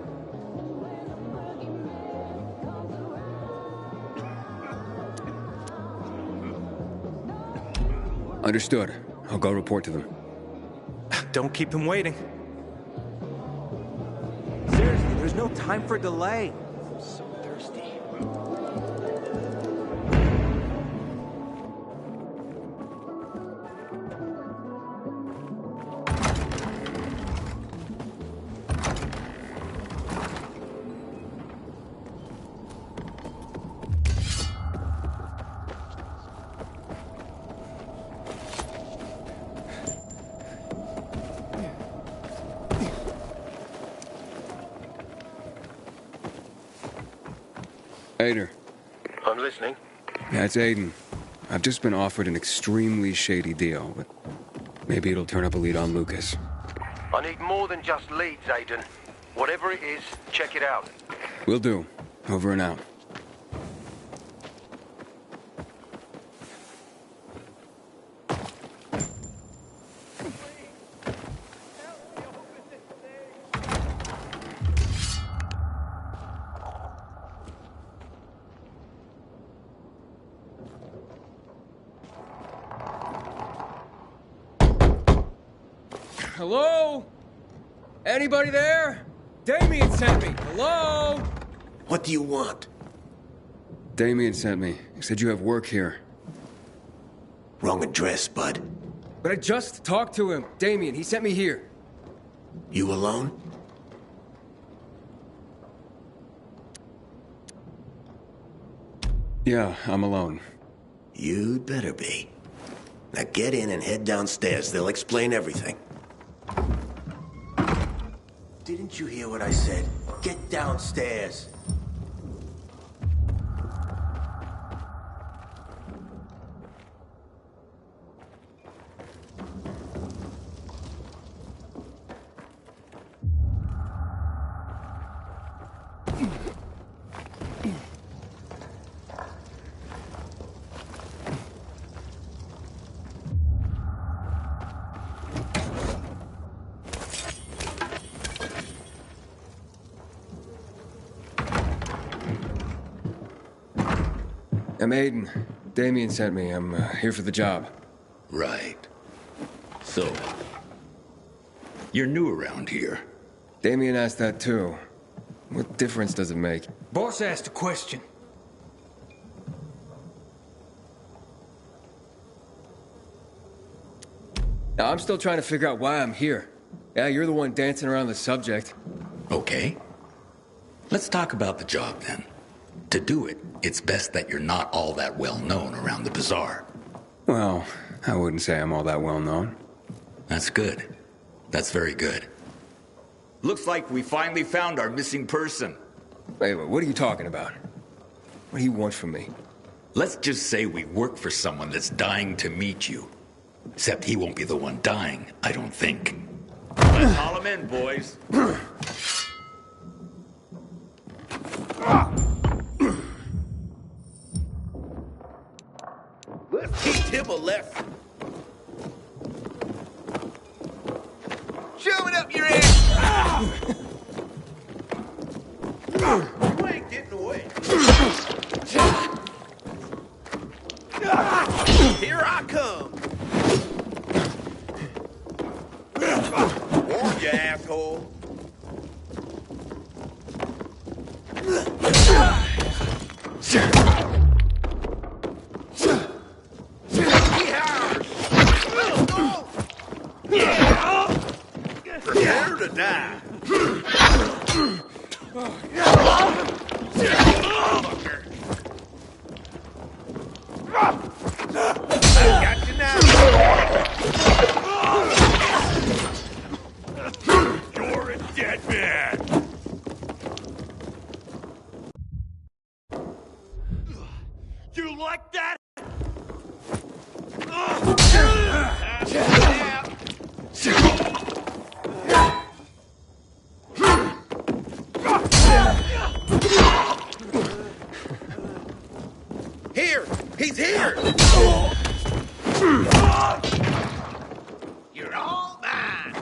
Understood. I'll go report to them. Don't keep him waiting. Seriously, there's no time for delay. I'm so thirsty. Ader. I'm listening. Yeah, it's Aiden. I've just been offered an extremely shady deal, but maybe it'll turn up a lead on Lucas. I need more than just leads, Aiden. Whatever it is, check it out. Will do. Over and out. Hello? Anybody there? Damien sent me. Hello? What do you want? Damien sent me. He said you have work here. Wrong address, bud. But I just talked to him. Damien, he sent me here. You alone? Yeah, I'm alone. You'd better be. Now get in and head downstairs. They'll explain everything. Didn't you hear what I said? Get downstairs. I'm Aiden. Damien sent me. I'm here for the job. Right. So, you're new around here. Damien asked that too. What difference does it make? Boss asked a question. Now, I'm still trying to figure out why I'm here. Yeah, you're the one dancing around the subject. Okay. Let's talk about the job then. To do it, it's best that you're not all that well known around the bazaar. Well, I wouldn't say I'm all that well known. That's good. That's very good. Looks like we finally found our missing person. Wait, what are you talking about? What do you want from me? Let's just say we work for someone that's dying to meet you. Except he won't be the one dying, I don't think. Let's haul him in, boys. Let's teach him a lesson. Shove it up your ass! You ain't getting away. Here I come. Warn you, asshole. Prepare to die. I got you now. You're a dead man. You like that? Here! He's here! You're all mine!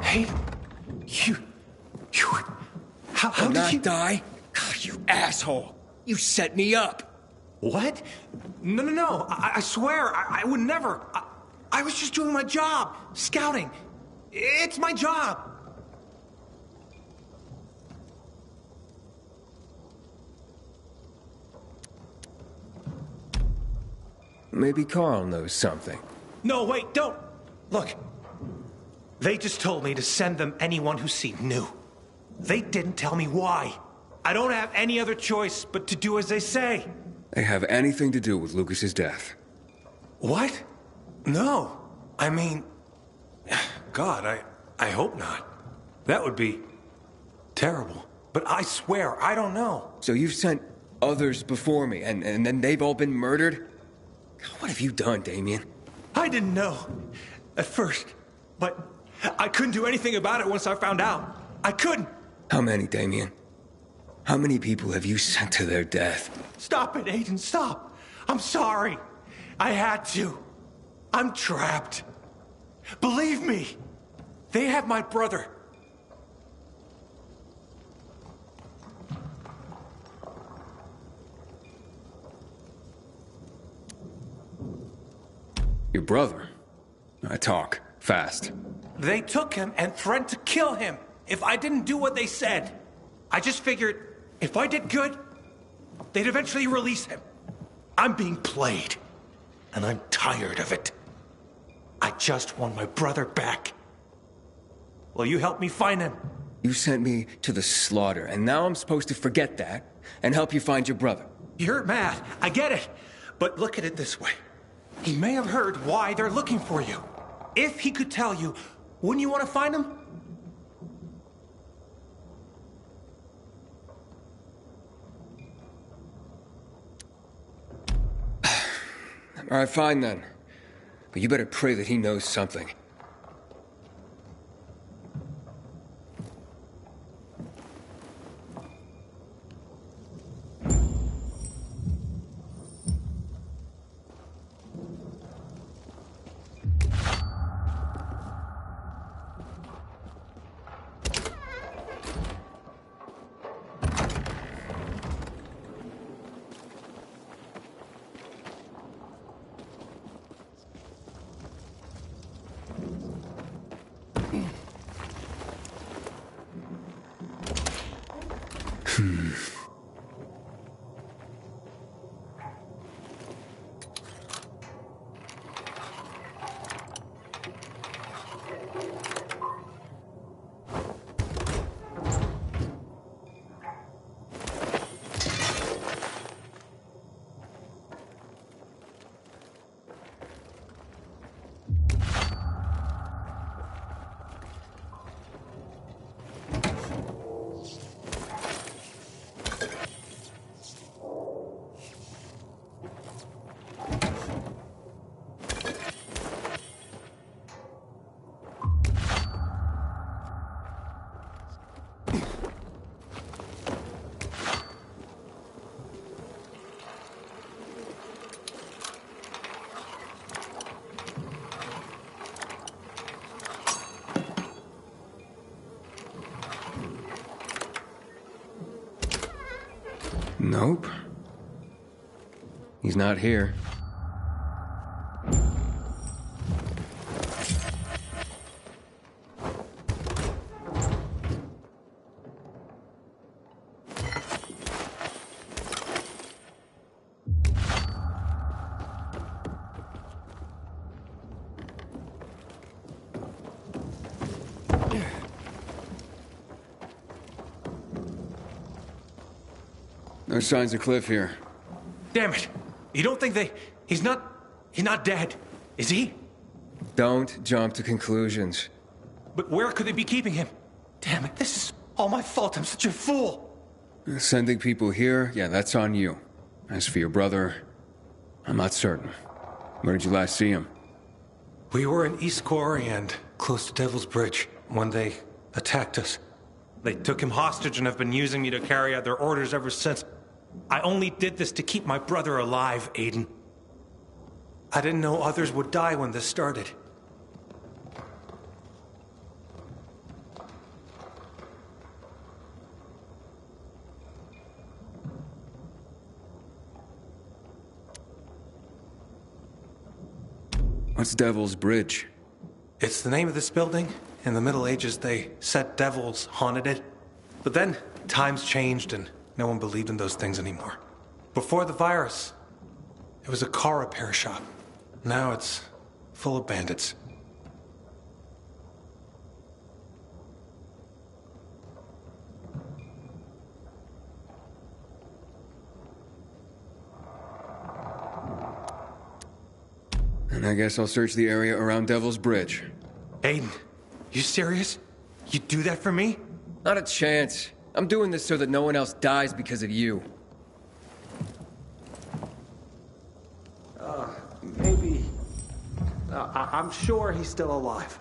Hey, you... How did you... die? God, you asshole. You set me up. What? No. I swear, I would never. I was just doing my job. Scouting. It's my job. Maybe Carl knows something. No, wait, don't. Look. They just told me to send them anyone who seemed new. They didn't tell me why. I don't have any other choice but to do as they say. They have anything to do with Lucas's death. What? No. I mean... God, I hope not. That would be terrible. But I swear, I don't know. So you've sent others before me, and then they've all been murdered? What have you done, Damien? I didn't know. At first. But I couldn't do anything about it once I found out. I couldn't. How many, Damien? How many people have you sent to their death? Stop it, Aiden, stop. I'm sorry. I had to. I'm trapped. Believe me, they have my brother. Your brother? Talk. Fast. They took him and threatened to kill him if I didn't do what they said. I just figured if I did good, they'd eventually release him. I'm being played, and I'm tired of it. I just want my brother back. Will you help me find him? You sent me to the slaughter, and now I'm supposed to forget that and help you find your brother. You're mad. I get it. But look at it this way. He may have heard why they're looking for you. If he could tell you, wouldn't you want to find him? All right, fine then. But you better pray that he knows something. Nope. He's not here. No signs of Cliff here. Damn it. You don't think he's not dead, is he? Don't jump to conclusions. But where could they be keeping him? Damn it, this is all my fault. I'm such a fool. Sending people here, yeah, that's on you. As for your brother, I'm not certain. Where did you last see him? We were in East Quarry and close to Devil's Bridge when they attacked us. They took him hostage and have been using me to carry out their orders ever since. I only did this to keep my brother alive, Aiden. I didn't know others would die when this started. What's Devil's Bridge? It's the name of this building. In the Middle Ages, they said devils haunted it. But then, times changed and no one believed in those things anymore. Before the virus, it was a car repair shop. Now it's full of bandits. And I guess I'll search the area around Devil's Bridge. Aiden, you serious? You do that for me? Not a chance. I'm doing this so that no one else dies because of you. Maybe. I'm sure he's still alive.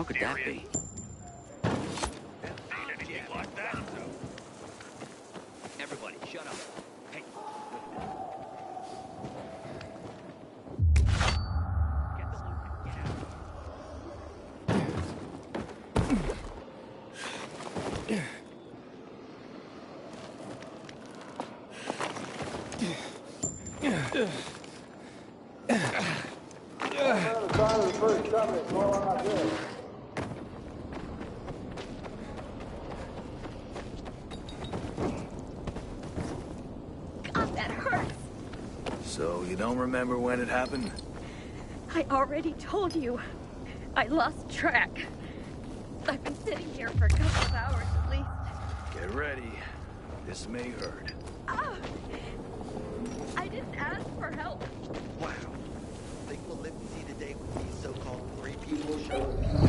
How could that be? Everybody, shut up. Hey. Get the loot and get out. God, that hurts. So, you don't remember when it happened? I already told you. I lost track. I've been sitting here for a couple of hours at least. Get ready. This may hurt. Ah! I didn't ask for help. Wow. Think we'll live to see the day when these so-called free people show up?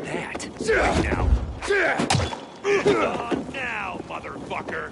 that? Right now. Now, motherfucker.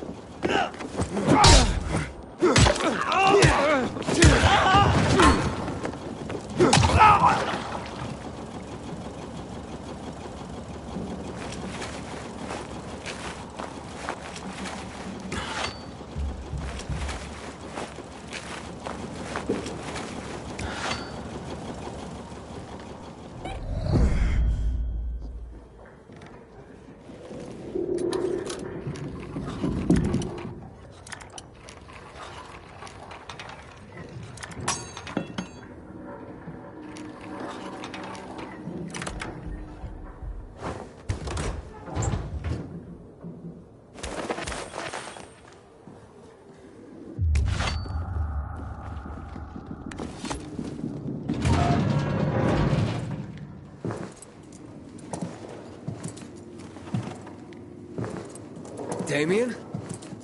Damien?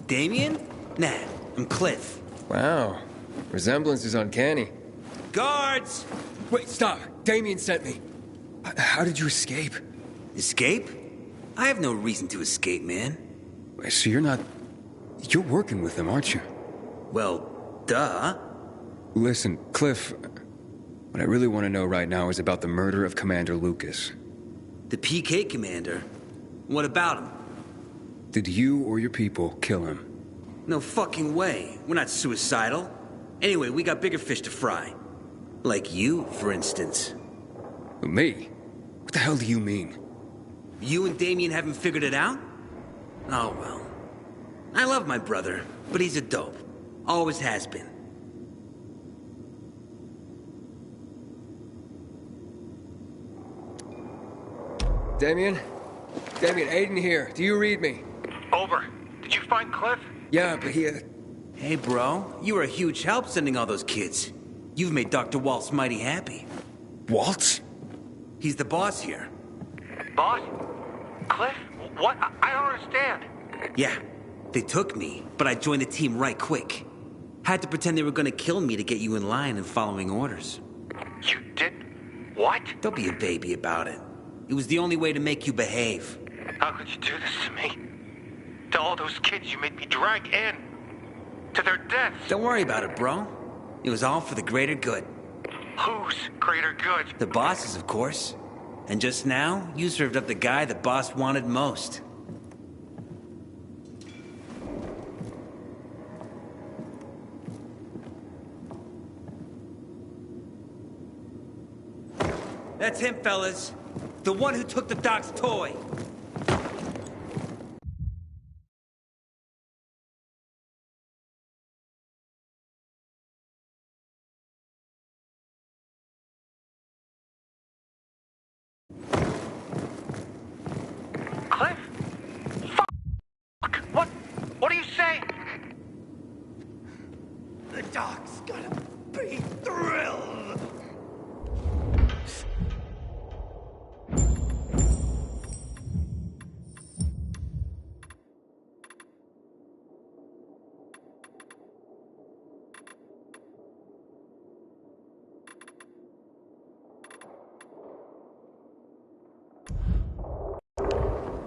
Damien? Nah, I'm Cliff. Wow. Resemblance is uncanny. Guards! Wait, stop. Damien sent me. How did you escape? Escape? I have no reason to escape, man. So you're not... You're working with them, aren't you? Well, duh. Listen, Cliff, what I really want to know right now is about the murder of Commander Lucas. The PK commander? What about him? Did you or your people kill him? No fucking way. We're not suicidal. Anyway, we got bigger fish to fry. Like you, for instance. Me? What the hell do you mean? You and Damien haven't figured it out? Oh, well. I love my brother, but he's a dope. Always has been. Damien? Damien, Aiden here. Do you read me? Over. Did you find Cliff? Yeah, but he... Hey, bro. You were a huge help sending all those kids. You've made Dr. Waltz mighty happy. Waltz? He's the boss here. Boss? Cliff? What? I don't understand. Yeah. They took me, but I joined the team right quick. Had to pretend they were gonna kill me to get you in line and following orders. You did... what? Don't be a baby about it. It was the only way to make you behave. How could you do this to me? To all those kids you made me drag in. To their deaths. Don't worry about it, bro. It was all for the greater good. Whose greater good? The boss's, of course. And just now, you served up the guy the boss wanted most. That's him, fellas. The one who took the doc's toy. Cliff? Fuck! What are you saying? The doc's gonna be thrilled.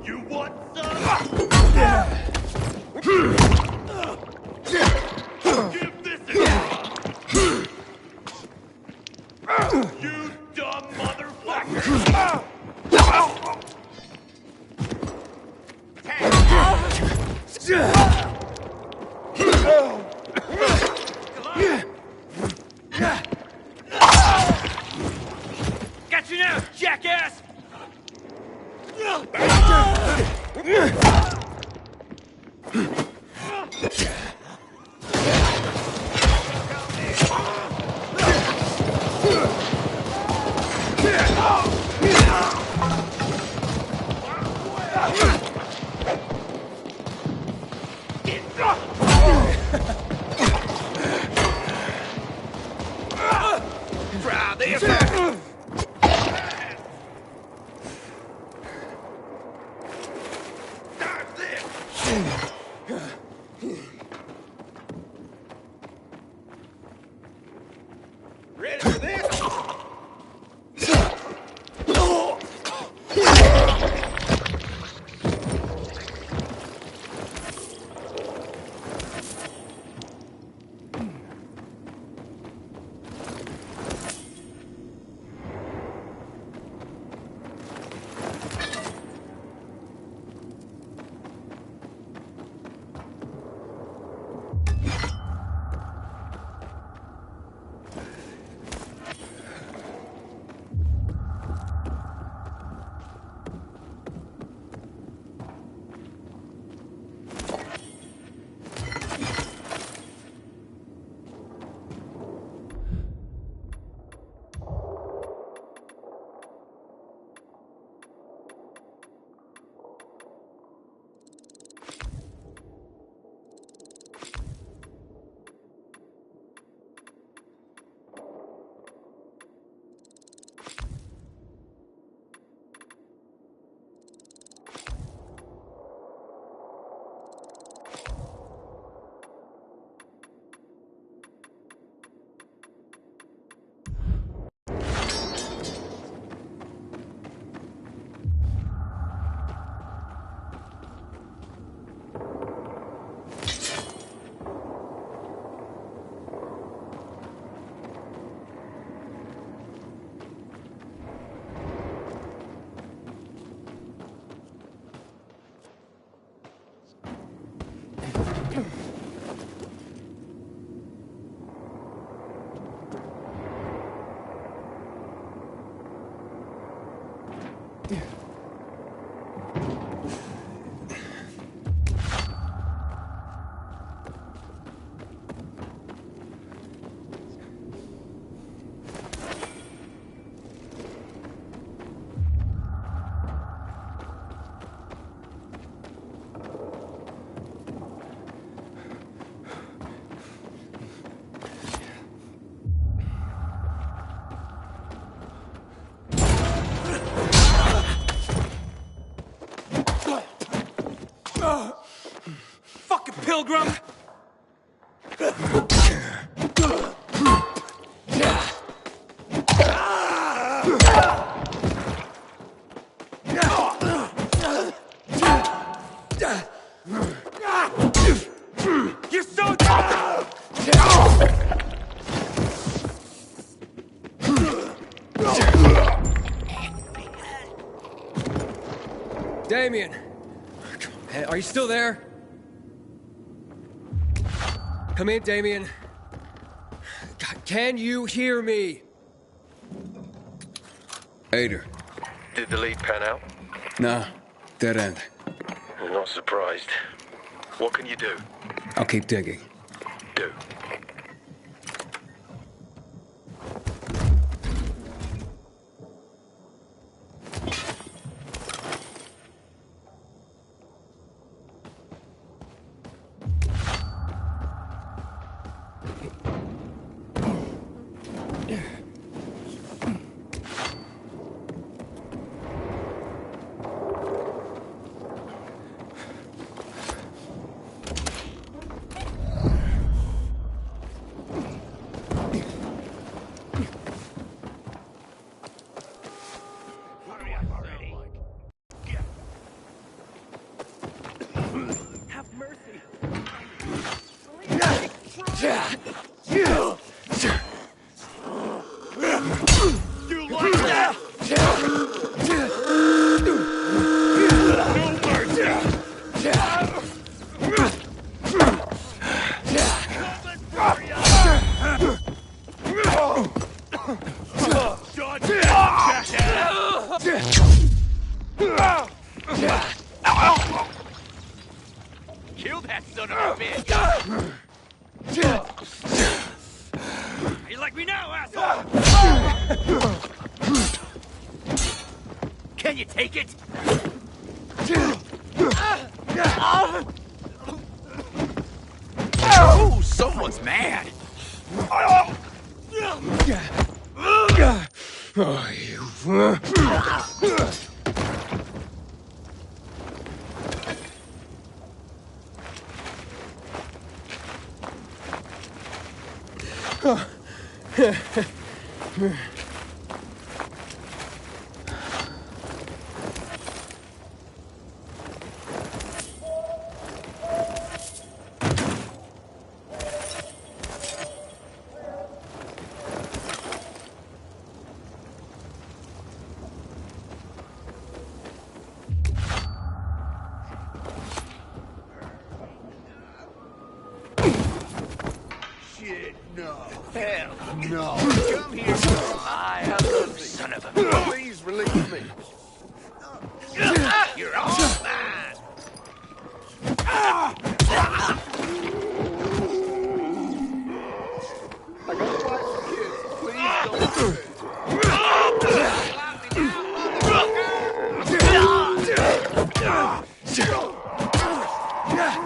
You want some? Give this a try. You dumb motherfucker! Got you now, jackass! Fucking pilgrim! You're so... Damien! Hey, are you still there? Come in, Damien. God, can you hear me? Ader. Did the lead pan out? Nah, dead end. I'm not surprised. What can you do? I'll keep digging. Do. Kill that son of a bitch! You like me now, asshole? Can you take it? Oh, someone's mad! Oh, you... Shit, no. Hell, no. Come here, I have the son of a... Please release me. You're all mine. I got to watch the kids. Please don't do it.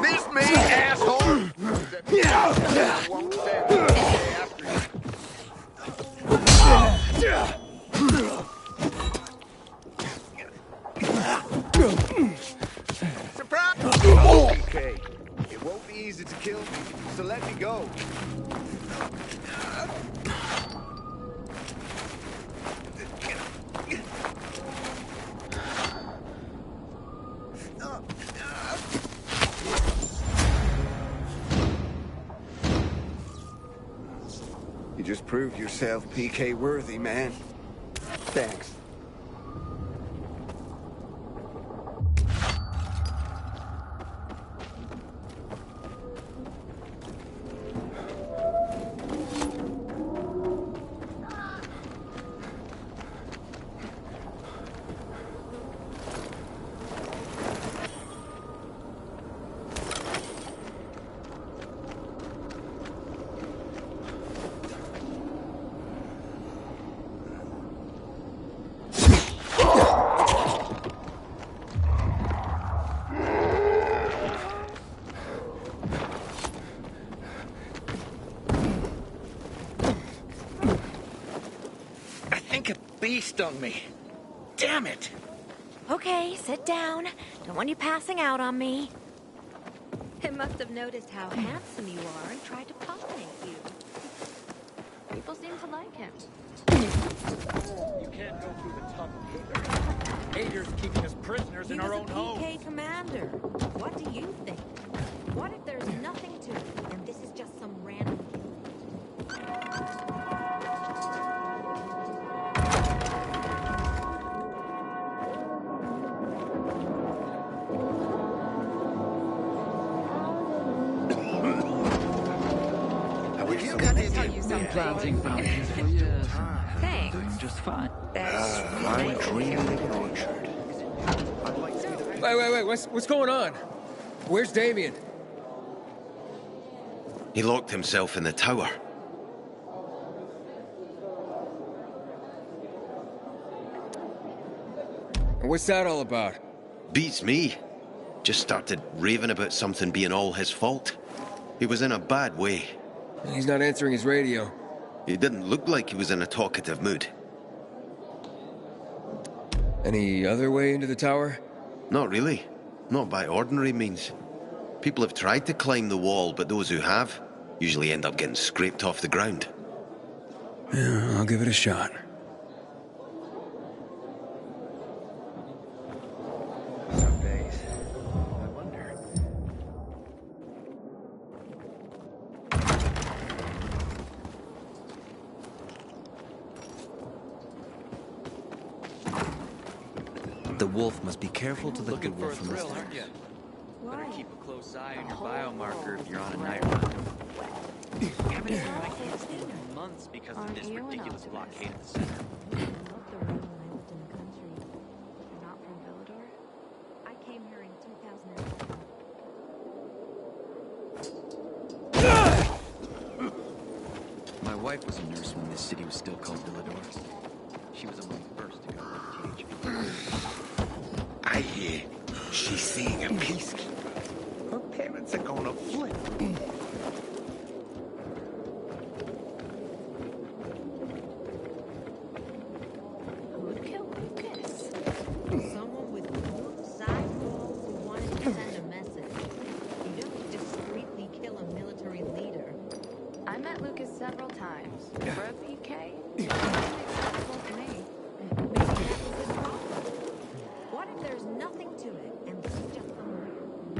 Miss me, asshole! Surprise! Okay. It won't be easy to kill me, so let me go. You just proved yourself PK worthy, man. Thanks. stung me. Damn it! Okay, sit down. Don't want you passing out on me. It must have noticed how handsome you are and tried to pollinate you. People seem to like him. You can't go through the tunnel. Ader's keeping us prisoners in our own home. He was a PK commander. What do you think? What if there's nothing to it, and this is just some random Been planting fountains for years. Thanks. Doing just fine. That's My dream of an orchard. Wait, what's going on? Where's Damien? He locked himself in the tower. And what's that all about? Beats me. Just started raving about something being all his fault. He was in a bad way. He's not answering his radio. He didn't look like he was in a talkative mood. Any other way into the tower? Not really. Not by ordinary means. People have tried to climb the wall, but those who have usually end up getting scraped off the ground. Yeah, I'll give it a shot. Some days, I wonder. The wolf must be careful to look at wolf from the thrill, stairs. aren't you? Better keep a close eye on your biomarker if you're on a night run. Haven't been like this in months because of this ridiculous blockade of the center. Not from Villador. I came here in 2000. My wife was a nurse when this city was still called Villador. She was among the first to go to THP. I hear she's seeing a peacekeeper. Her parents are gonna flip. Who'd kill Lucas? Someone with smooth side walls who wanted to send a message. You don't discreetly kill a military leader. I met Lucas several times. For a PK, unacceptable to me. Maybe that was his problem. What if there's nothing to it, and this is just some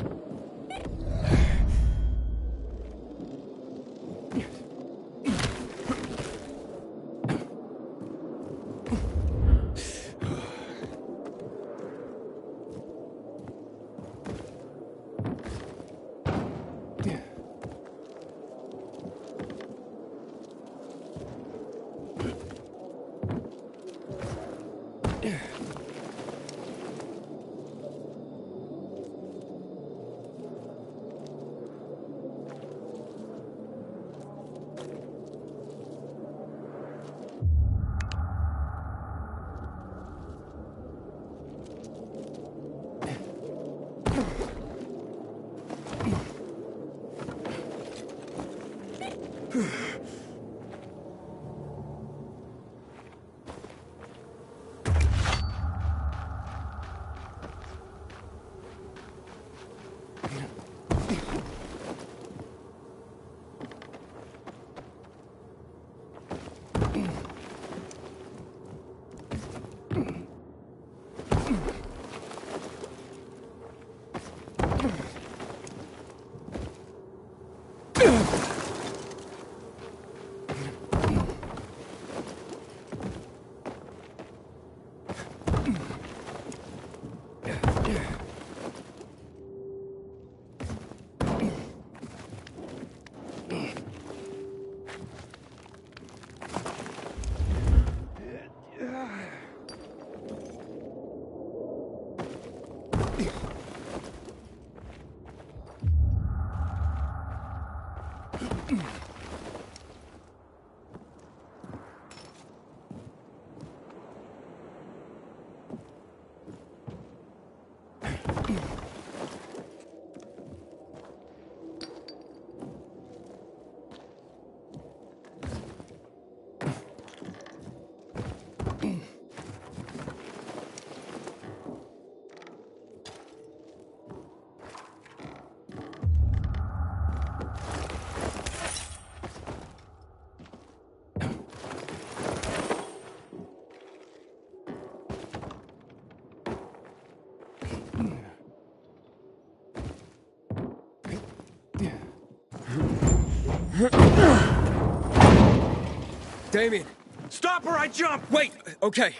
Damien! Stop or I jump! Wait! Okay.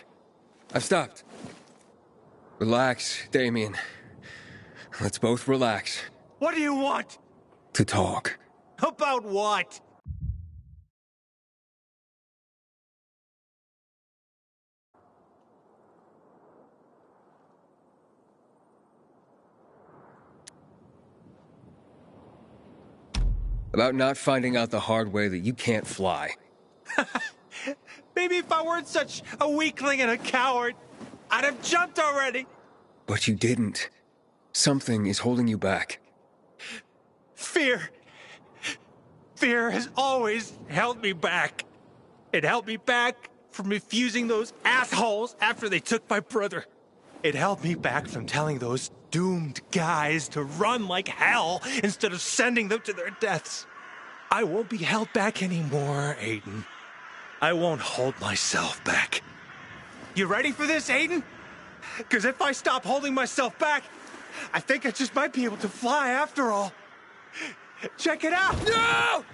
I've stopped. Relax, Damien. Let's both relax. What do you want? To talk. About what? About not finding out the hard way that you can't fly. Maybe if I weren't such a weakling and a coward, I'd have jumped already. But you didn't. Something is holding you back. Fear. Fear has always held me back. It held me back from refusing those assholes after they took my brother. It held me back from telling those doomed guys to run like hell instead of sending them to their deaths. I won't be held back anymore, Aiden. I won't hold myself back. You ready for this, Aiden? Because if I stop holding myself back, I think I just might be able to fly after all. Check it out! No!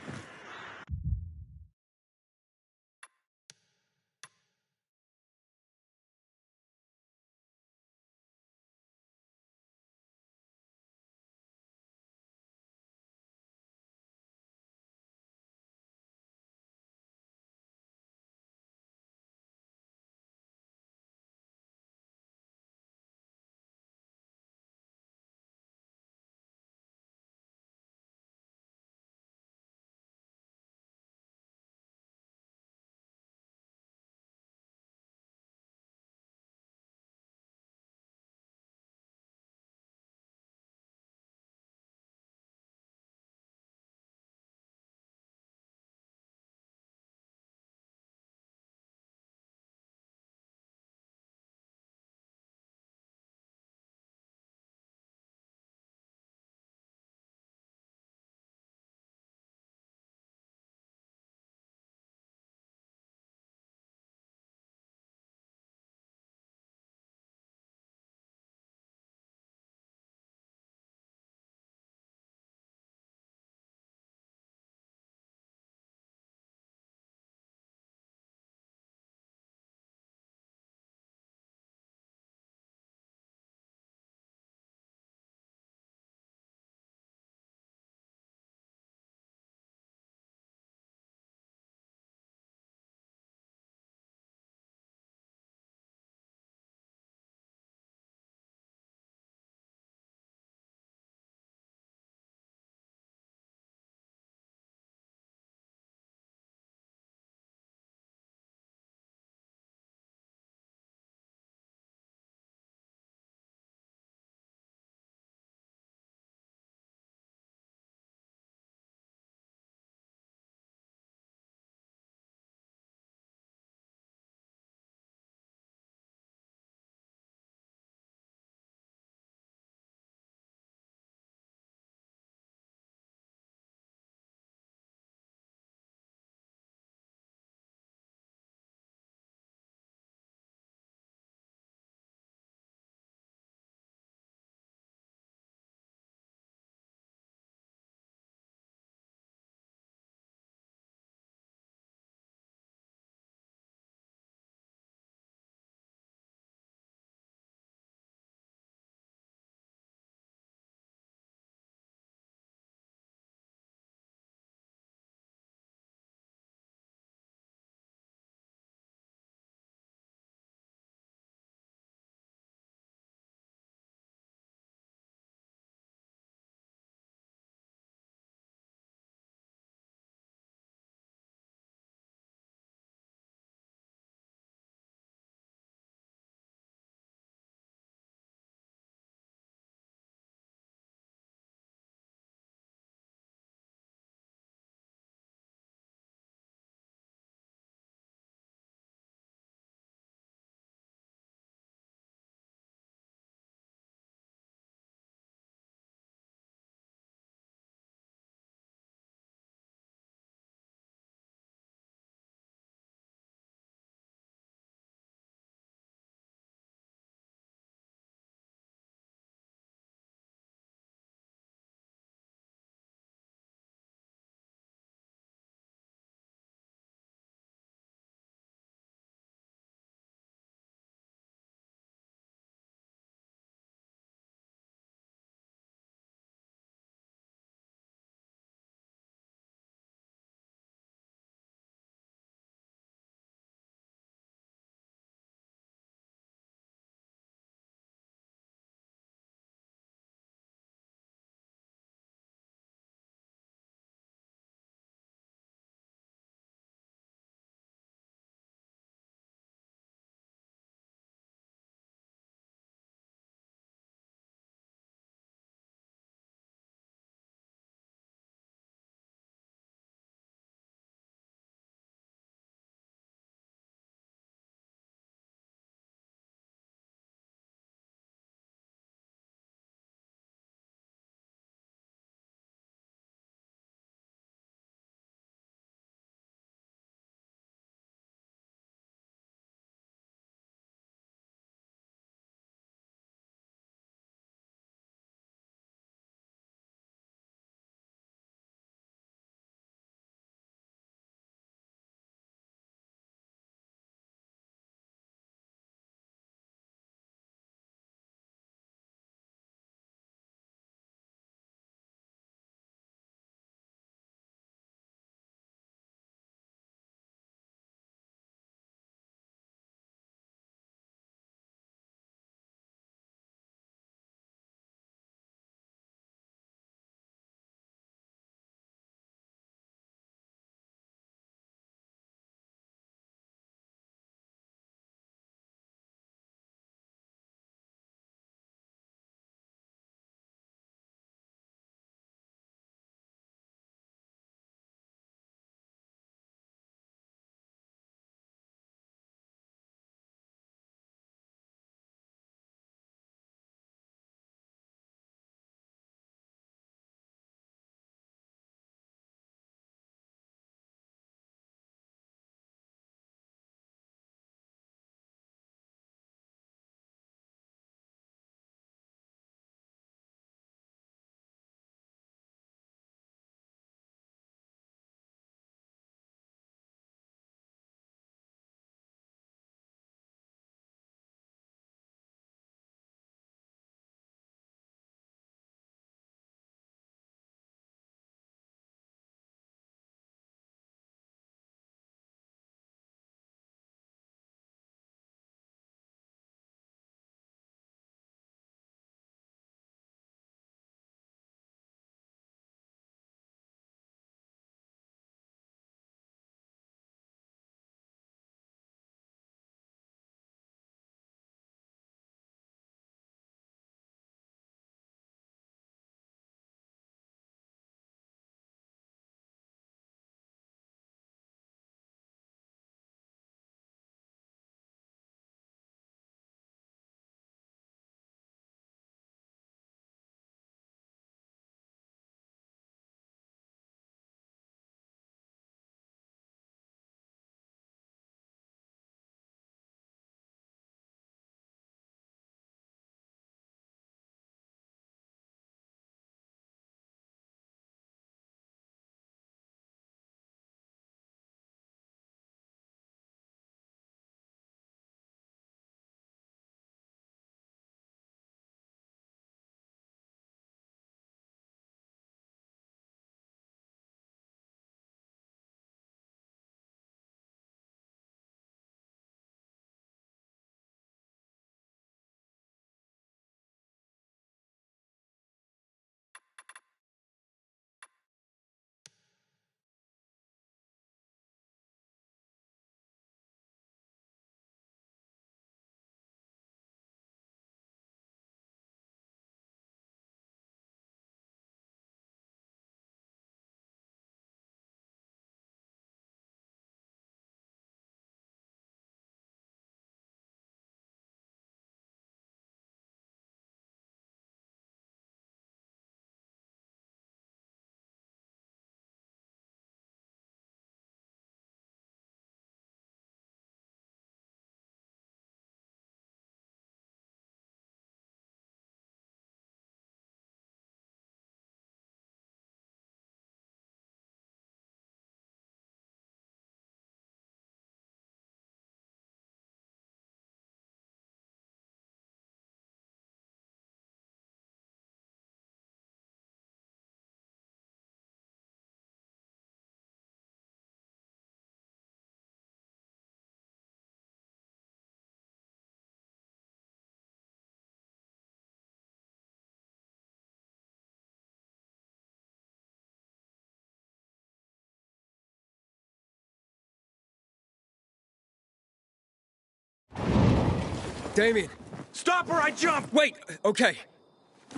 Damien! Stop or I jump! Wait! Okay.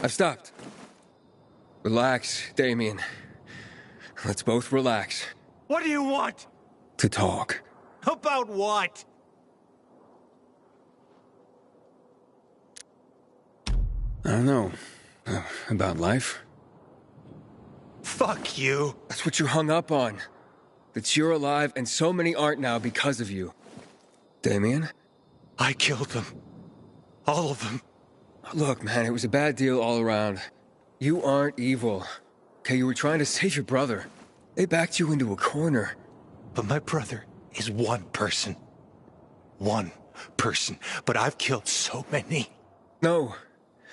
I've stopped. Relax, Damien. Let's both relax. What do you want? To talk. About what? I don't know. About life? Fuck you. That's what you're hung up on. That you're alive and so many aren't now because of you. Damien? I killed them. All of them. Look, man, it was a bad deal all around. You aren't evil. Okay, you were trying to save your brother. They backed you into a corner. But my brother is one person. One person. But I've killed so many. No.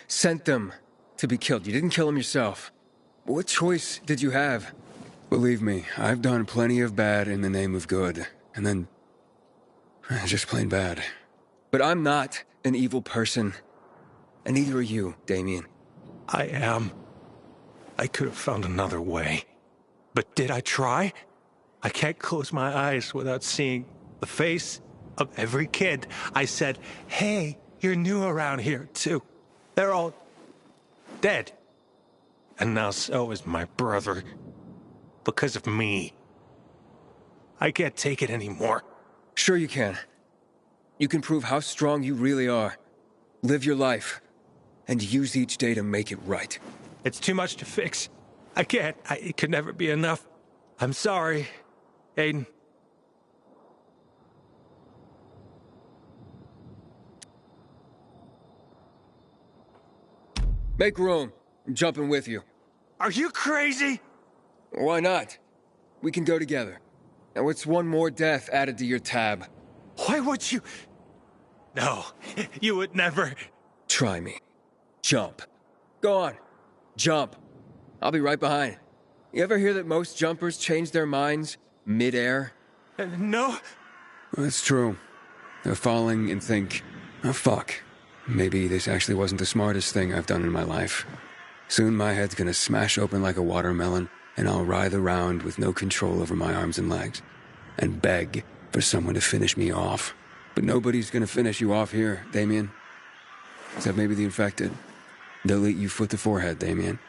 Sent them to be killed. You didn't kill them yourself. What choice did you have? Believe me, I've done plenty of bad in the name of good. And then... just plain bad. But I'm not an evil person. And neither are you, Damien. I am. I could have found another way. But did I try? I can't close my eyes without seeing the face of every kid. I said, hey, you're new around here, too. They're all dead. And now so is my brother. Because of me. I can't take it anymore. Sure you can. You can prove how strong you really are. Live your life. And use each day to make it right. It's too much to fix. I can't. It could never be enough. I'm sorry, Aiden. Make room. I'm jumping with you. Are you crazy? Why not? We can go together. Now it's one more death added to your tab. Why would you? No, you would never. Try me. Jump. Go on. Jump. I'll be right behind. You ever hear that most jumpers change their minds mid-air? No. That's true. They're falling and think, oh fuck, maybe this actually wasn't the smartest thing I've done in my life. Soon my head's gonna smash open like a watermelon, and I'll writhe around with no control over my arms and legs, and beg for someone to finish me off. But nobody's gonna finish you off here, Damien. Except maybe the infected. They'll eat you foot to forehead, Damien.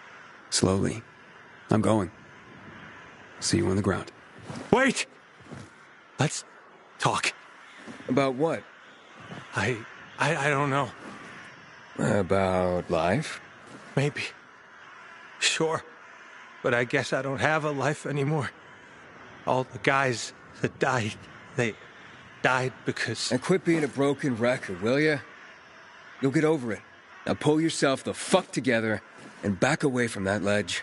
Slowly. I'm going. See you on the ground. Wait! Let's talk. About what? I don't know. About life? Maybe. Sure. But I guess I don't have a life anymore. All the guys that died, they died because... And quit being a broken record, will ya? You'll get over it. Now pull yourself the fuck together and back away from that ledge.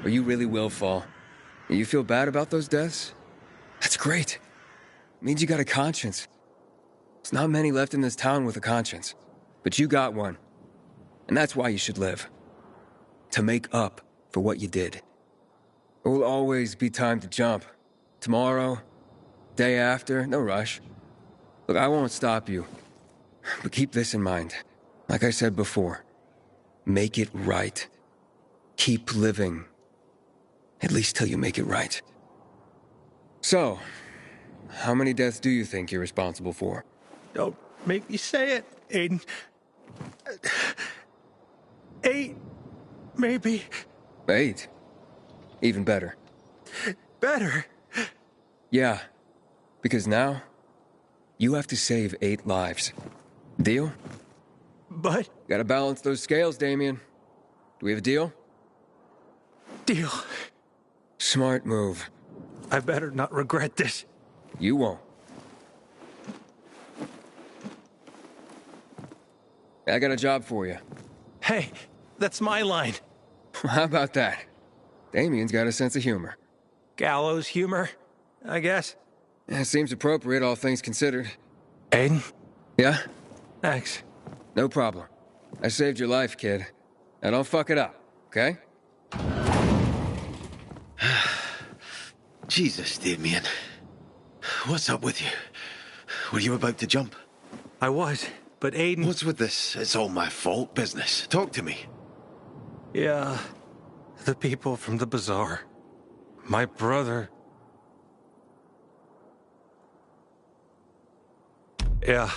Or you really will fall. You feel bad about those deaths? That's great. It means you got a conscience. There's not many left in this town with a conscience. But you got one. And that's why you should live. To make up for what you did. There will always be time to jump. Tomorrow, day after, no rush. Look, I won't stop you. But keep this in mind. Like I said before, make it right. Keep living. At least till you make it right. So, how many deaths do you think you're responsible for? Don't make me say it, Aiden. 8, maybe. 8? Even better. Better? Yeah, because now, you have to save 8 lives. Deal? But... Gotta balance those scales, Damien. Do we have a deal? Deal. Smart move. I better not regret this. You won't. I got a job for you. Hey, that's my line. How about that? Damien's got a sense of humor. Gallows humor, I guess. Yeah, seems appropriate, all things considered. Aiden? Yeah? Thanks. No problem. I saved your life, kid. Now don't fuck it up, okay? Jesus, Damien. What's up with you? Were you about to jump? I was, but Aiden... What's with this "it's all my fault" business? Talk to me. Yeah, the people from the bazaar. My brother... Yeah,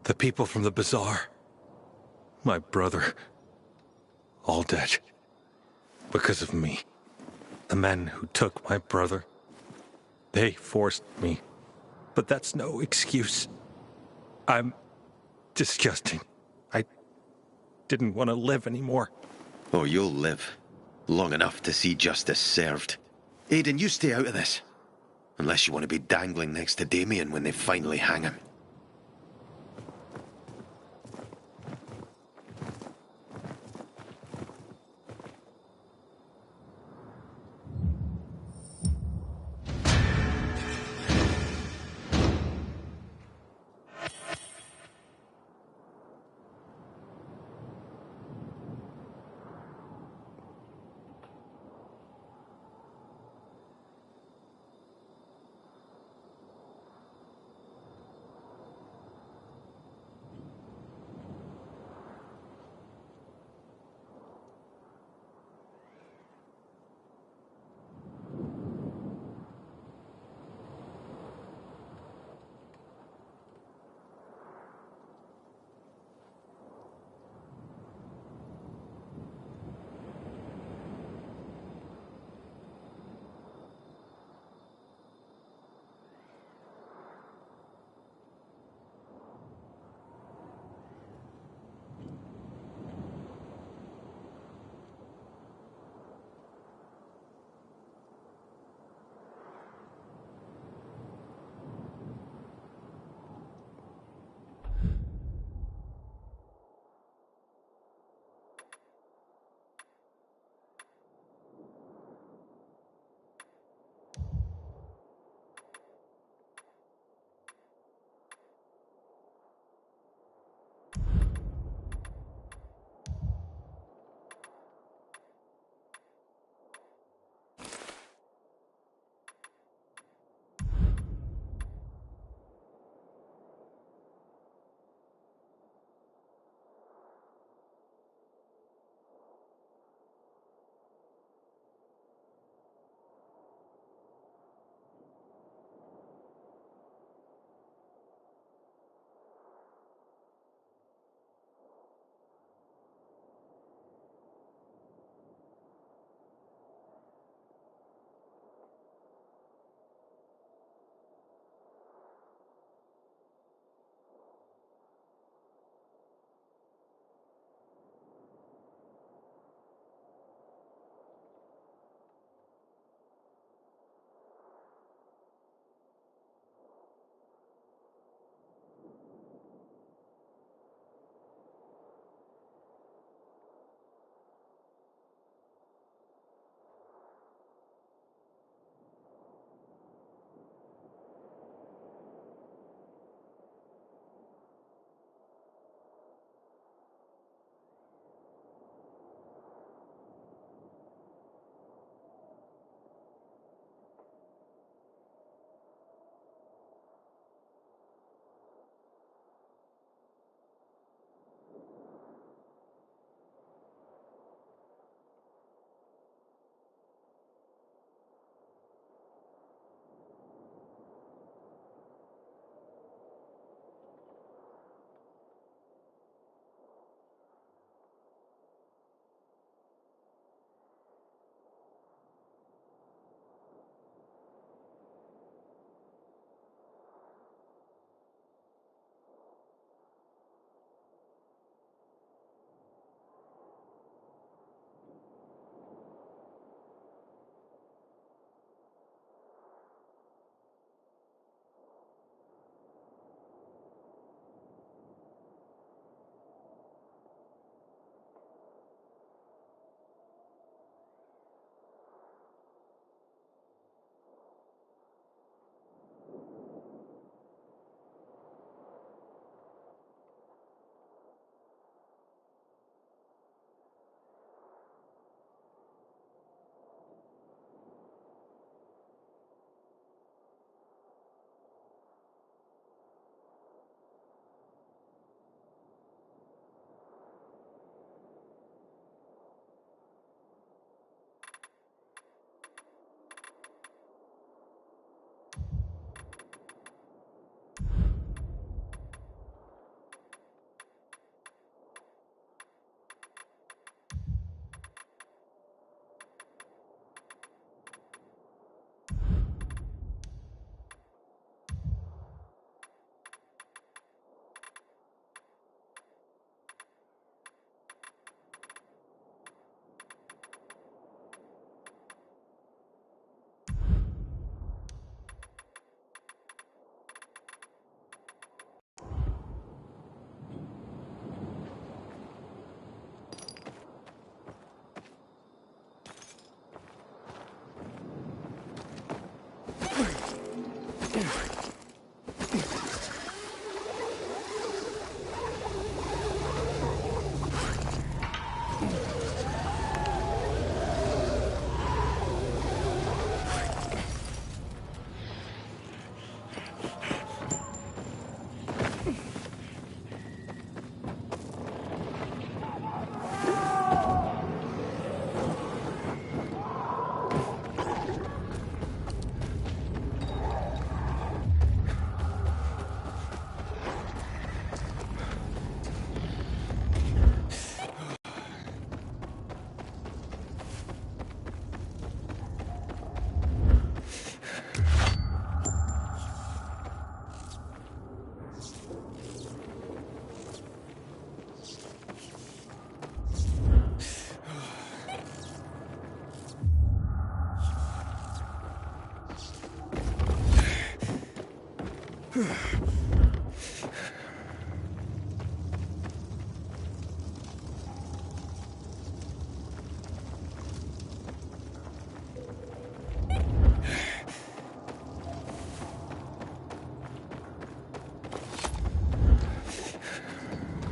The people from the bazaar. My brother. All dead. Because of me. The men who took my brother. They forced me. But that's no excuse. I'm disgusting. I didn't want to live anymore. Oh, you'll live. Long enough to see justice served. Aiden, you stay out of this. Unless you want to be dangling next to Damien when they finally hang him.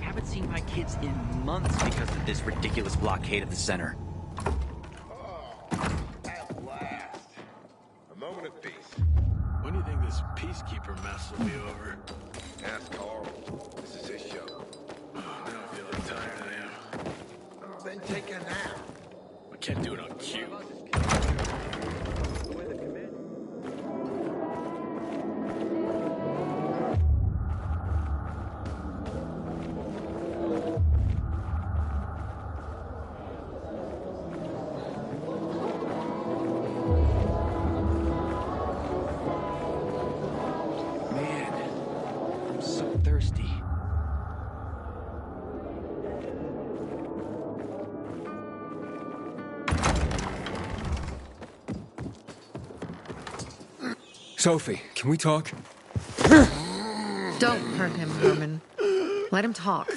Haven't seen my kids in months because of this ridiculous blockade of the center. At last. A moment of peace. When do you think this peacekeeper mess will be over? Ask Carl. This is his show. I don't feel like tired I am. Oh, then take a nap. I can't do it on cue. I'm so thirsty. Sophie, can we talk? Don't hurt him, Herman. Let him talk.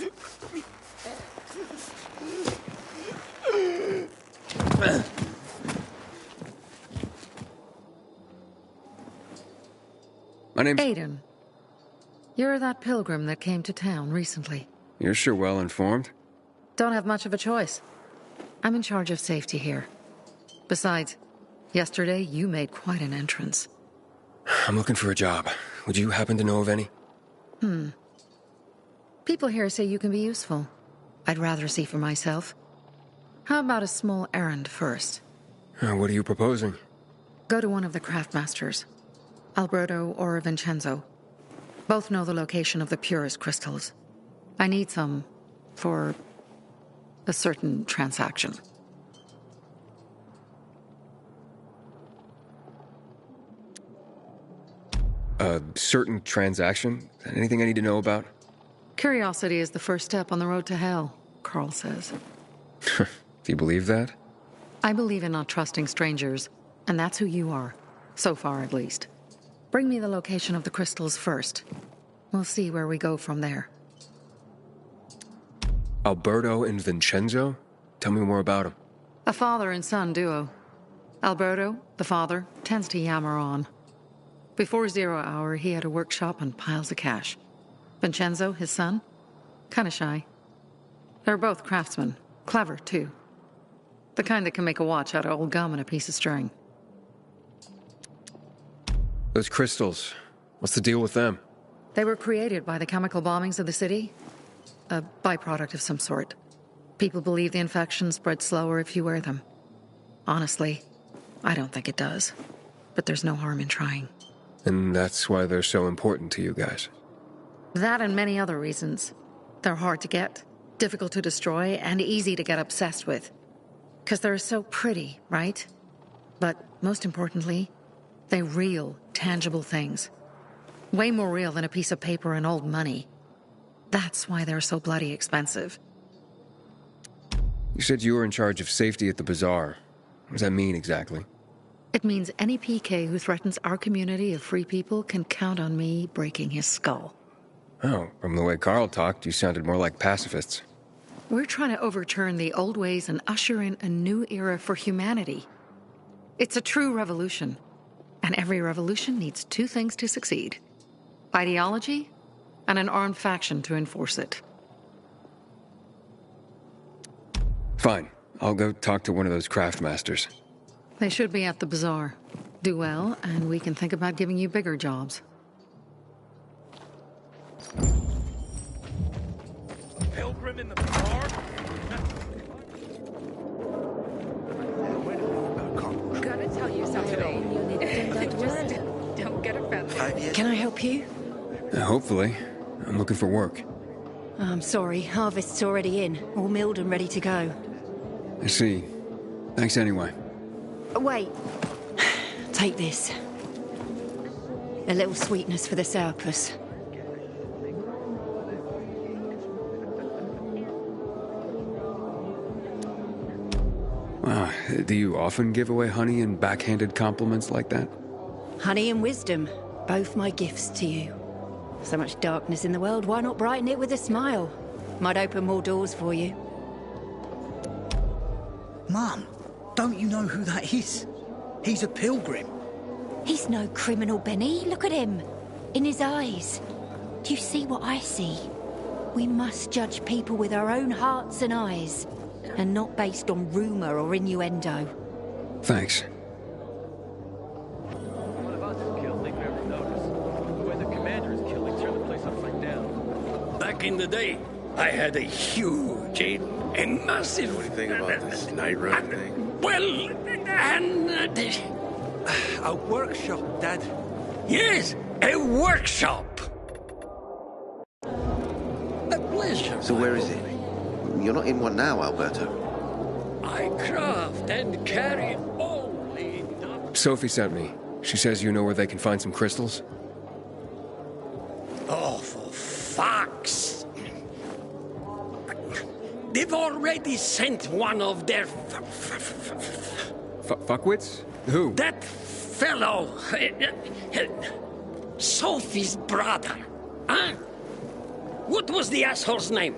My name's... Aiden. You're that pilgrim that came to town recently. You're sure well informed. Don't have much of a choice. I'm in charge of safety here. Besides, yesterday you made quite an entrance. I'm looking for a job. Would you happen to know of any? People here say you can be useful. I'd rather see for myself. How about a small errand first? What are you proposing? Go to one of the craftmasters. Alberto or Vincenzo. Both know the location of the purest crystals. I need some for a certain transaction. A certain transaction? Anything I need to know about? Curiosity is the first step on the road to hell, Carl says. Do you believe that? I believe in not trusting strangers, and that's who you are. So far, at least. Bring me the location of the crystals first. We'll see where we go from there. Alberto and Vincenzo? Tell me more about them. A father and son duo. Alberto, the father, tends to yammer on. Before 0 hour, he had a workshop and piles of cash. Vincenzo, his son, kinda shy. They're both craftsmen. Clever, too. The kind that can make a watch out of old gum and a piece of string. Those crystals, what's the deal with them? They were created by the chemical bombings of the city. A byproduct of some sort. People believe the infection spreads slower if you wear them. Honestly, I don't think it does. But there's no harm in trying. And that's why they're so important to you guys. That and many other reasons. They're hard to get, difficult to destroy, and easy to get obsessed with. Because they're so pretty, right? But most importantly, they're real, tangible things. Way more real than a piece of paper and old money. That's why they're so bloody expensive. You said you were in charge of safety at the bazaar. What does that mean exactly? It means any PK who threatens our community of free people can count on me breaking his skull. Oh, from the way Carl talked, you sounded more like pacifists. We're trying to overturn the old ways and usher in a new era for humanity. It's a true revolution. And every revolution needs two things to succeed. Ideology and an armed faction to enforce it. Fine. I'll go talk to one of those craft masters. They should be at the bazaar. Do well, and we can think about giving you bigger jobs. Pilgrim in the bar? Gonna tell you something. Just don't get offended. Can I help you? Hopefully. I'm looking for work. I'm sorry, harvest's already in, all milled and ready to go. I see. Thanks anyway. Wait. Take this. A little sweetness for the sourpuss. Wow. Do you often give away honey and backhanded compliments like that? Honey and wisdom, both my gifts to you. So much darkness in the world, why not brighten it with a smile? Might open more doors for you. Mum, don't you know who that is? He's a pilgrim. He's no criminal, Benny. Look at him. In his eyes. Do you see what I see? We must judge people with our own hearts and eyes, and not based on rumor or innuendo. Thanks. One of us is killed, leave every notice. The way the commander is killed, they turn the place upside down. Back in the day, I had a huge, a massive... What do you think about this night run thing? Well, and... A workshop, Dad. yes, a workshop. A pleasure. So where is it? You're not in one now, Alberto. I craft and carry only... Sophie sent me. She says you know where they can find some crystals? Oh, for fuck's... They've already sent one of their... Fuckwits? Who? That fellow... Sophie's brother. Huh? What was the asshole's name?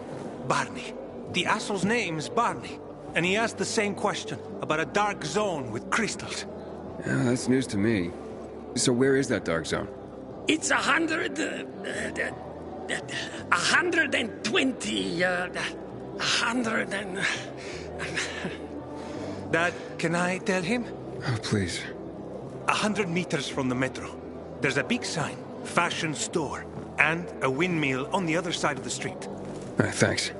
Barney. The asshole's name's Barney. And he asked the same question about a dark zone with crystals. Yeah, that's news to me. So where is that dark zone? It's 120... 100 and... Dad, can I tell him? Oh, please. 100 meters from the metro. There's a big sign, fashion store, and a windmill on the other side of the street. Thanks.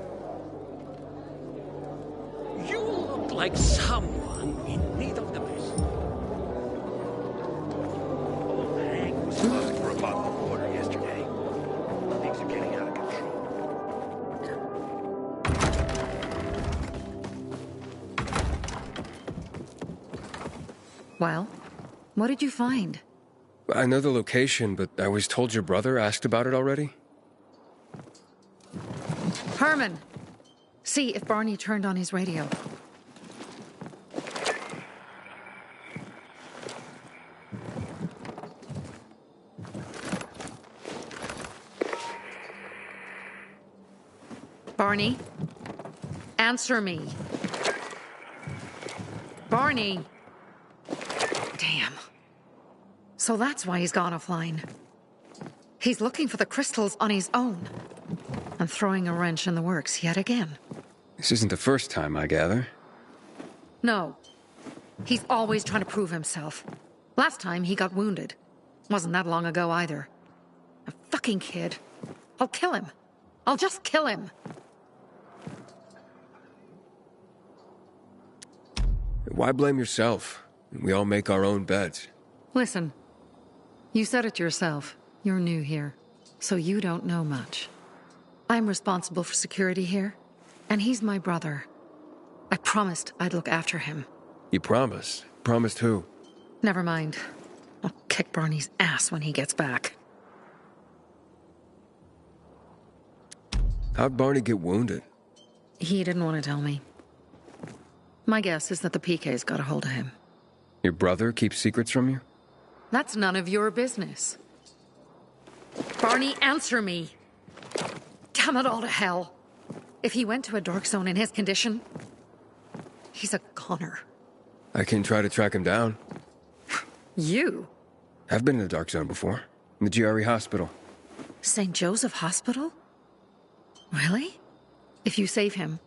You look like someone in need of the best. Old Hank was supposed for a bottle of water yesterday. Things are getting out of control. Well, what did you find? I know the location, but I was told your brother asked about it already. Herman! See if Barney turned on his radio. Barney? Answer me. Barney! Damn. So that's why he's gone offline. He's looking for the crystals on his own. And throwing a wrench in the works yet again. This isn't the first time, I gather. No. He's always trying to prove himself. Last time he got wounded. Wasn't that long ago either. A fucking kid. I'll kill him. I'll just kill him. Why blame yourself? We all make our own beds. Listen. You said it yourself. You're new here. So you don't know much. I'm responsible for security here. And he's my brother. I promised I'd look after him. You promised? Promised who? Never mind. I'll kick Barney's ass when he gets back. How'd Barney get wounded? He didn't want to tell me. My guess is that the PK's got a hold of him. Your brother keeps secrets from you? That's none of your business. Barney, answer me! Damn it all to hell! If he went to a dark zone in his condition, he's a goner. I can try to track him down. You? I've been in the dark zone before. In the GRE hospital. St. Joseph Hospital? Really? If you save him,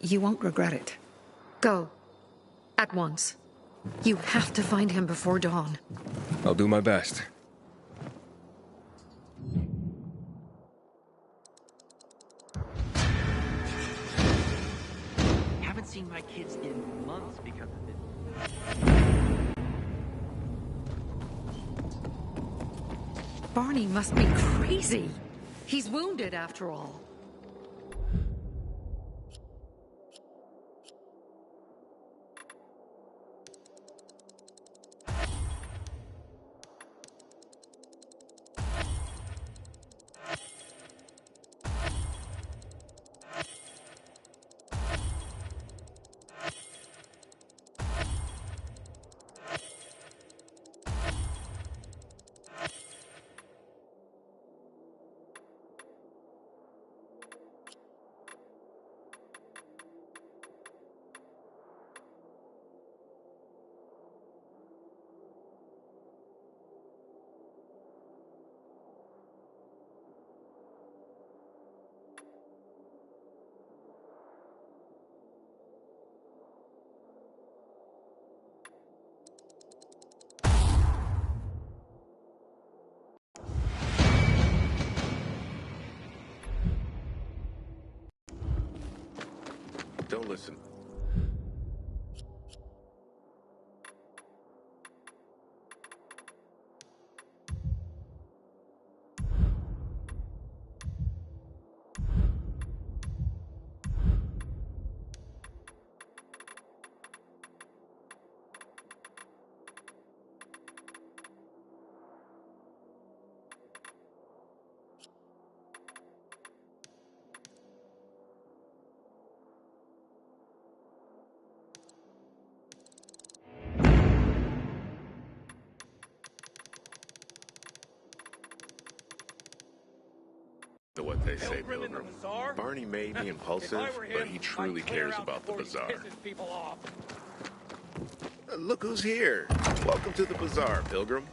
you won't regret it. Go. At once. You have to find him before dawn. I'll do my best. Haven't seen my kids in months because of this. Barney must be crazy. He's wounded after all. Don't listen. What they say, Pilgrim. Barney may be impulsive, but he truly cares about the bazaar. People off. Look who's here. Welcome to the bazaar, Pilgrim.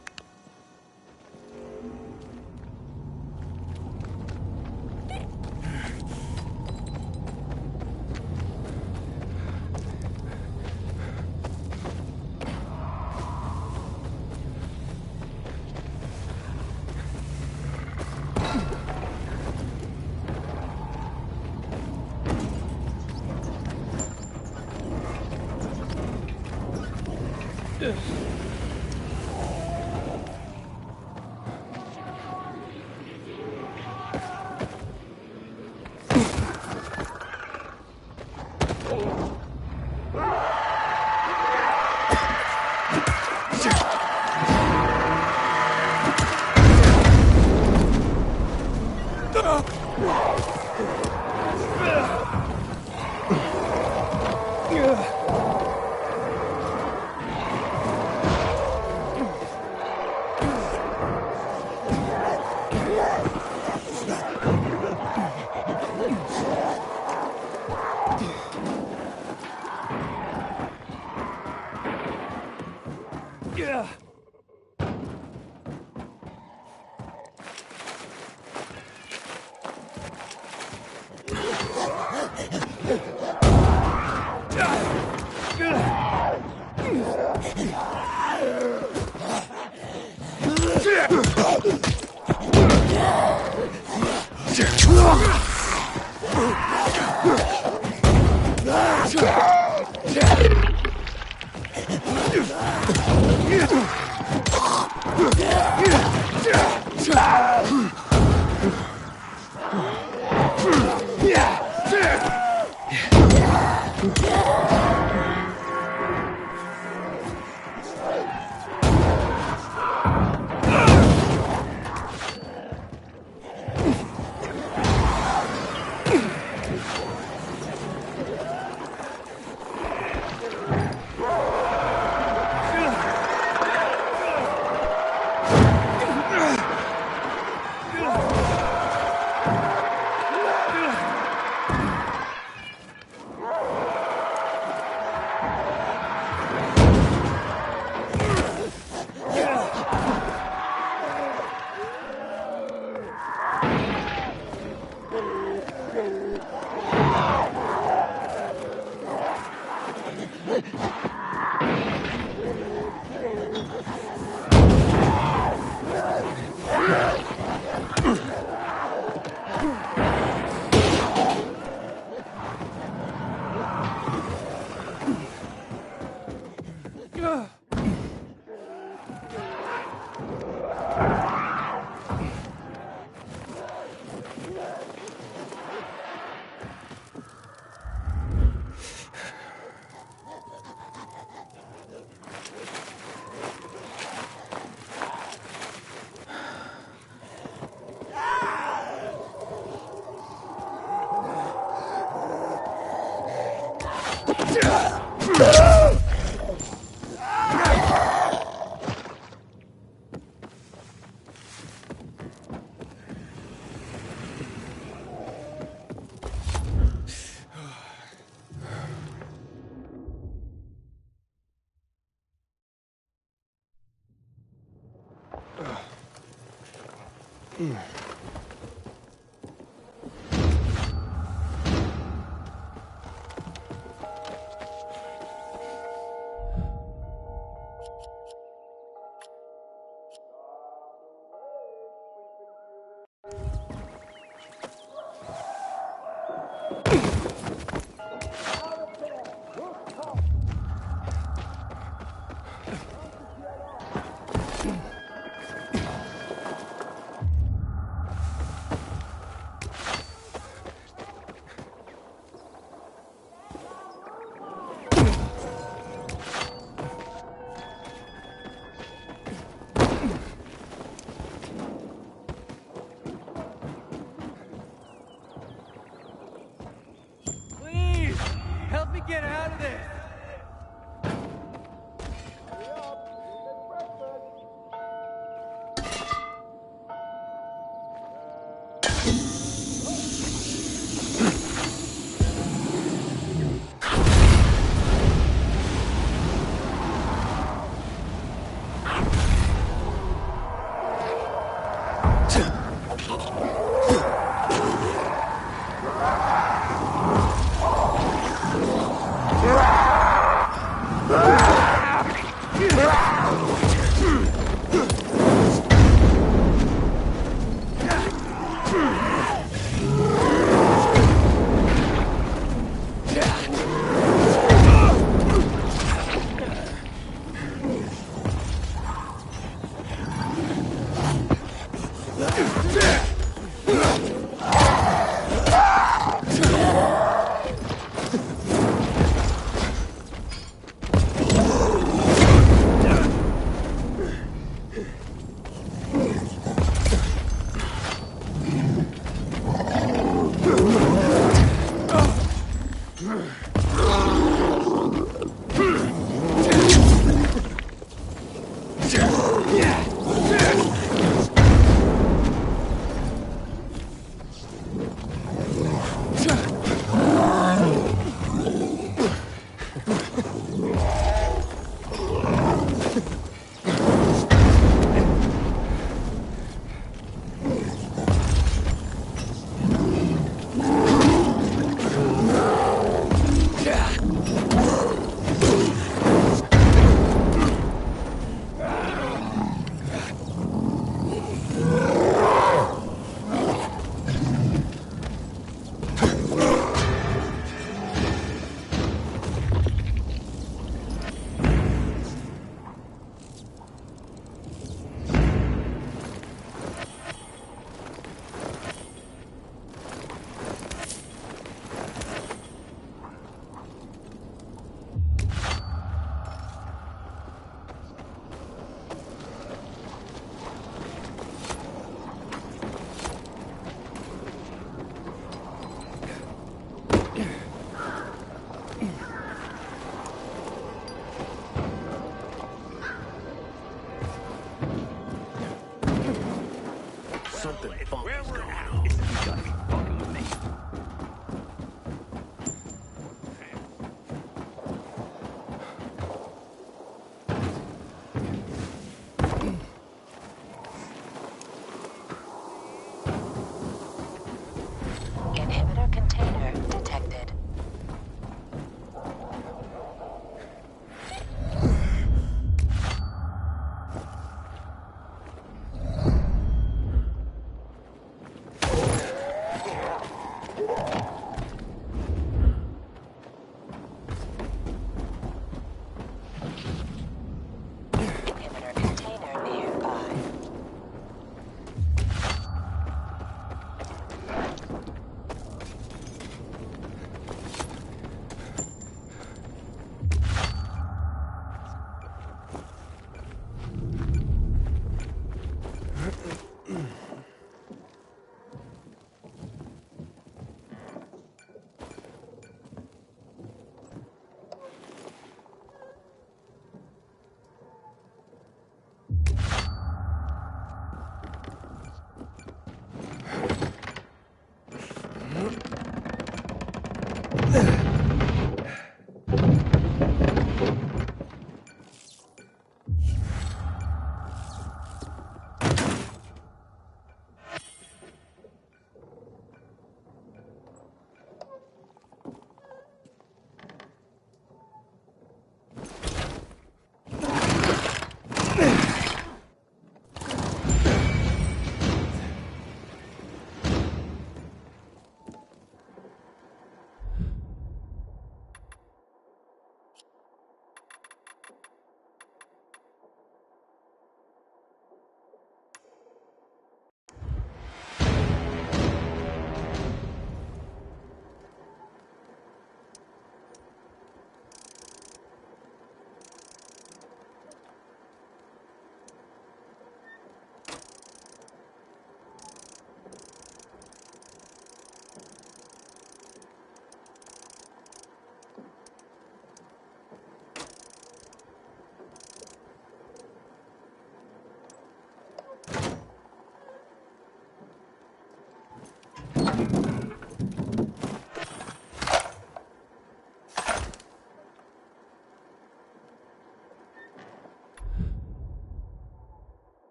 get out of this!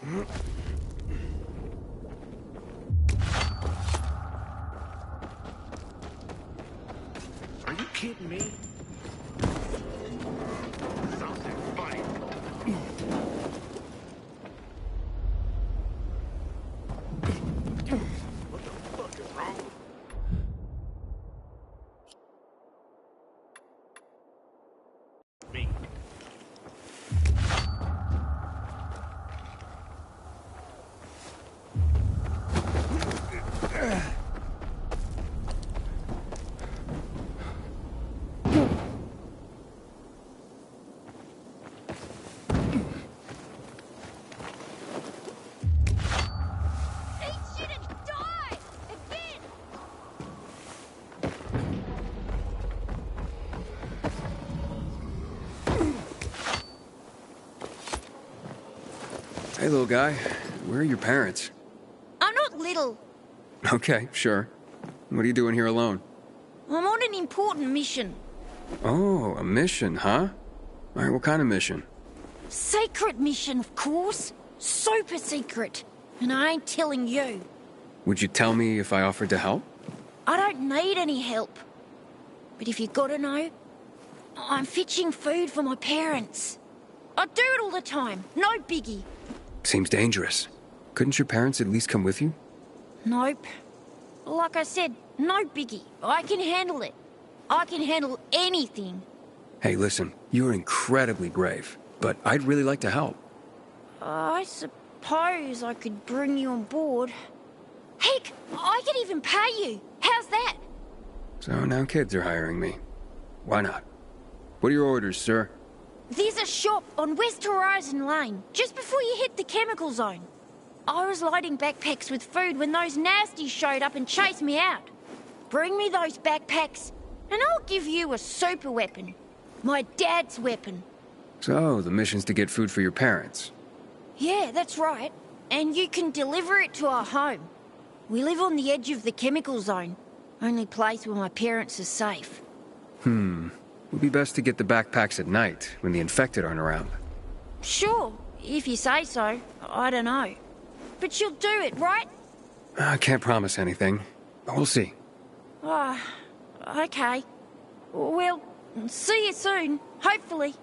Are you kidding me? Something funny. What the fuck is wrong with me? Hey, little guy. Where are your parents? I'm not little. Okay, sure. What are you doing here alone? I'm on an important mission. Oh, a mission, huh? All right, what kind of mission? Secret mission, of course. Super secret. And I ain't telling you. Would you tell me if I offered to help? I don't need any help. But if you gotta know, I'm fetching food for my parents. I do it all the time. No biggie. Seems dangerous. Couldn't your parents at least come with you? Nope. Like I said, no biggie. I can handle it. I can handle anything. Hey, listen, you're incredibly brave, but I'd really like to help. I suppose I could bring you on board. Heck, I could even pay you. How's that? So now kids are hiring me. Why not? What are your orders, sir? There's a shop on West Horizon Lane, just before you hit the chemical zone. I was loading backpacks with food when those nasties showed up and chased me out. Bring me those backpacks, and I'll give you a super weapon. My dad's weapon. So, the mission's to get food for your parents. Yeah, that's right. And you can deliver it to our home. We live on the edge of the chemical zone. Only place where my parents are safe. Would be best to get the backpacks at night, when the infected aren't around. Sure, if you say so. I don't know. But you'll do it, right? I can't promise anything. We'll see. Ah, okay. Well, see you soon, hopefully.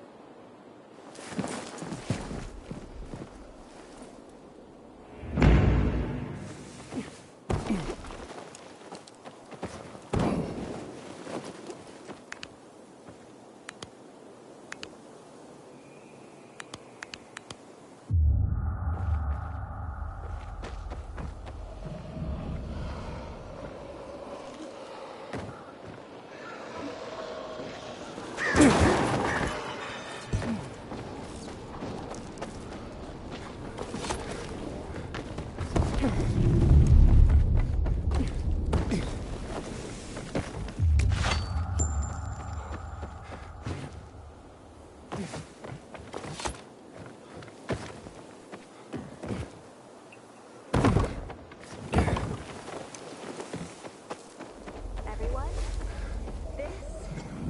Everyone, this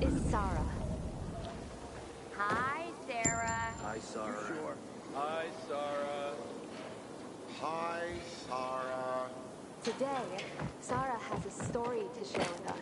is Sarah. Hi, Sarah. Hi, Sarah. Sure. Hi, Sarah. Hi, Sarah. Today, Sarah has a story to share with us.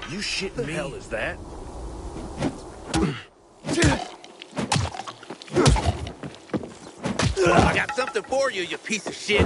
You shitting me? What the hell is that? I got something for you, you piece of shit.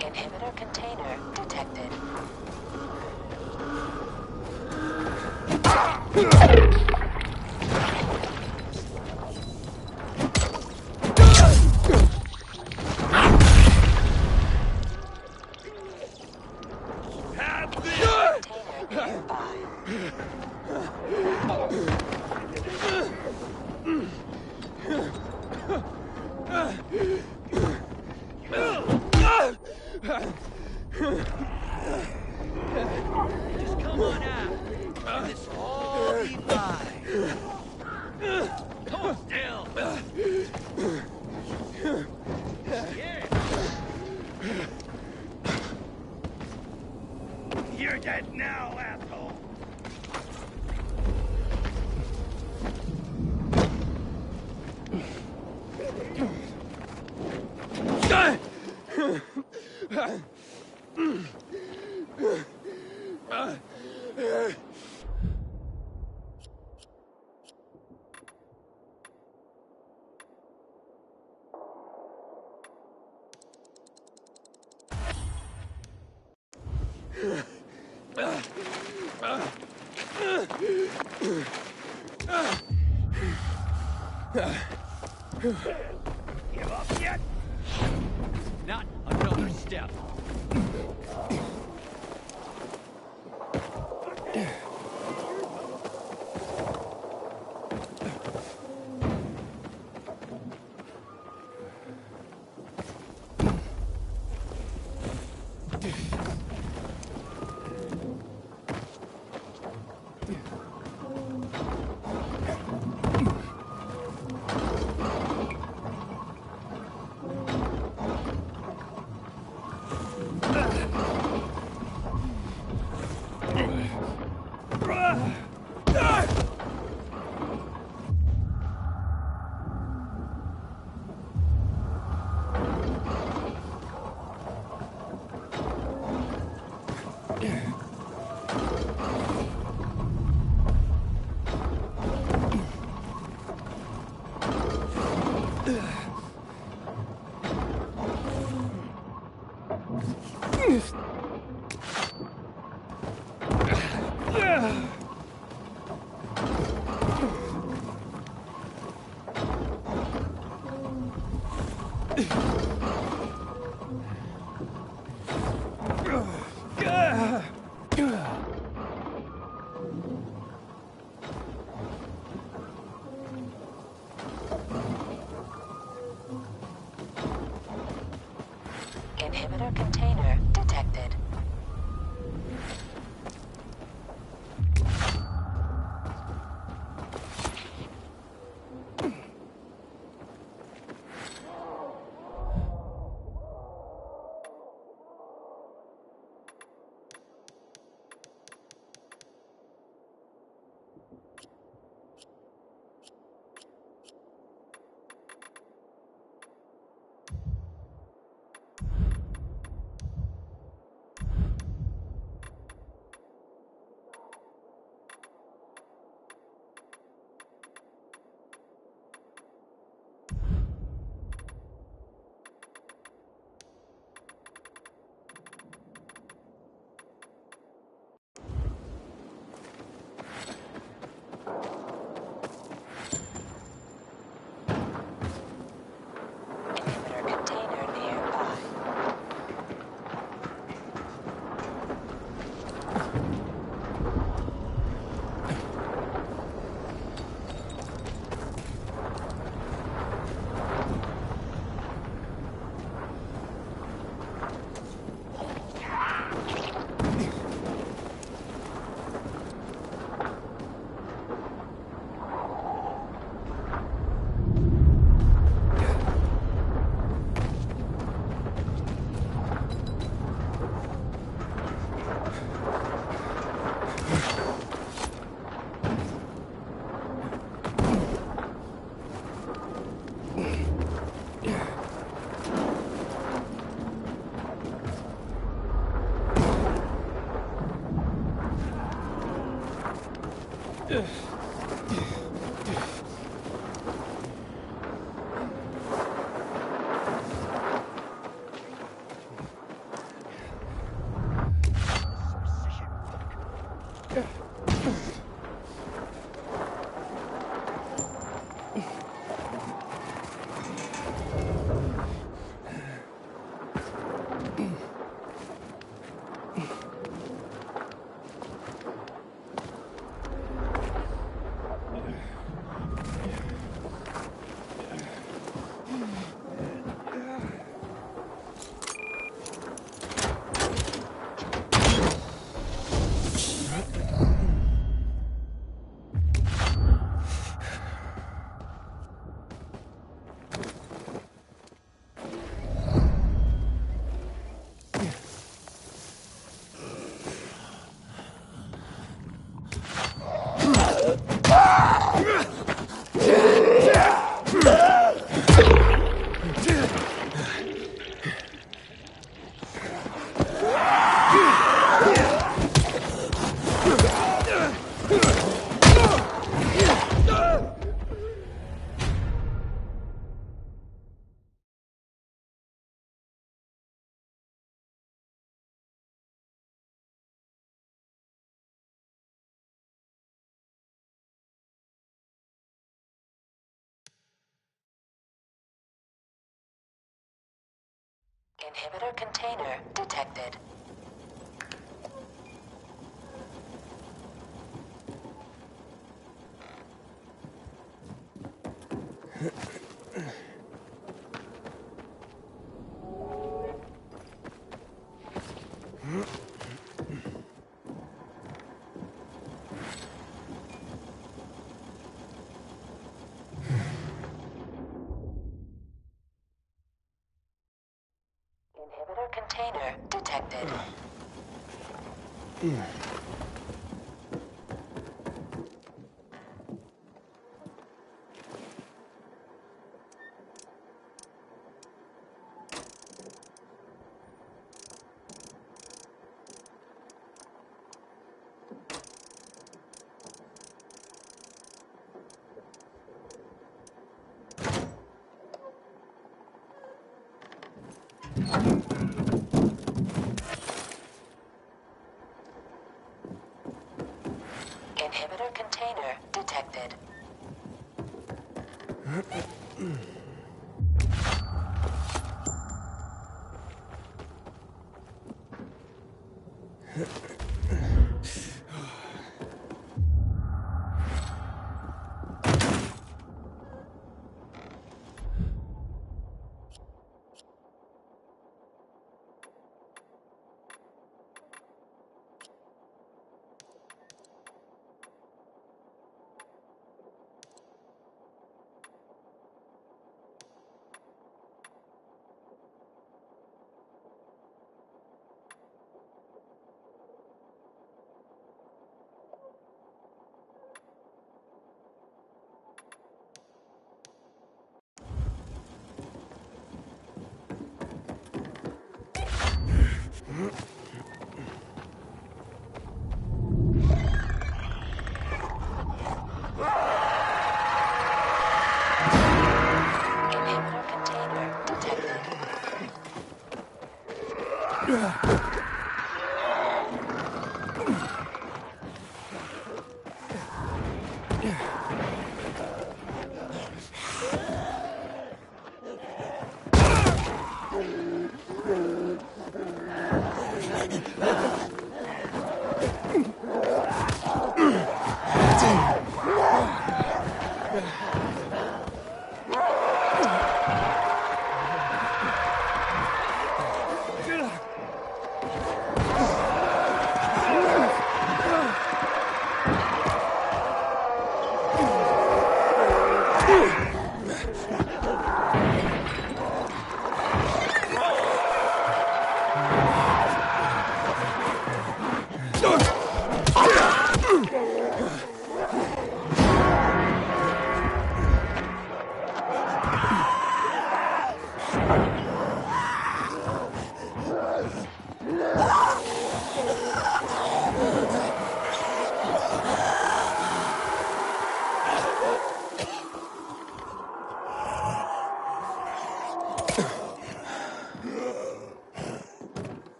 Inhibitor container detected. Just come on out, and this will all be fine. Hold still. Yeah. You're dead now, asshole. Give up yet? Not another step. Inhibitor container detected. Inhibitor container nearby. Inhibitor container detected. Inhibitor container detected. Inhibitor container detected. Inhibitor container detected.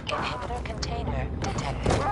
Inhibitor container detected.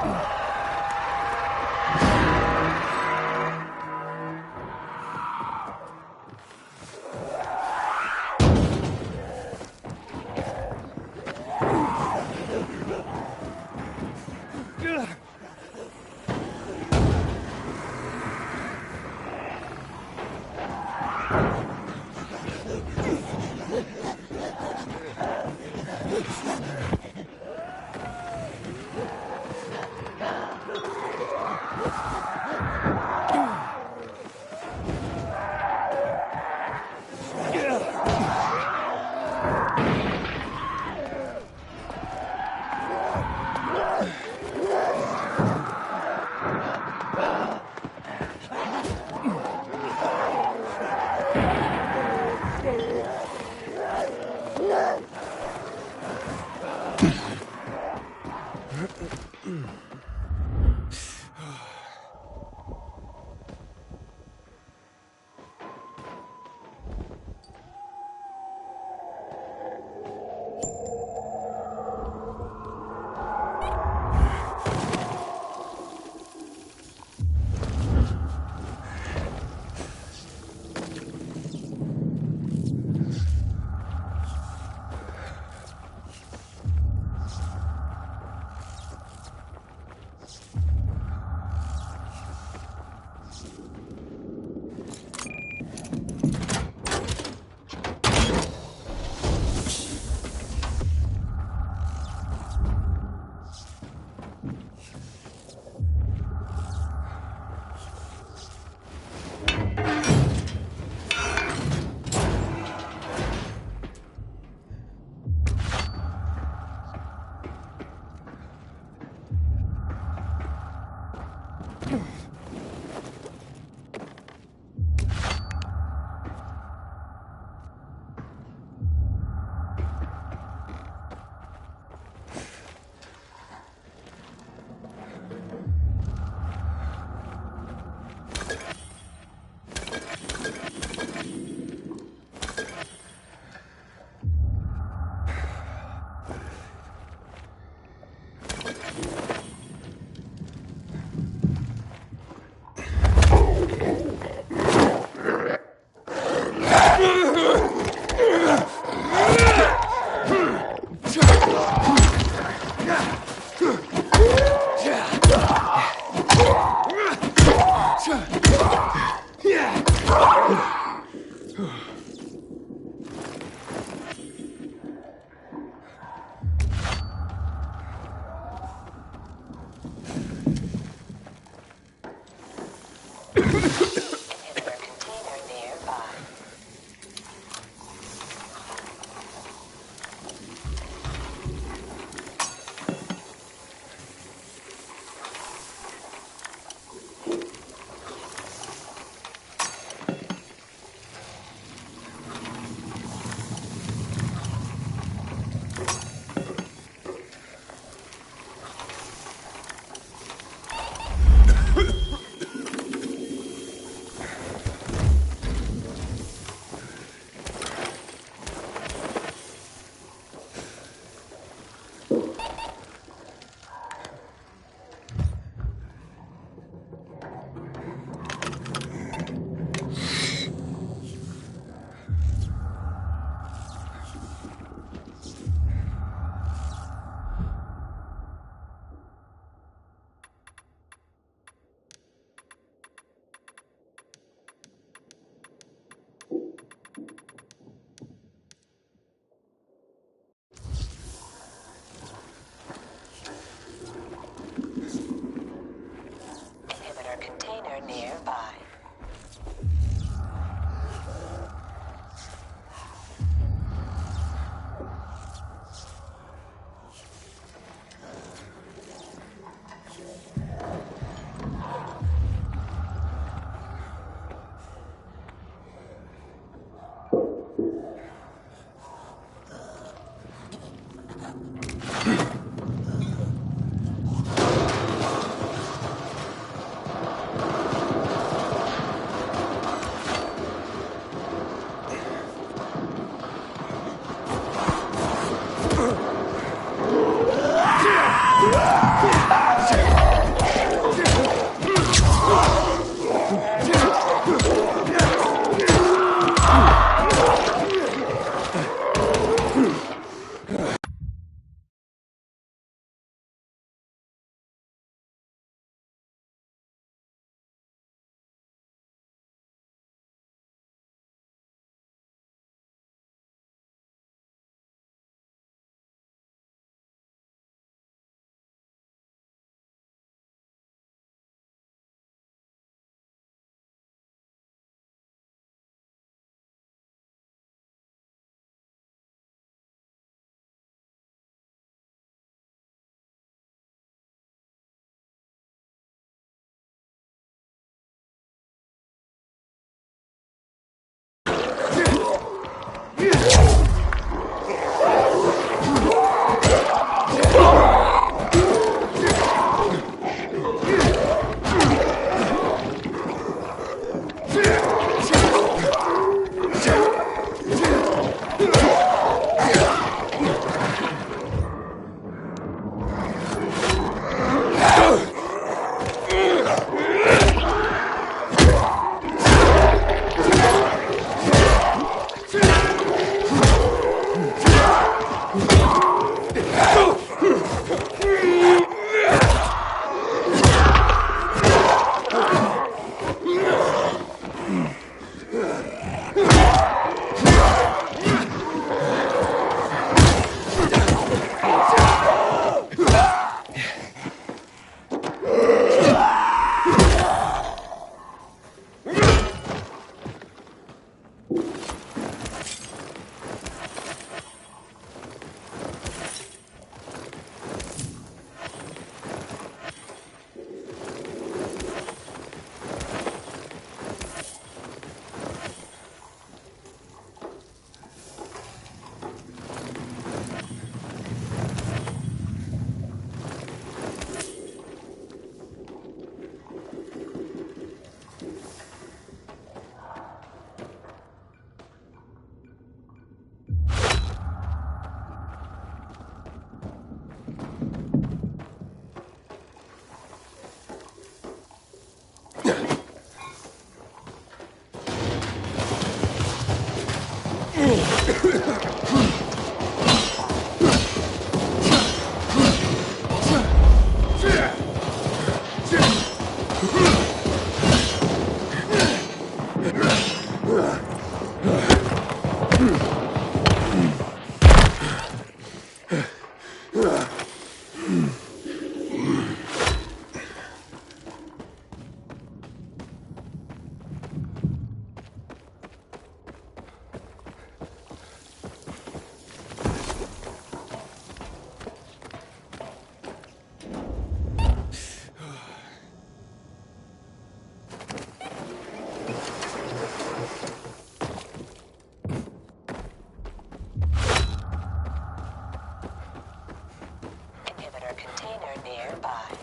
Inhibitor container nearby.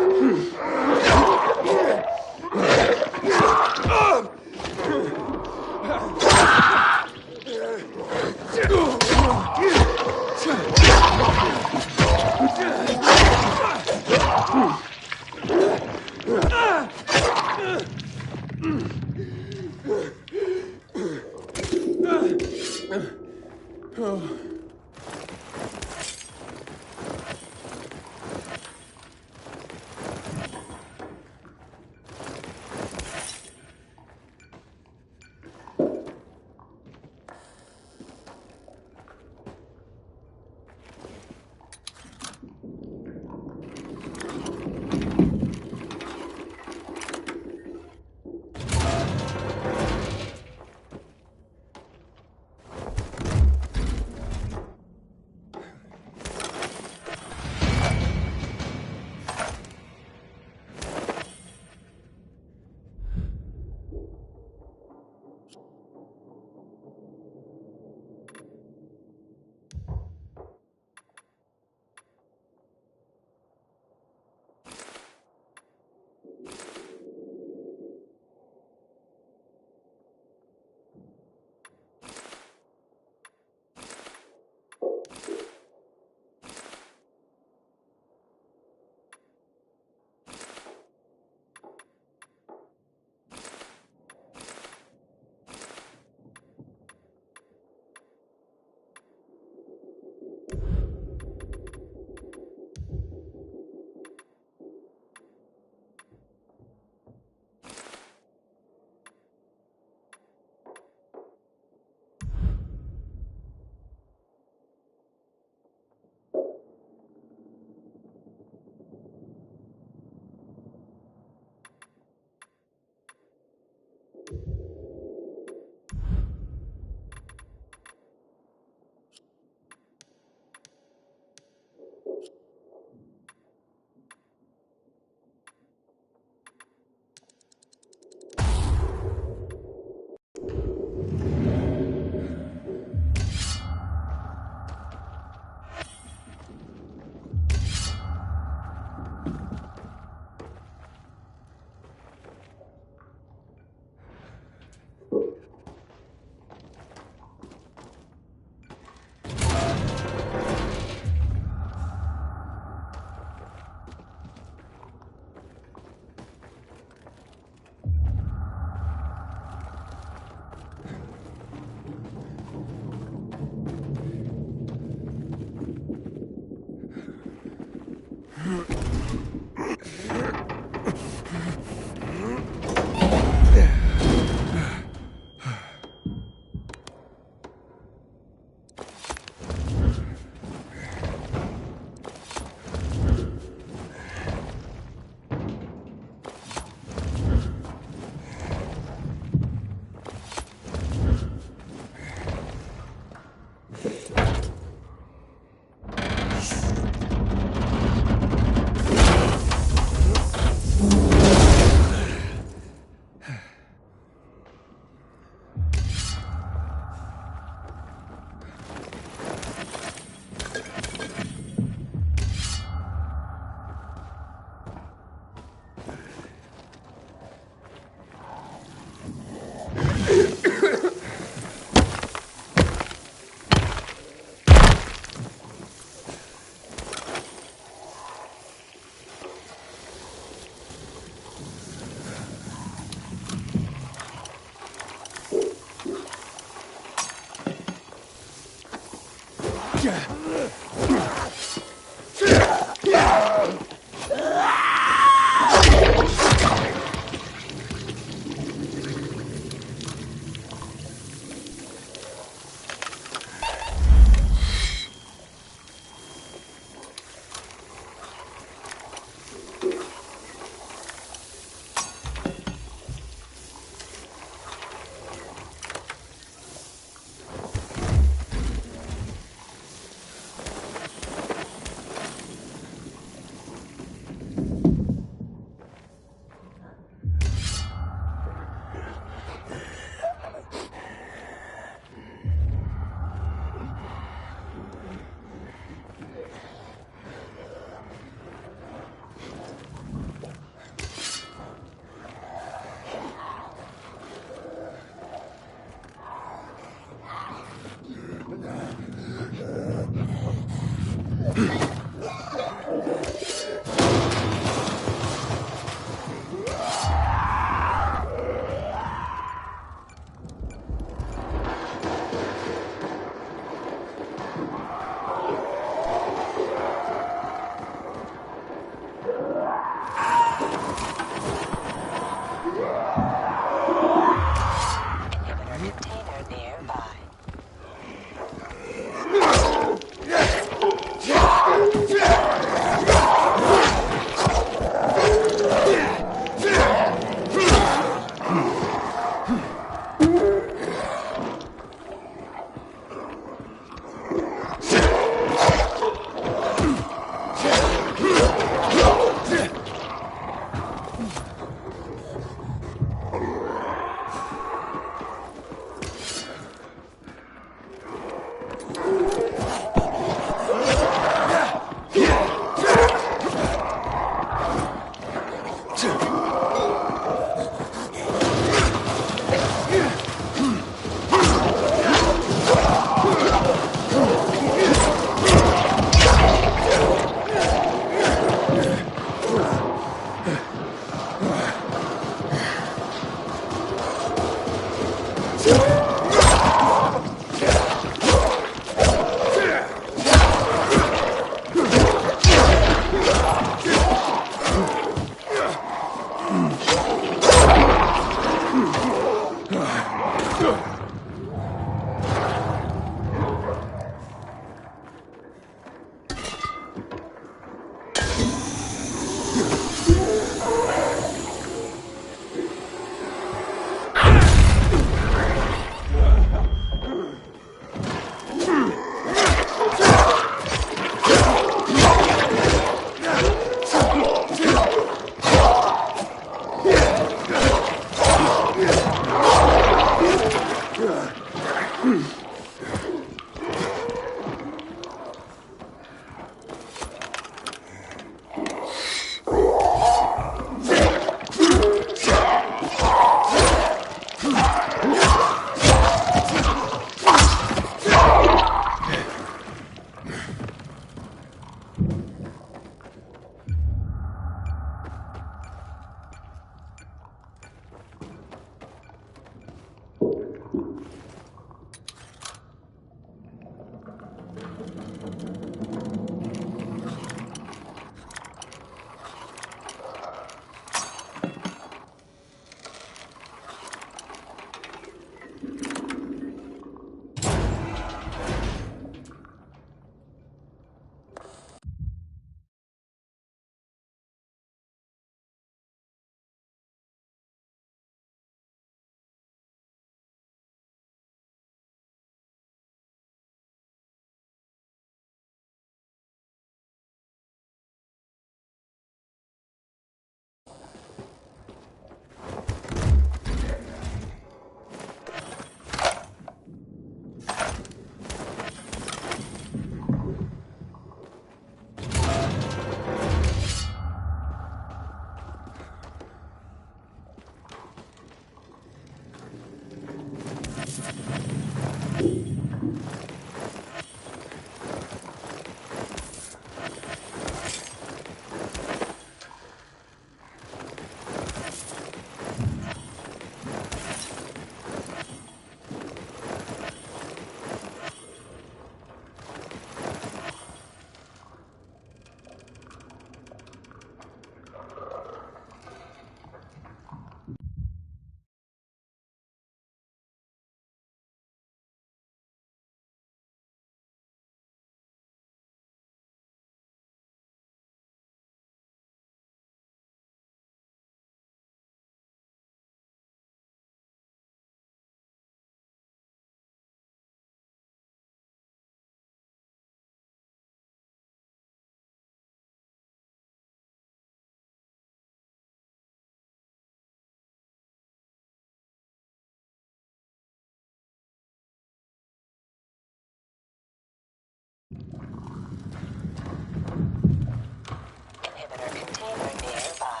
container nearby.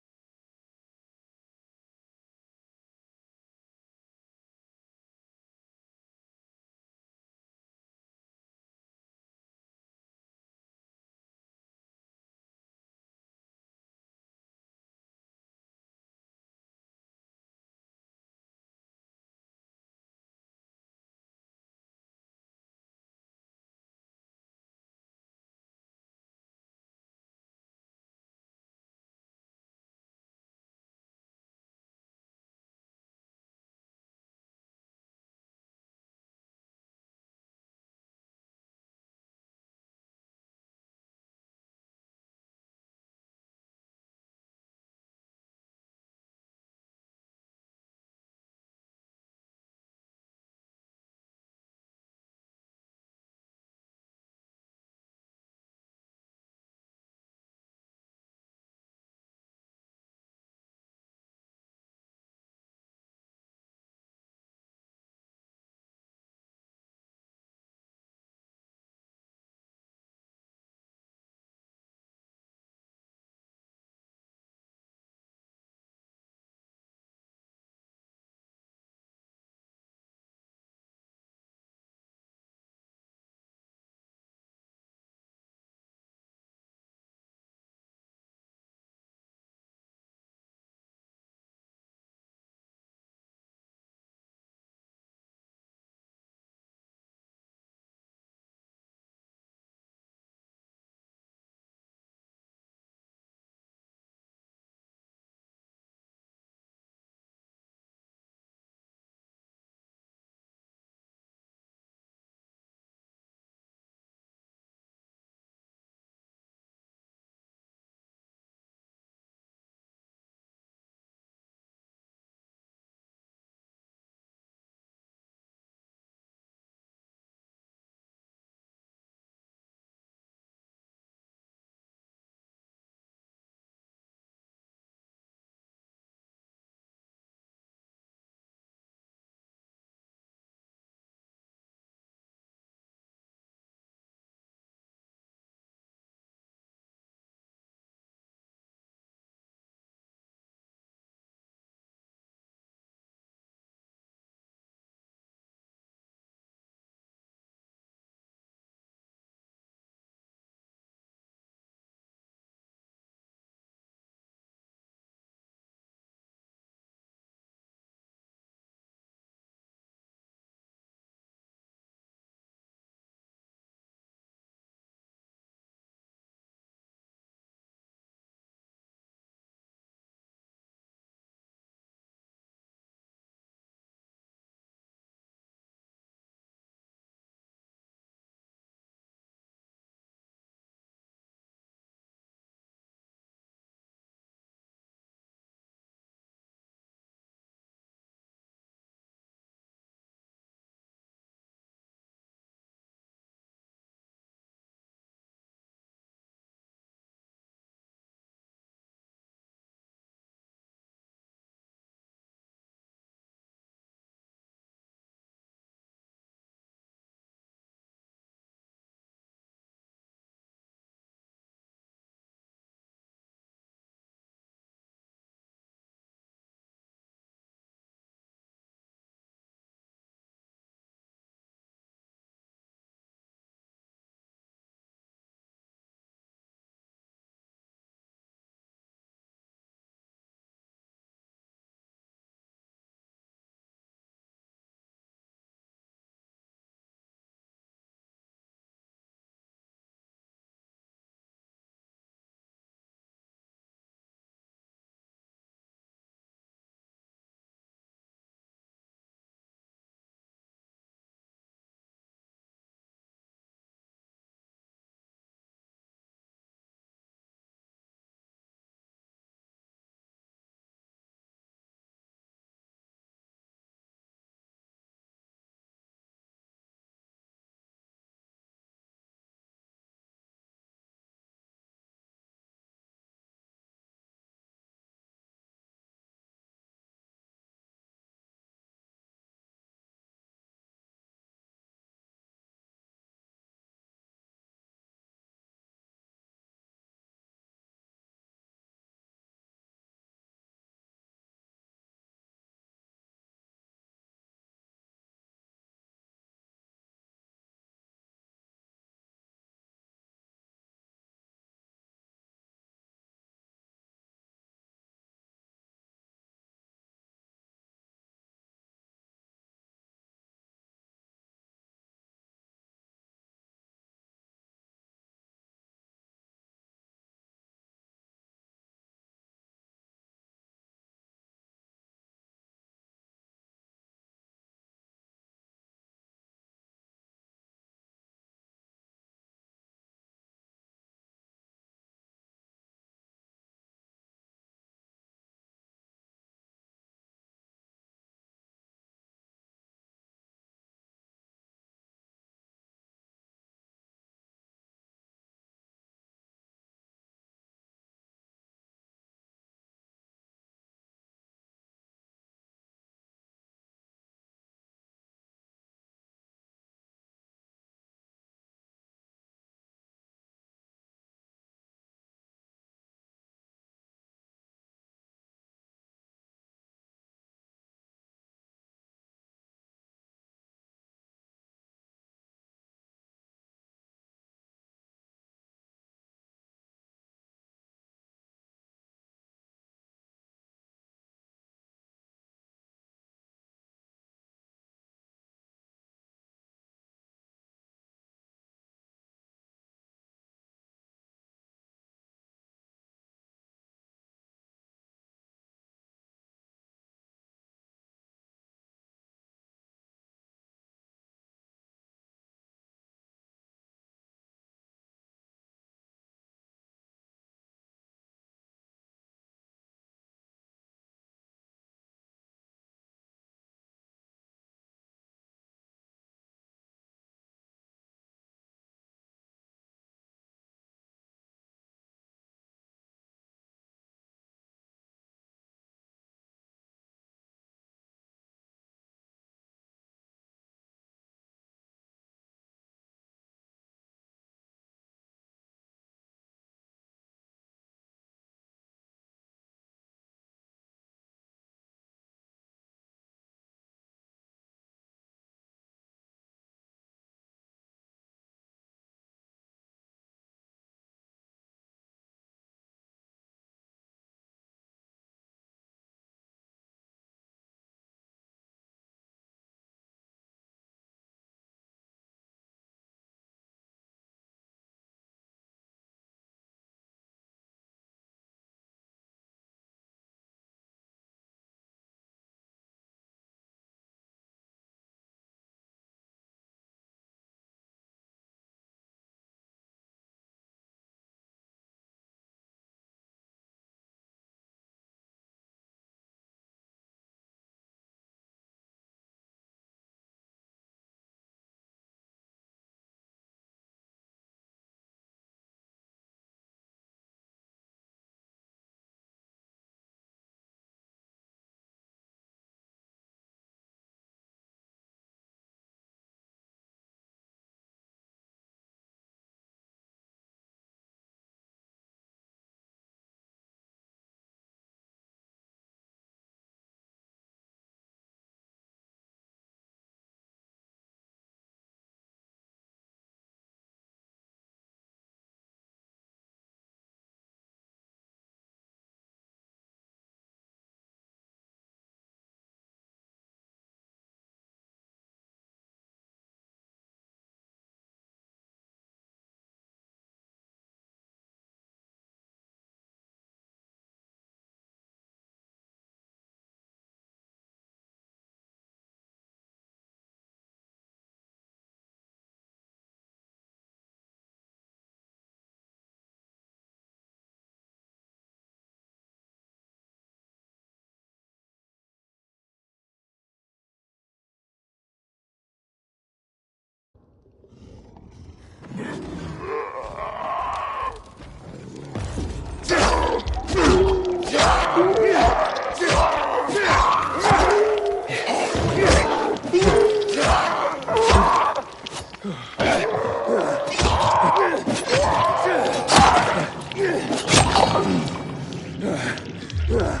Yeah.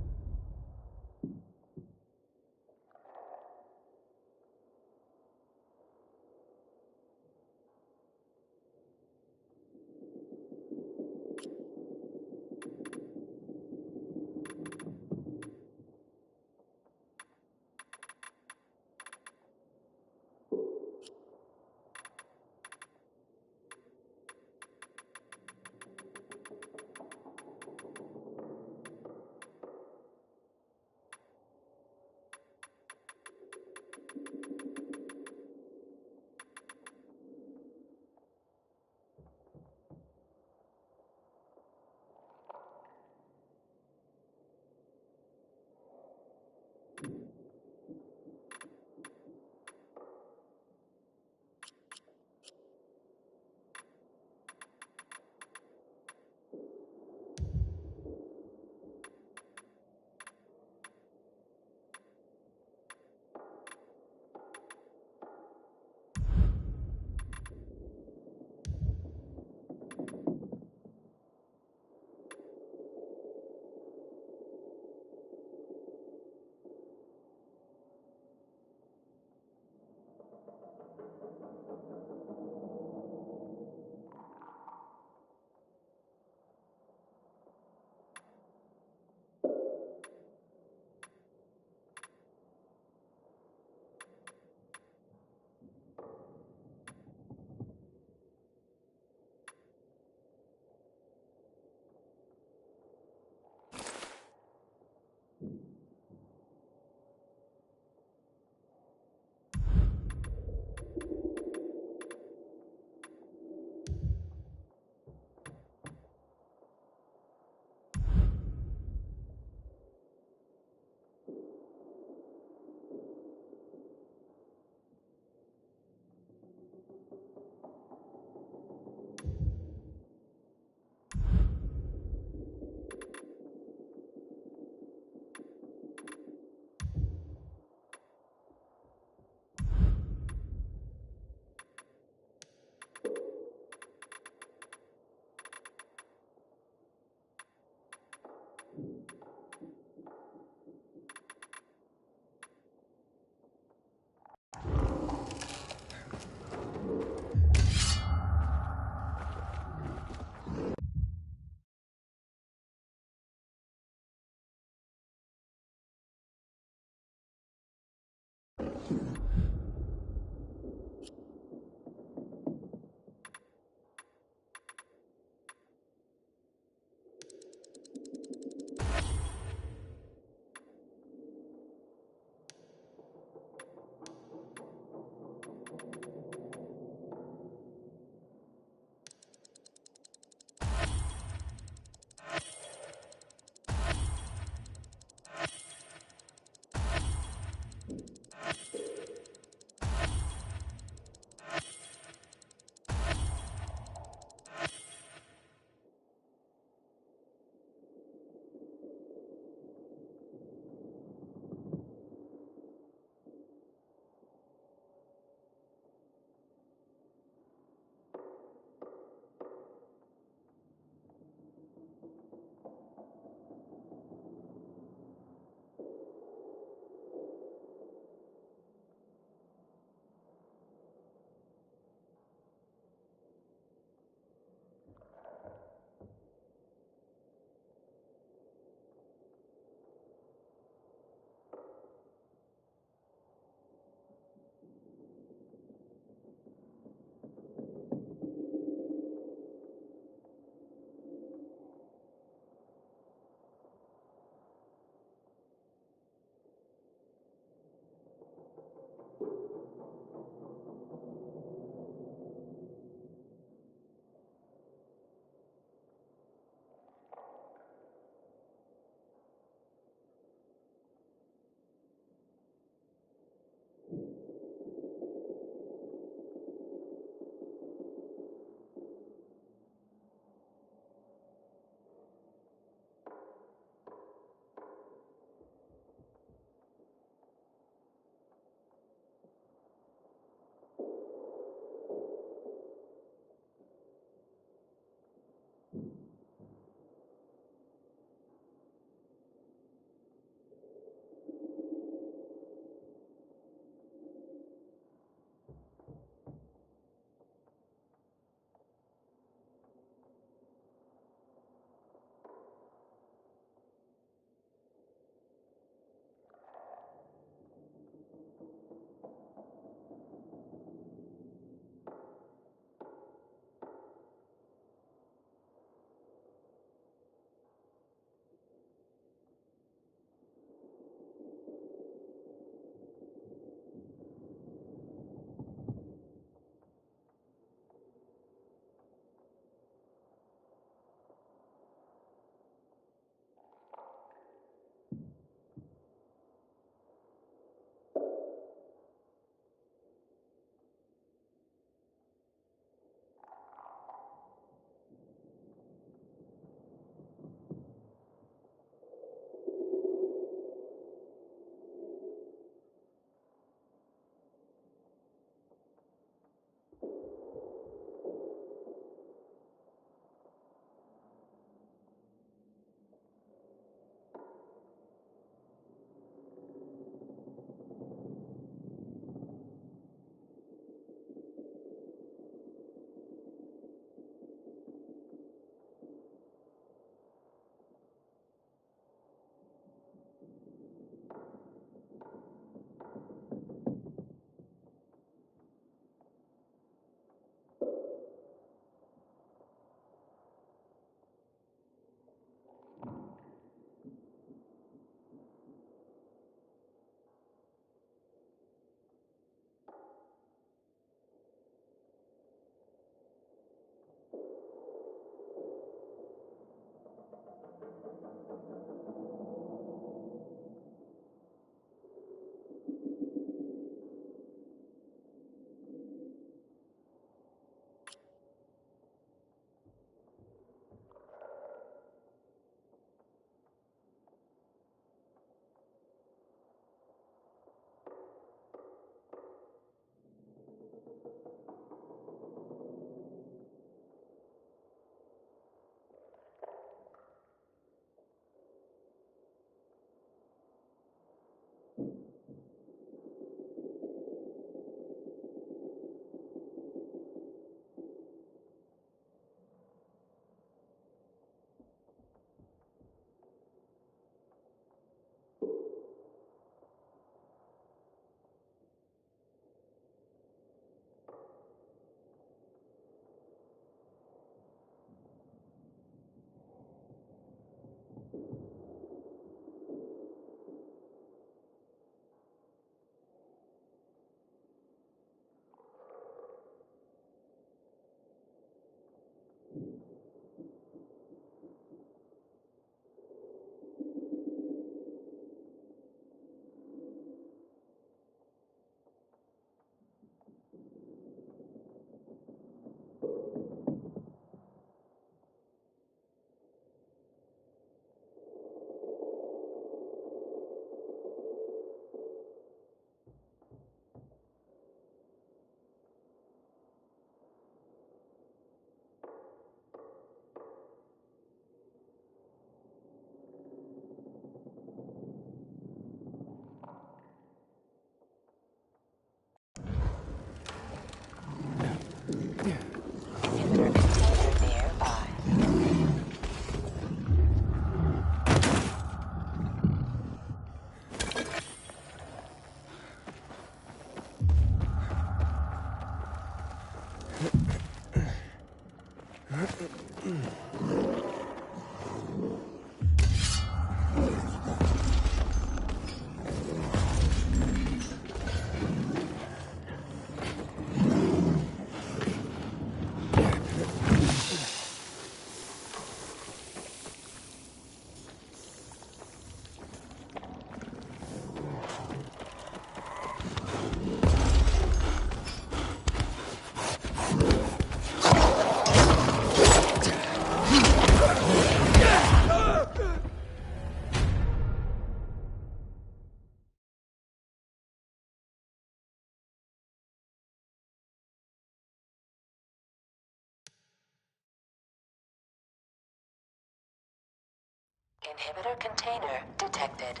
Inhibitor container detected.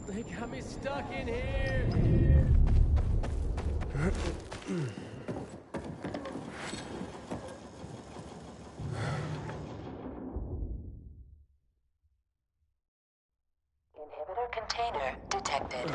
They got me stuck in here. Inhibitor container detected.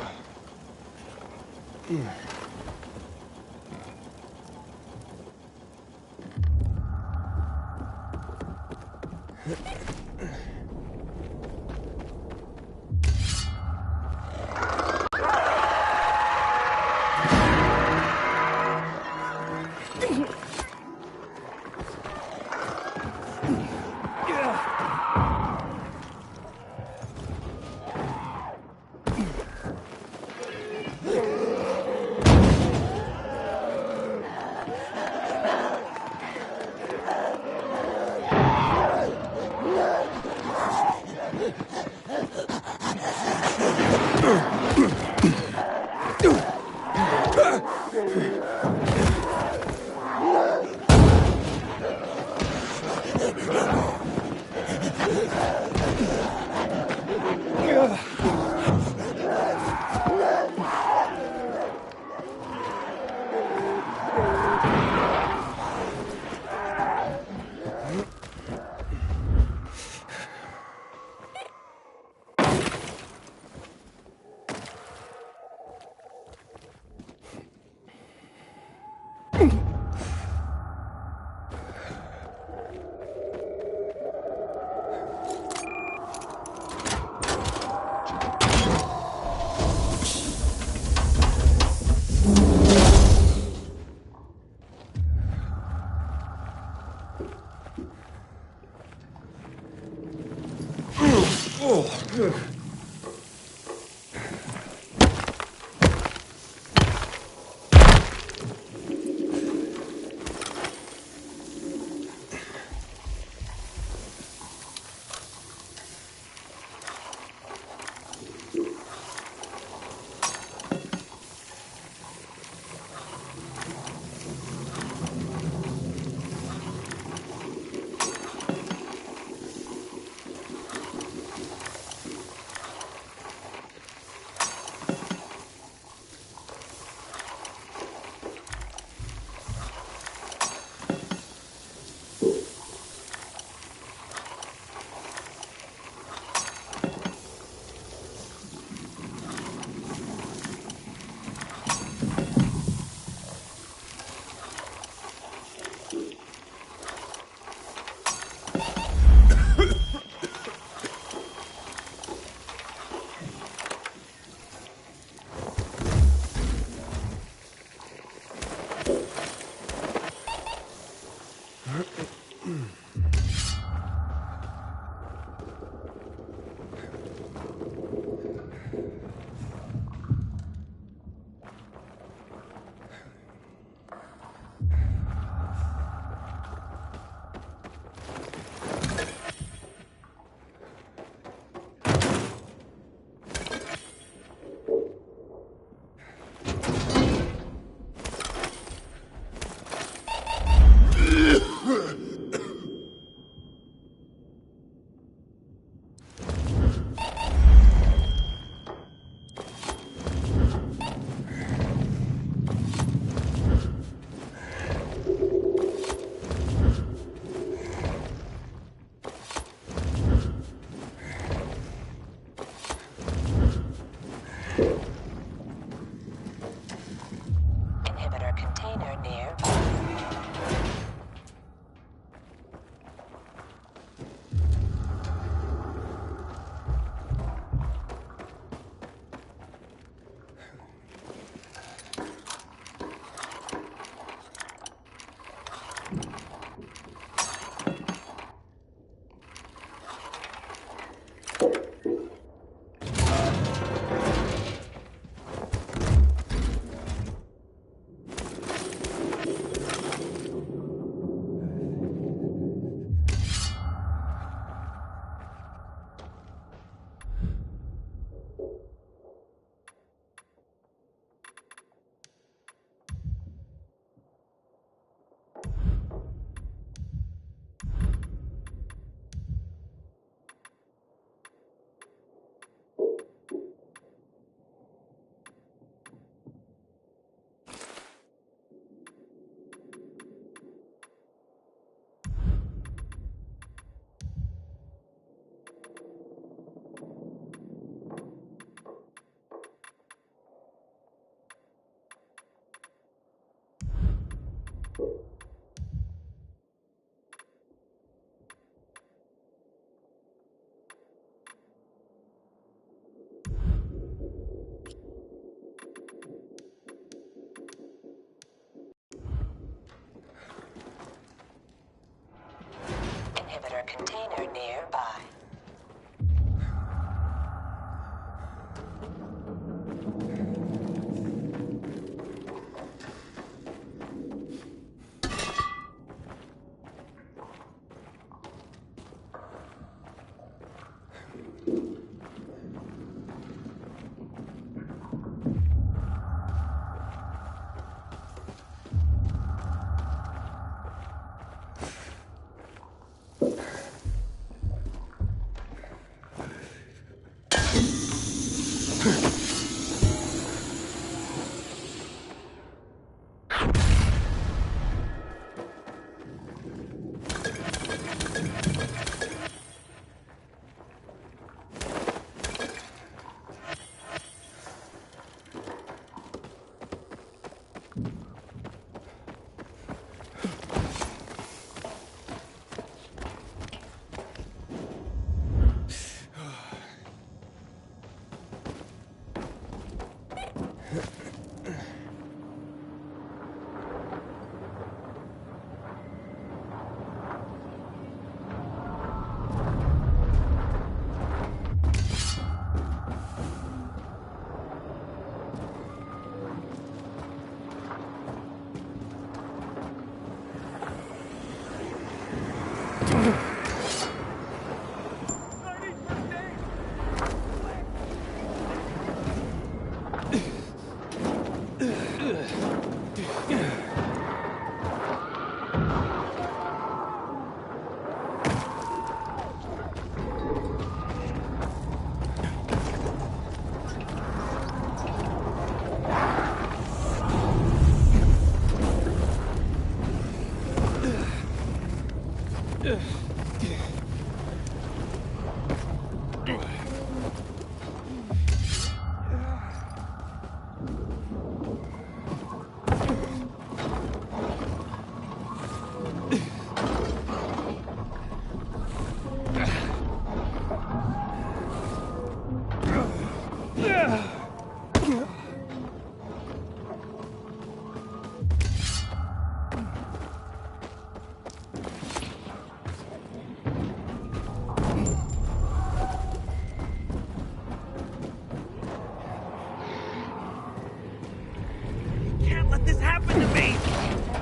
Can't let this happen to me!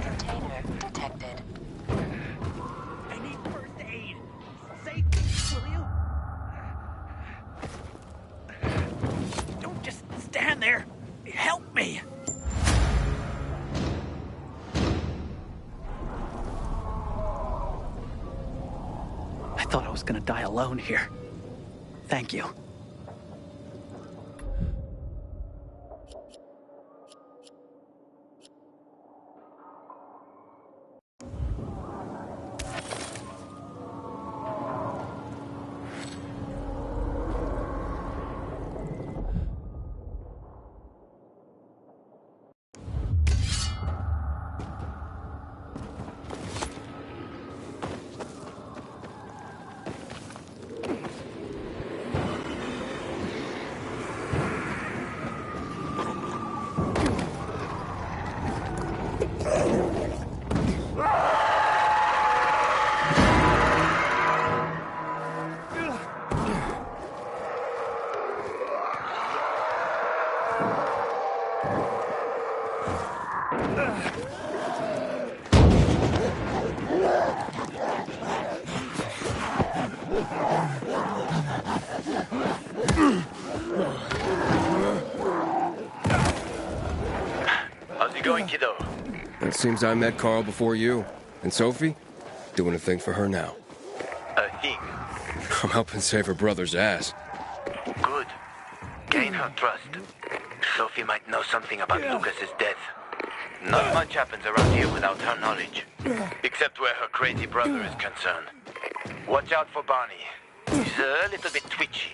Container detected. I need first aid. Save me, will you? Don't just stand there. Help me! I thought I was gonna die alone here. Thank you. How's it going, kiddo? It seems I met Carl before you. And Sophie? Doing a thing for her now. A thing. I'm helping save her brother's ass. Good. Gain her trust. Sophie might know something about Lucas's death. Not much happens around here without her knowledge. Except where her crazy brother is concerned. Watch out for Barney. He's a little bit twitchy.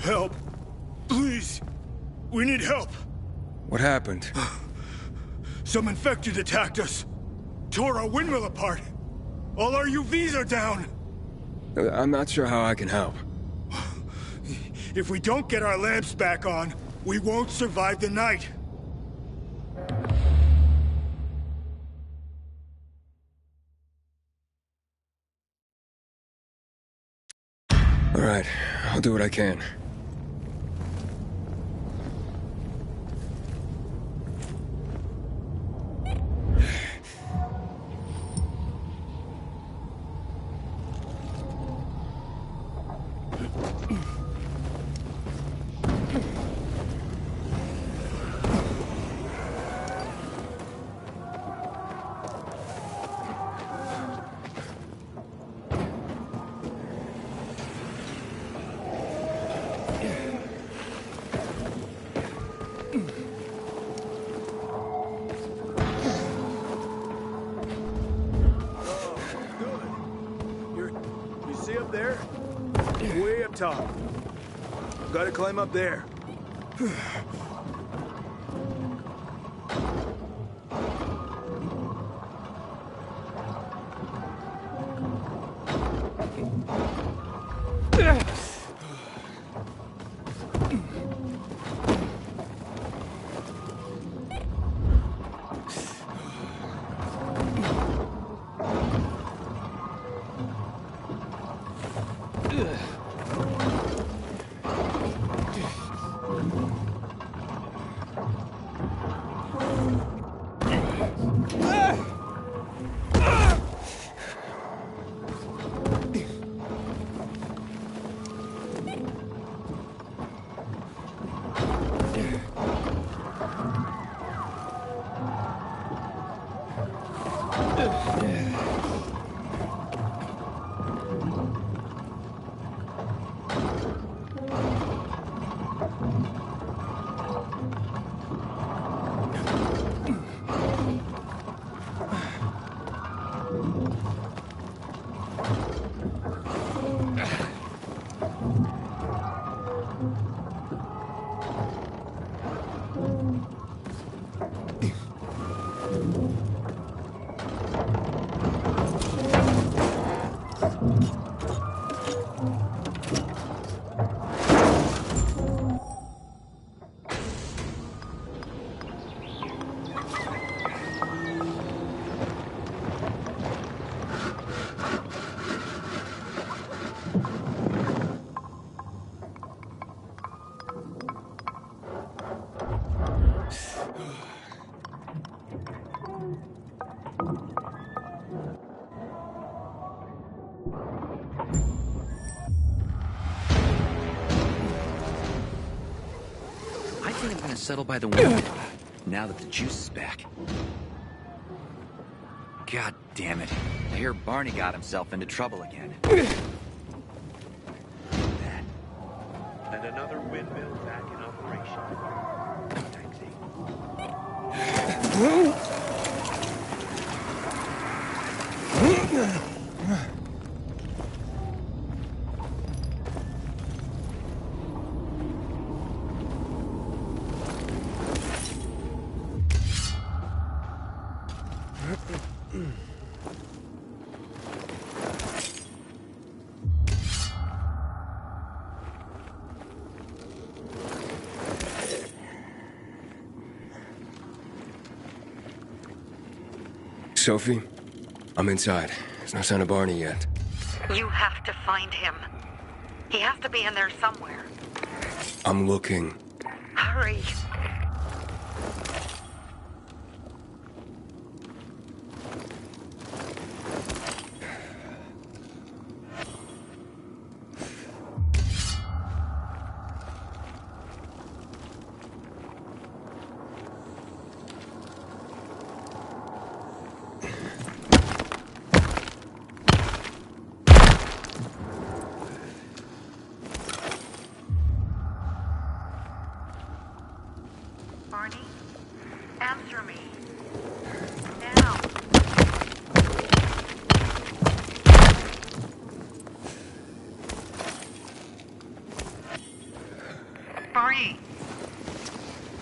Help. Please. We need help. What happened? Some infected attacked us. Tore our windmill apart. All our UVs are down. I'm not sure how I can help. If we don't get our lamps back on, we won't survive the night. All right, I'll do what I can. You see up there? Way up top. Gotta climb up there. I think I'm gonna settle by the window now that the juice is back. God damn it. I hear Barney got himself into trouble again. And another windmill back in operation. Sophie, I'm inside. There's no sign of Barney yet. You have to find him. He has to be in there somewhere. I'm looking. Hurry. Barney, answer me. Now. Marie.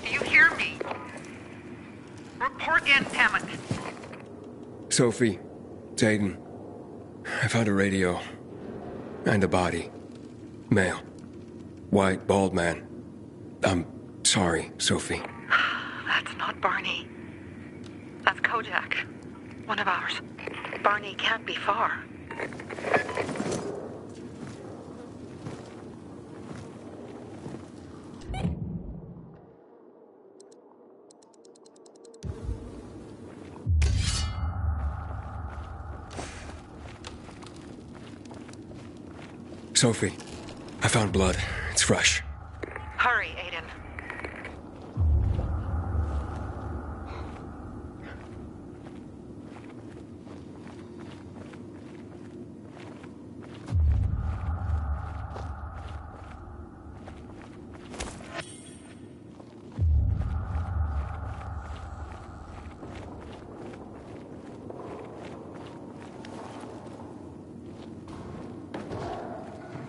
Do you hear me? Report in, damn it. Sophie, it's Aiden. I found a radio. And a body. Male. White, bald man. I'm sorry, Sophie. That's not Barney. That's Kojak. One of ours. Barney can't be far. Sophie, I found blood. It's fresh. Hurry, Aiden.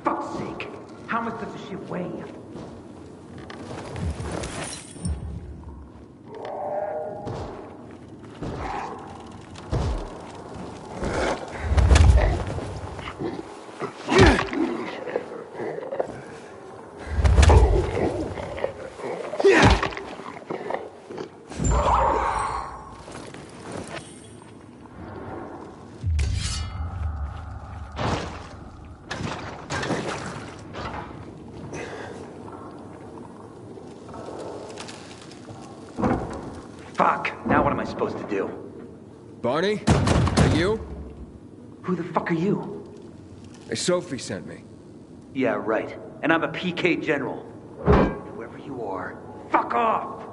Fuck's sake! How much does this shit weigh? Fuck! Now what am I supposed to do? Barney? Are you? Who the fuck are you? Sophie sent me. Yeah, right. And I'm a PK General. Whoever you are, fuck off!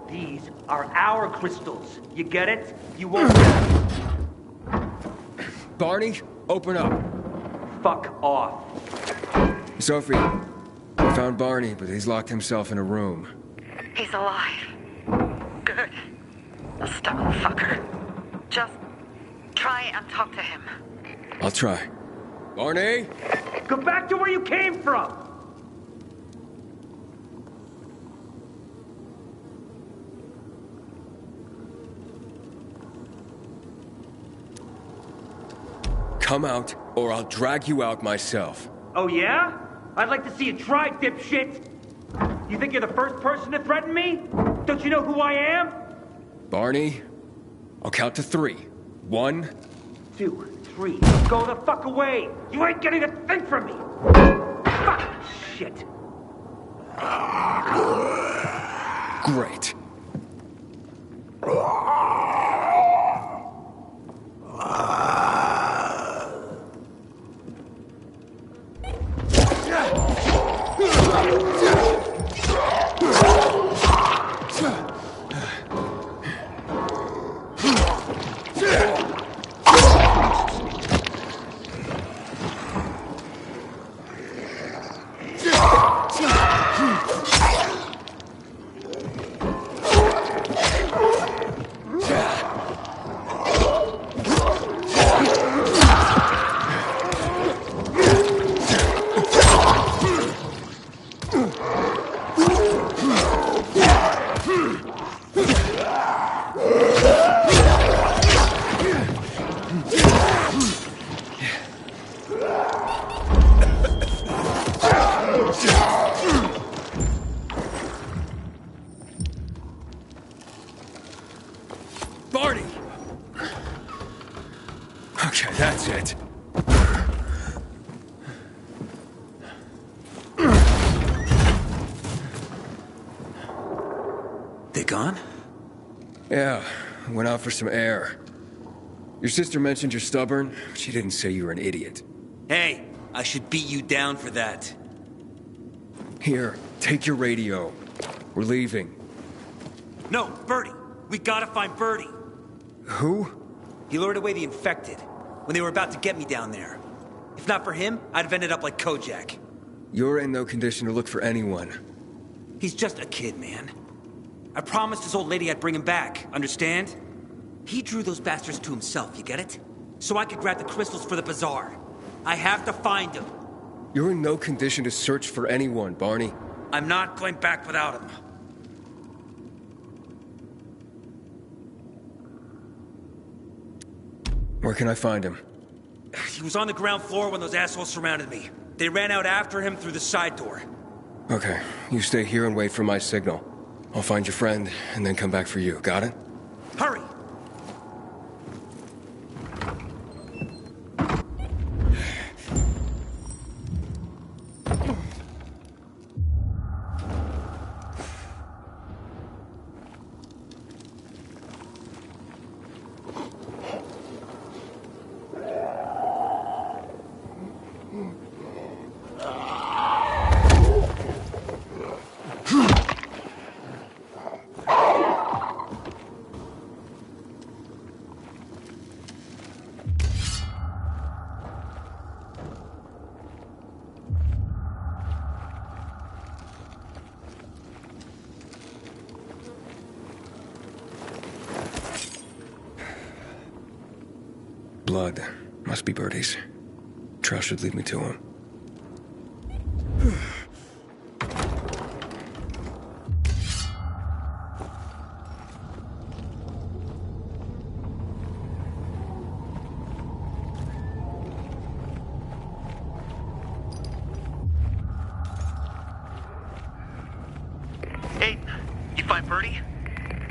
These are our crystals. You get it? You won't get it. Barney, open up. Fuck off. Sophie, I found Barney, but he's locked himself in a room. He's alive. Good. A stubborn fucker. Just try and talk to him. I'll try. Barney? Go back to where you came from! Come out, or I'll drag you out myself. Oh yeah? I'd like to see you try, dipshit! You think you're the first person to threaten me? Don't you know who I am? Barney, I'll count to 3. 1, 2, 3. Go the fuck away! You ain't getting a thing from me! Fuck! Shit. Great. Barney! Okay, that's it. They gone? Yeah, went out for some air. Your sister mentioned you're stubborn. She didn't say you were an idiot. Hey, I should beat you down for that. Here, take your radio. We're leaving. No, Birdie. We gotta find Birdie. Who? He lured away the infected when they were about to get me down there. If not for him, I'd have ended up like Kojak. You're in no condition to look for anyone. He's just a kid, man. I promised his old lady I'd bring him back, understand? He drew those bastards to himself, you get it? So I could grab the crystals for the bazaar. I have to find him. You're in no condition to search for anyone, Barney. I'm not going back without him. Where can I find him? He was on the ground floor when those assholes surrounded me. They ran out after him through the side door. Okay, you stay here and wait for my signal. I'll find your friend, and then come back for you. Got it? Hurry! Blood. Must be Birdie's. Trail should lead me to him. Hey, you find Birdie?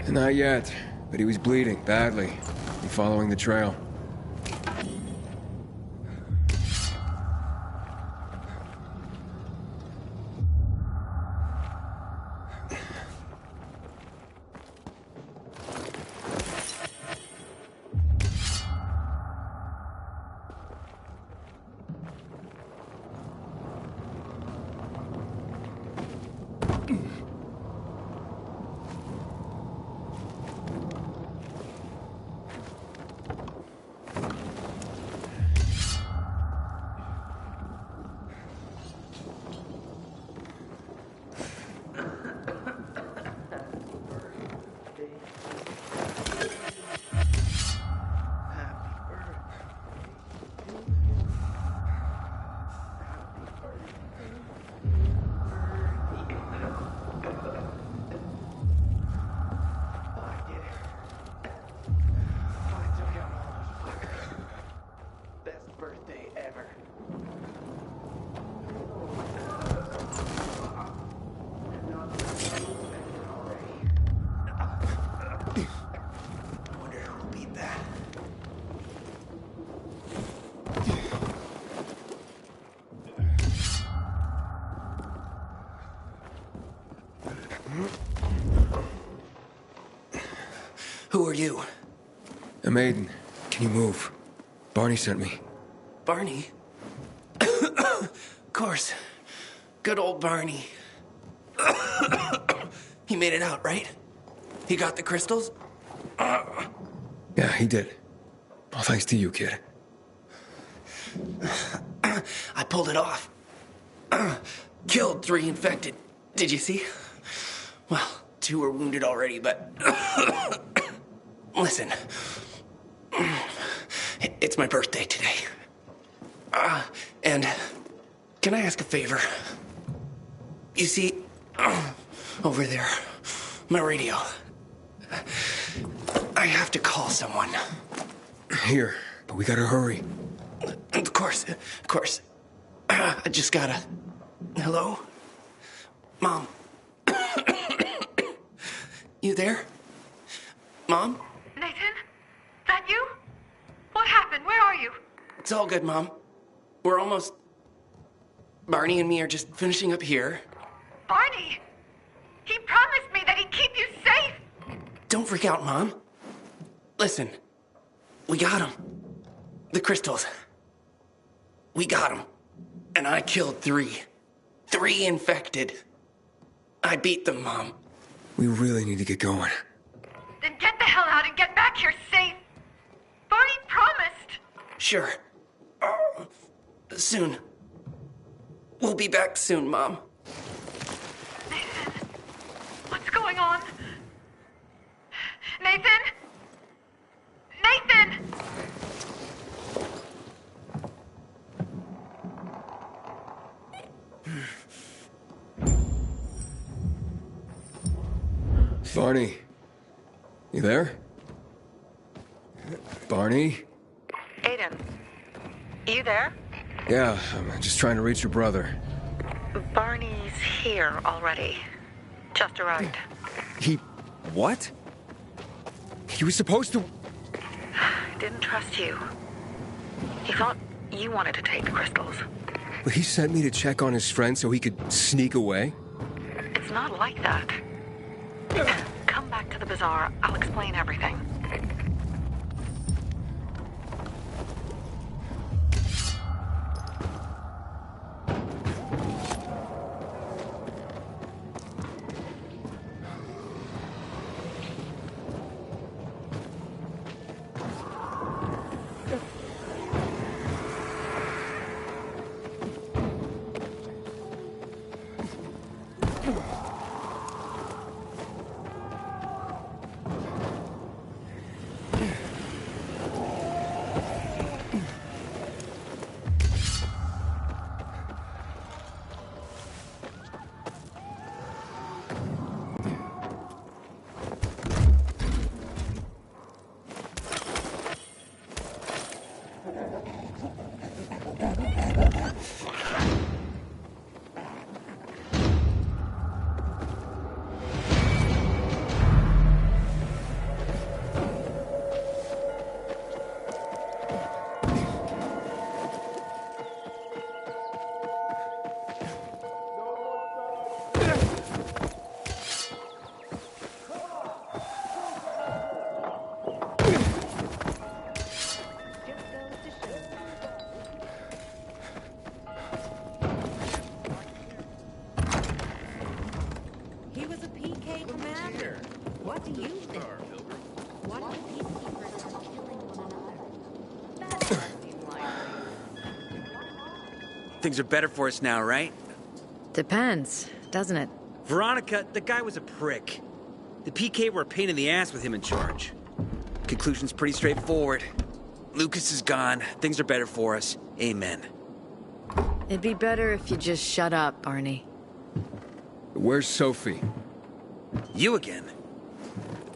Not yet, but he was bleeding badly. I'm following the trail. Who are you? I'm Aiden. Can you move? Barney sent me. Barney? Of course. Good old Barney. He made it out, right? He got the crystals? Yeah, he did. All thanks to you, kid. I pulled it off. Killed 3 infected. Did you see? Well, 2 were wounded already, but... Listen. It's my birthday today. And can I ask a favor? You see, over there, my radio. I have to call someone. Here, but we gotta hurry. Of course. I just gotta... Hello? Mom? You there? Mom? Nathan? That you? What happened? Where are you? It's all good, Mom. We're almost... Barney and me are just finishing up here. Barney! He promised me that he'd keep you safe! Don't freak out, Mom. Listen. We got him. The crystals. We got him. And I killed 3. 3 infected. I beat them, Mom. We really need to get going. Then get the hell out and get back here safe! Barney promised! Sure. Soon. We'll be back soon, Mom. Nathan? What's going on? Nathan? Nathan! Barney. You there? Barney? Aiden, you there? Yeah, I'm just trying to reach your brother. Barney's here already. Just arrived. He... what? He was supposed to... Didn't trust you. He thought you wanted to take the crystals. But he sent me to check on his friend so he could sneak away? It's not like that. Come back to the bazaar. I'll explain everything. Things are better for us now, right? Depends, doesn't it? Veronica, the guy was a prick. The PK were a pain in the ass with him in charge. Conclusion's pretty straightforward. Lucas is gone. Things are better for us. Amen. It'd be better if you just shut up, Barney. Where's Sophie? You again?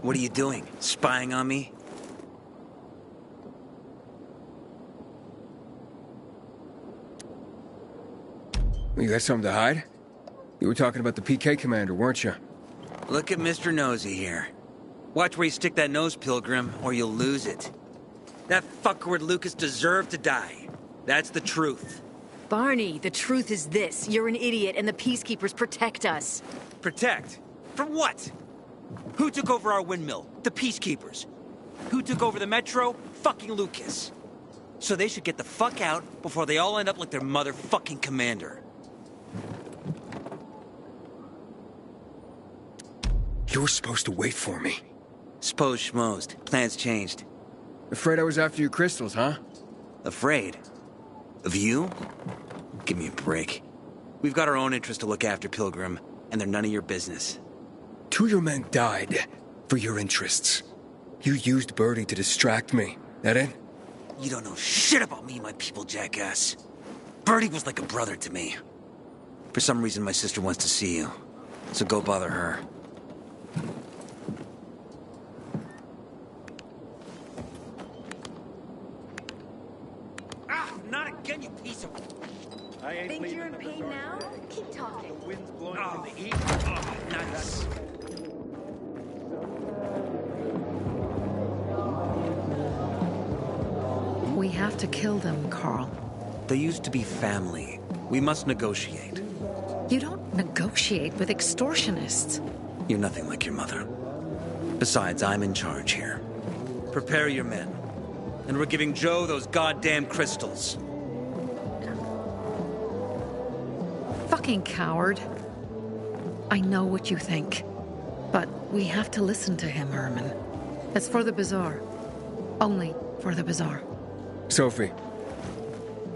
What are you doing? Spying on me? You got something to hide? You were talking about the PK commander, weren't you? Look at Mr. Nosy here. Watch where you stick that nose, Pilgrim, or you'll lose it. That fuckward Lucas deserved to die. That's the truth. Barney, the truth is this. You're an idiot and the Peacekeepers protect us. Protect? From what? Who took over our windmill? The Peacekeepers. Who took over the Metro? Fucking Lucas. So they should get the fuck out before they all end up like their motherfucking commander. You were supposed to wait for me. Suppose schmozed. Plans changed. Afraid I was after your crystals, huh? Afraid? Of you? Give me a break. We've got our own interests to look after, Pilgrim, and they're none of your business. 2 of your men died for your interests. You used Birdie to distract me. That it? You don't know shit about me and my people, jackass. Birdie was like a brother to me. For some reason, my sister wants to see you. So go bother her. Not again, you piece of... I ain't Think leaving you're in the pain bazaar now? today. Keep talking. The wind's blowing Oh, from the east. Oh, nice. We have to kill them, Carl. They used to be family. We must negotiate. You don't negotiate with extortionists. You're nothing like your mother. Besides, I'm in charge here. Prepare your men. And we're giving Joe those goddamn crystals. Fucking coward. I know what you think. But we have to listen to him, Herman. It's for the bazaar. Only for the bazaar. Sophie.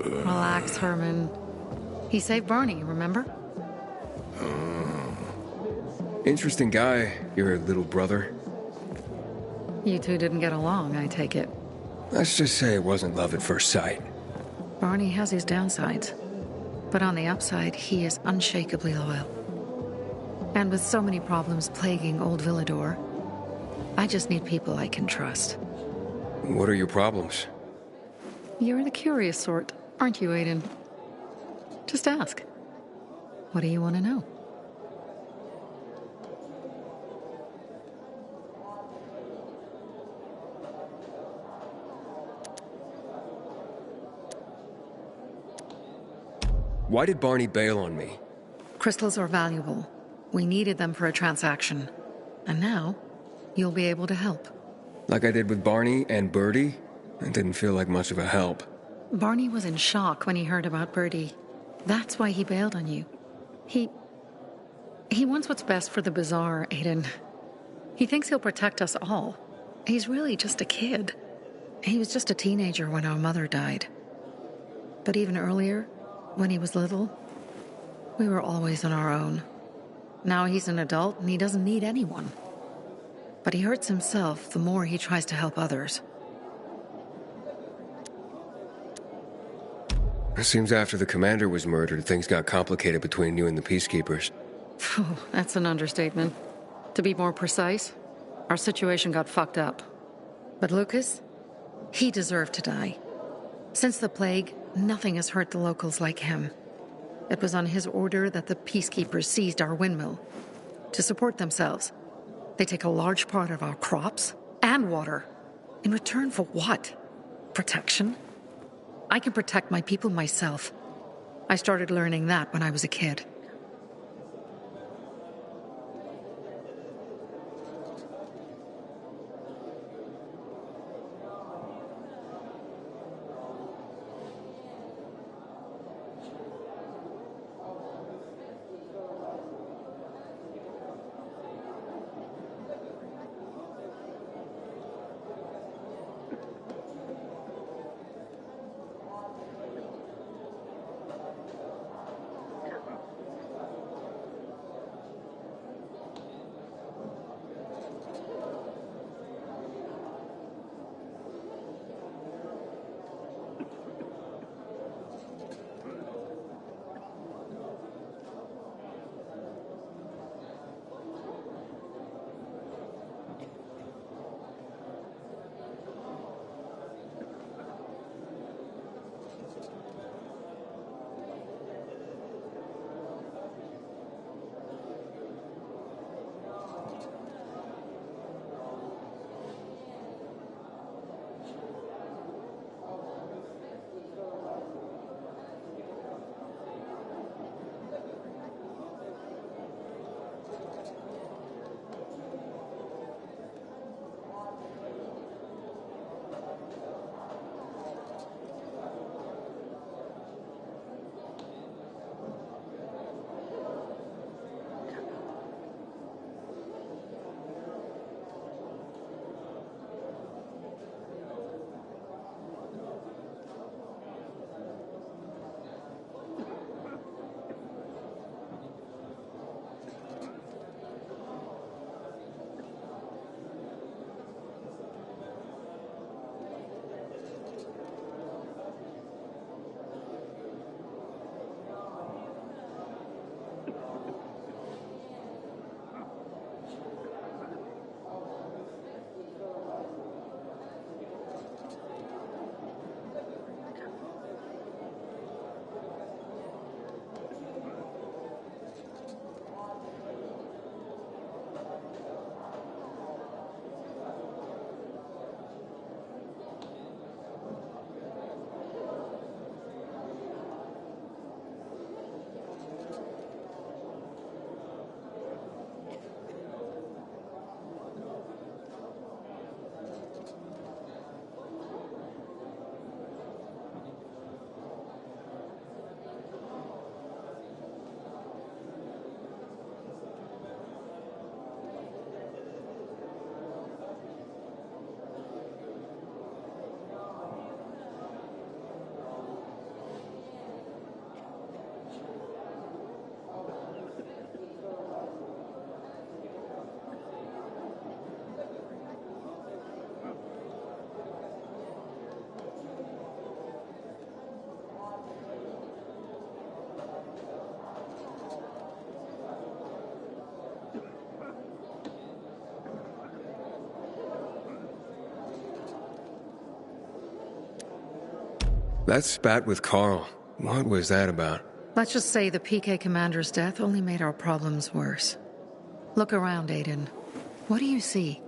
Relax, Herman. He saved Barney, remember? Interesting guy, your little brother. You two didn't get along, I take it. Let's just say it wasn't love at first sight. Barney has his downsides. But on the upside, he is unshakably loyal. And with so many problems plaguing old Villador, I just need people I can trust. What are your problems? You're the curious sort, aren't you, Aiden? Just ask. What do you want to know? Why did Barney bail on me? Crystals are valuable. We needed them for a transaction. And now, you'll be able to help. Like I did with Barney and Birdie? It didn't feel like much of a help. Barney was in shock when he heard about Birdie. That's why he bailed on you. He wants what's best for the Bazaar, Aiden. He thinks he'll protect us all. He's really just a kid. He was just a teenager when our mother died. But even earlier, when he was little, we were always on our own. Now he's an adult and he doesn't need anyone. But he hurts himself the more he tries to help others. It seems after the commander was murdered, things got complicated between you and the Peacekeepers. That's an understatement. To be more precise, our situation got fucked up. But Lucas, he deserved to die. Since the plague, nothing has hurt the locals like him. It was on his order that the Peacekeepers seized our windmill. To support themselves, they take a large part of our crops and water. In return for what? Protection? I can protect my people myself. I started learning that when I was a kid. That spat with Carl, what was that about? Let's just say the PK commander's death only made our problems worse. Look around, Aiden. What do you see?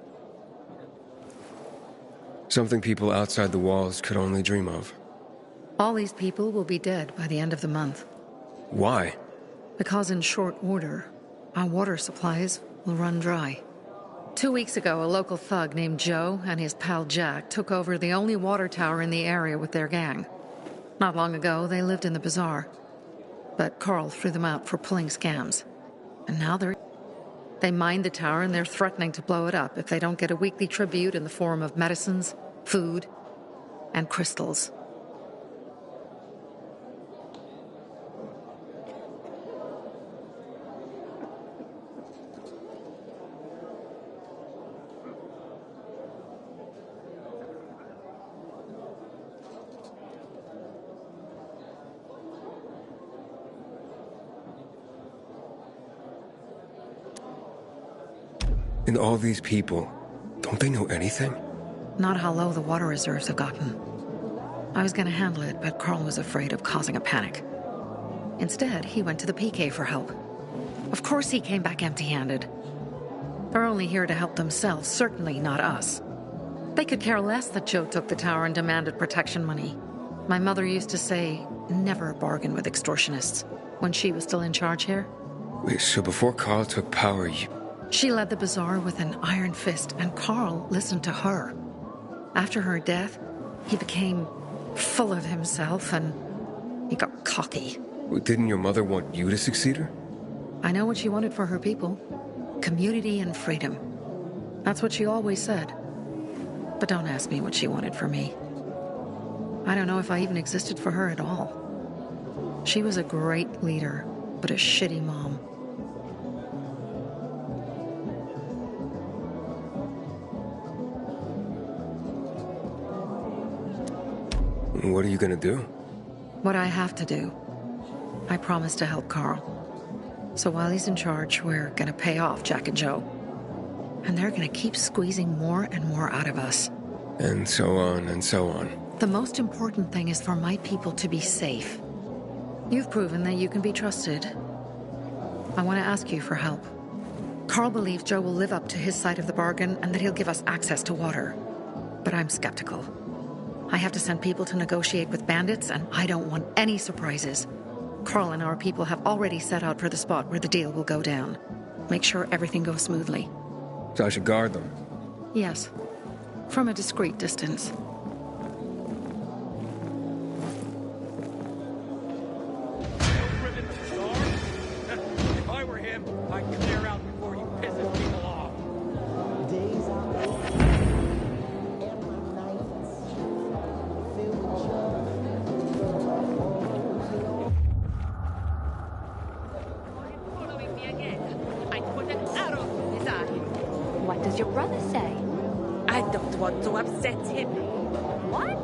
Something people outside the walls could only dream of. All these people will be dead by the end of the month. Why? Because in short order, our water supplies will run dry. 2 weeks ago, a local thug named Joe and his pal Jack took over the only water tower in the area with their gang. Not long ago, they lived in the bazaar. But Carl threw them out for pulling scams. And now they mined the tower and they're threatening to blow it up if they don't get a weekly tribute in the form of medicines, food, and crystals. And all these people, don't they know anything? Not how low the water reserves have gotten. I was gonna handle it, but Carl was afraid of causing a panic. Instead, he went to the PK for help. Of course he came back empty-handed. They're only here to help themselves, certainly not us. They could care less that Joe took the tower and demanded protection money. My mother used to say, never bargain with extortionists, when she was still in charge here. Wait, so before Carl took power, She led the bazaar with an iron fist, and Carl listened to her. After her death, he became full of himself, and he got cocky. Didn't your mother want you to succeed her? I know what she wanted for her people. Community and freedom. That's what she always said. But don't ask me what she wanted for me. I don't know if I even existed for her at all. She was a great leader, but a shitty mom. What are you gonna do? What I have to do. I promised to help Carl. So while he's in charge, we're gonna pay off Jack and Joe. And they're gonna keep squeezing more and more out of us. And so on and so on. The most important thing is for my people to be safe. You've proven that you can be trusted. I want to ask you for help. Carl believes Joe will live up to his side of the bargain and that he'll give us access to water. But I'm skeptical. I have to send people to negotiate with bandits, and I don't want any surprises. Carl and our people have already set out for the spot where the deal will go down. Make sure everything goes smoothly. So I should guard them? Yes. From a discreet distance. If I were him, I'd clear out before he pisses people off. What does your brother say? I don't want to upset him. What?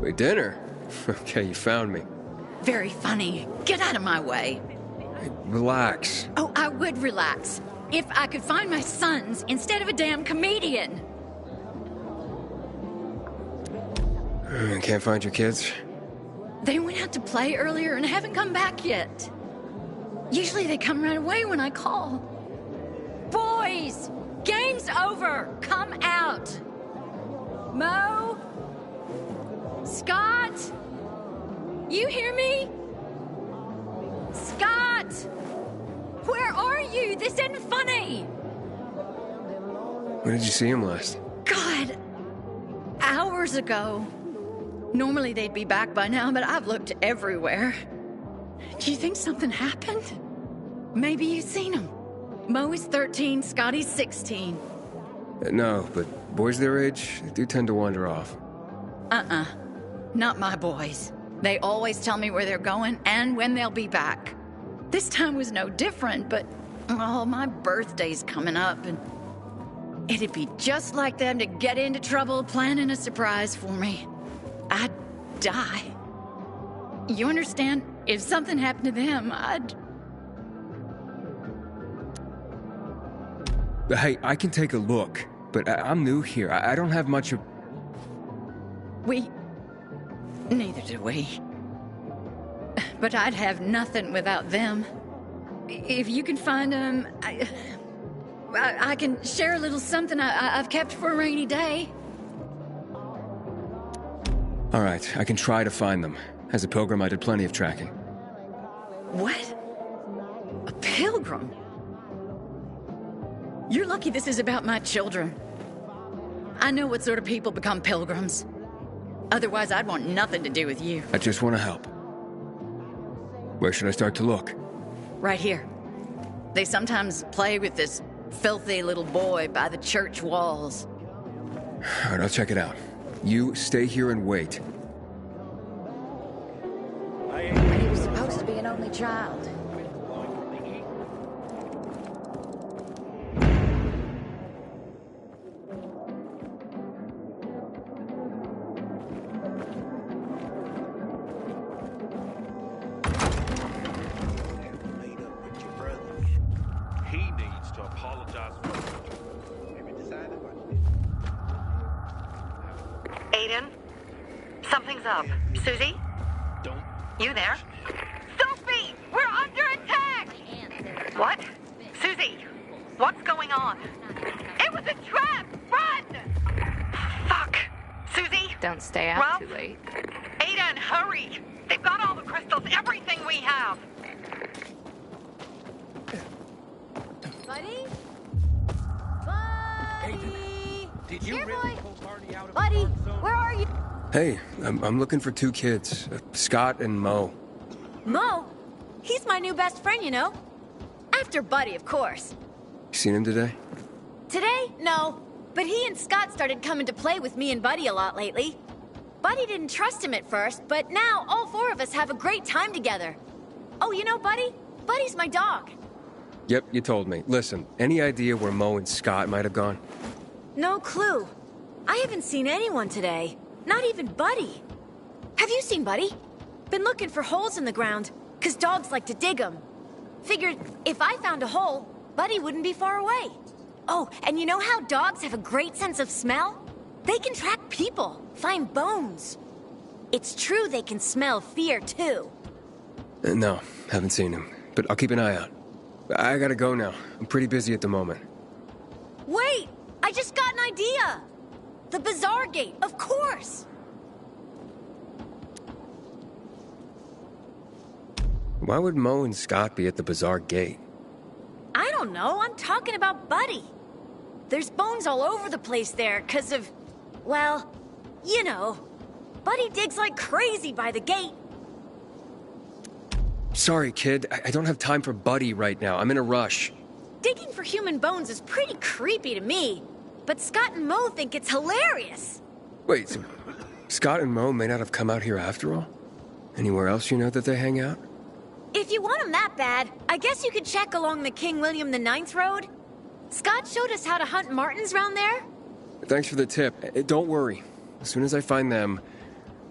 Wait, dinner? Okay, you found me. Very funny. Get out of my way. Hey, relax. Oh, I would relax if I could find my sons instead of a damn comedian. Can't find your kids? They went out to play earlier and haven't come back yet. Usually they come right away when I call. Boys! Game's over! Come out! Mo? Scott? You hear me? Scott! Where are you? This isn't funny! When did you see him last? God! Hours ago. Normally they'd be back by now, but I've looked everywhere. Do you think something happened? Maybe you've seen him. Mo is 13, Scotty's 16. No, but boys their age do tend to wander off. Not my boys. They always tell me where they're going and when they'll be back. This time was no different, but, oh, my birthday's coming up, and it'd be just like them to get into trouble planning a surprise for me. I'd die. You understand? If something happened to them, Hey, I can take a look, but I'm new here. I don't have much of... Neither do we. But I'd have nothing without them. If you can find them, I can share a little something I've kept for a rainy day. All right, I can try to find them. As a pilgrim, I did plenty of tracking. What? A pilgrim? You're lucky this is about my children. I know what sort of people become pilgrims. Otherwise, I'd want nothing to do with you. I just want to help. Where should I start to look? Right here. They sometimes play with this filthy little boy by the church walls. All right, I'll check it out. You stay here and wait. He was supposed to be an only child. He needs to apologize for Aiden, something's up. Susie? You there? Sophie! We're under attack! What? Susie, what's going on? It was a trap! Run! Fuck! Susie? Don't stay out Ralph? too late. Aiden, hurry! They've got all the crystals, everything we have! Buddy? Did you Here, really boy. pull Marty out of Buddy, the zone? where are you? Hey, I'm looking for two kids, Scott and Mo. Mo? He's my new best friend, you know. After Buddy, of course. You seen him today? Today? No. But he and Scott started coming to play with me and Buddy a lot lately. Buddy didn't trust him at first, but now all four of us have a great time together. Oh, you know Buddy? Buddy's my dog. Yep, you told me. Listen, any idea where Mo and Scott might have gone? No clue. I haven't seen anyone today. Not even Buddy. Have you seen Buddy? Been looking for holes in the ground, 'cause dogs like to dig them. Figured if I found a hole, Buddy wouldn't be far away. Oh, and you know how dogs have a great sense of smell? They can track people, find bones. It's true they can smell fear, too. No, haven't seen him, but I'll keep an eye out. I gotta go now. I'm pretty busy at the moment. Wait! I just got an idea! The Bazaar Gate, of course! Why would Mo and Scott be at the Bazaar Gate? I don't know, I'm talking about Buddy. There's bones all over the place there, 'cause of, well, you know. Buddy digs like crazy by the gate. Sorry, kid. I don't have time for Buddy right now. I'm in a rush. Digging for human bones is pretty creepy to me, but Scott and Mo think it's hilarious. Wait, so Scott and Mo may not have come out here after all? Anywhere else you know that they hang out? If you want them that bad, I guess you could check along the King William IX road. Scott showed us how to hunt martins round there. Thanks for the tip. Don't worry. As soon as I find them,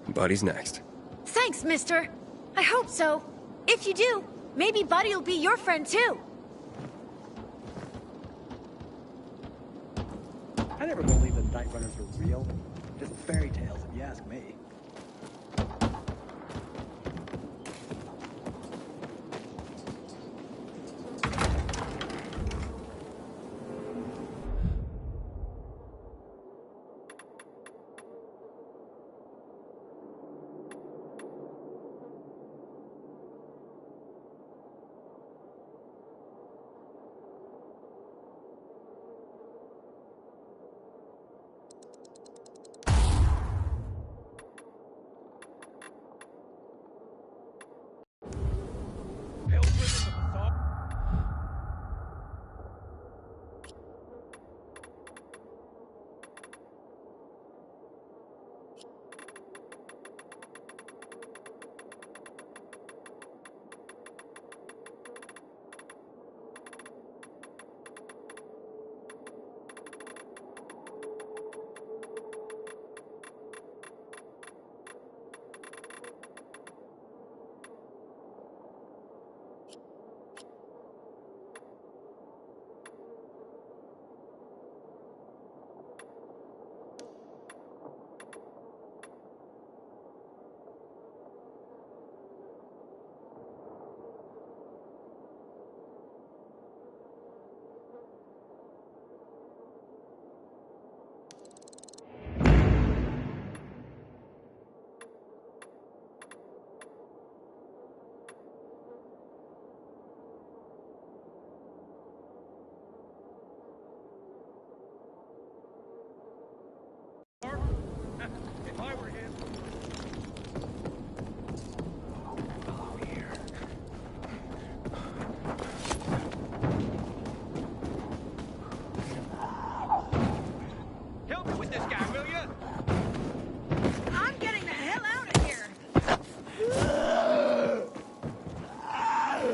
Buddy's next. Thanks, mister. I hope so. If you do, maybe Buddy will be your friend too. I never believed that night runners were real. Just fairy tales, if you ask me.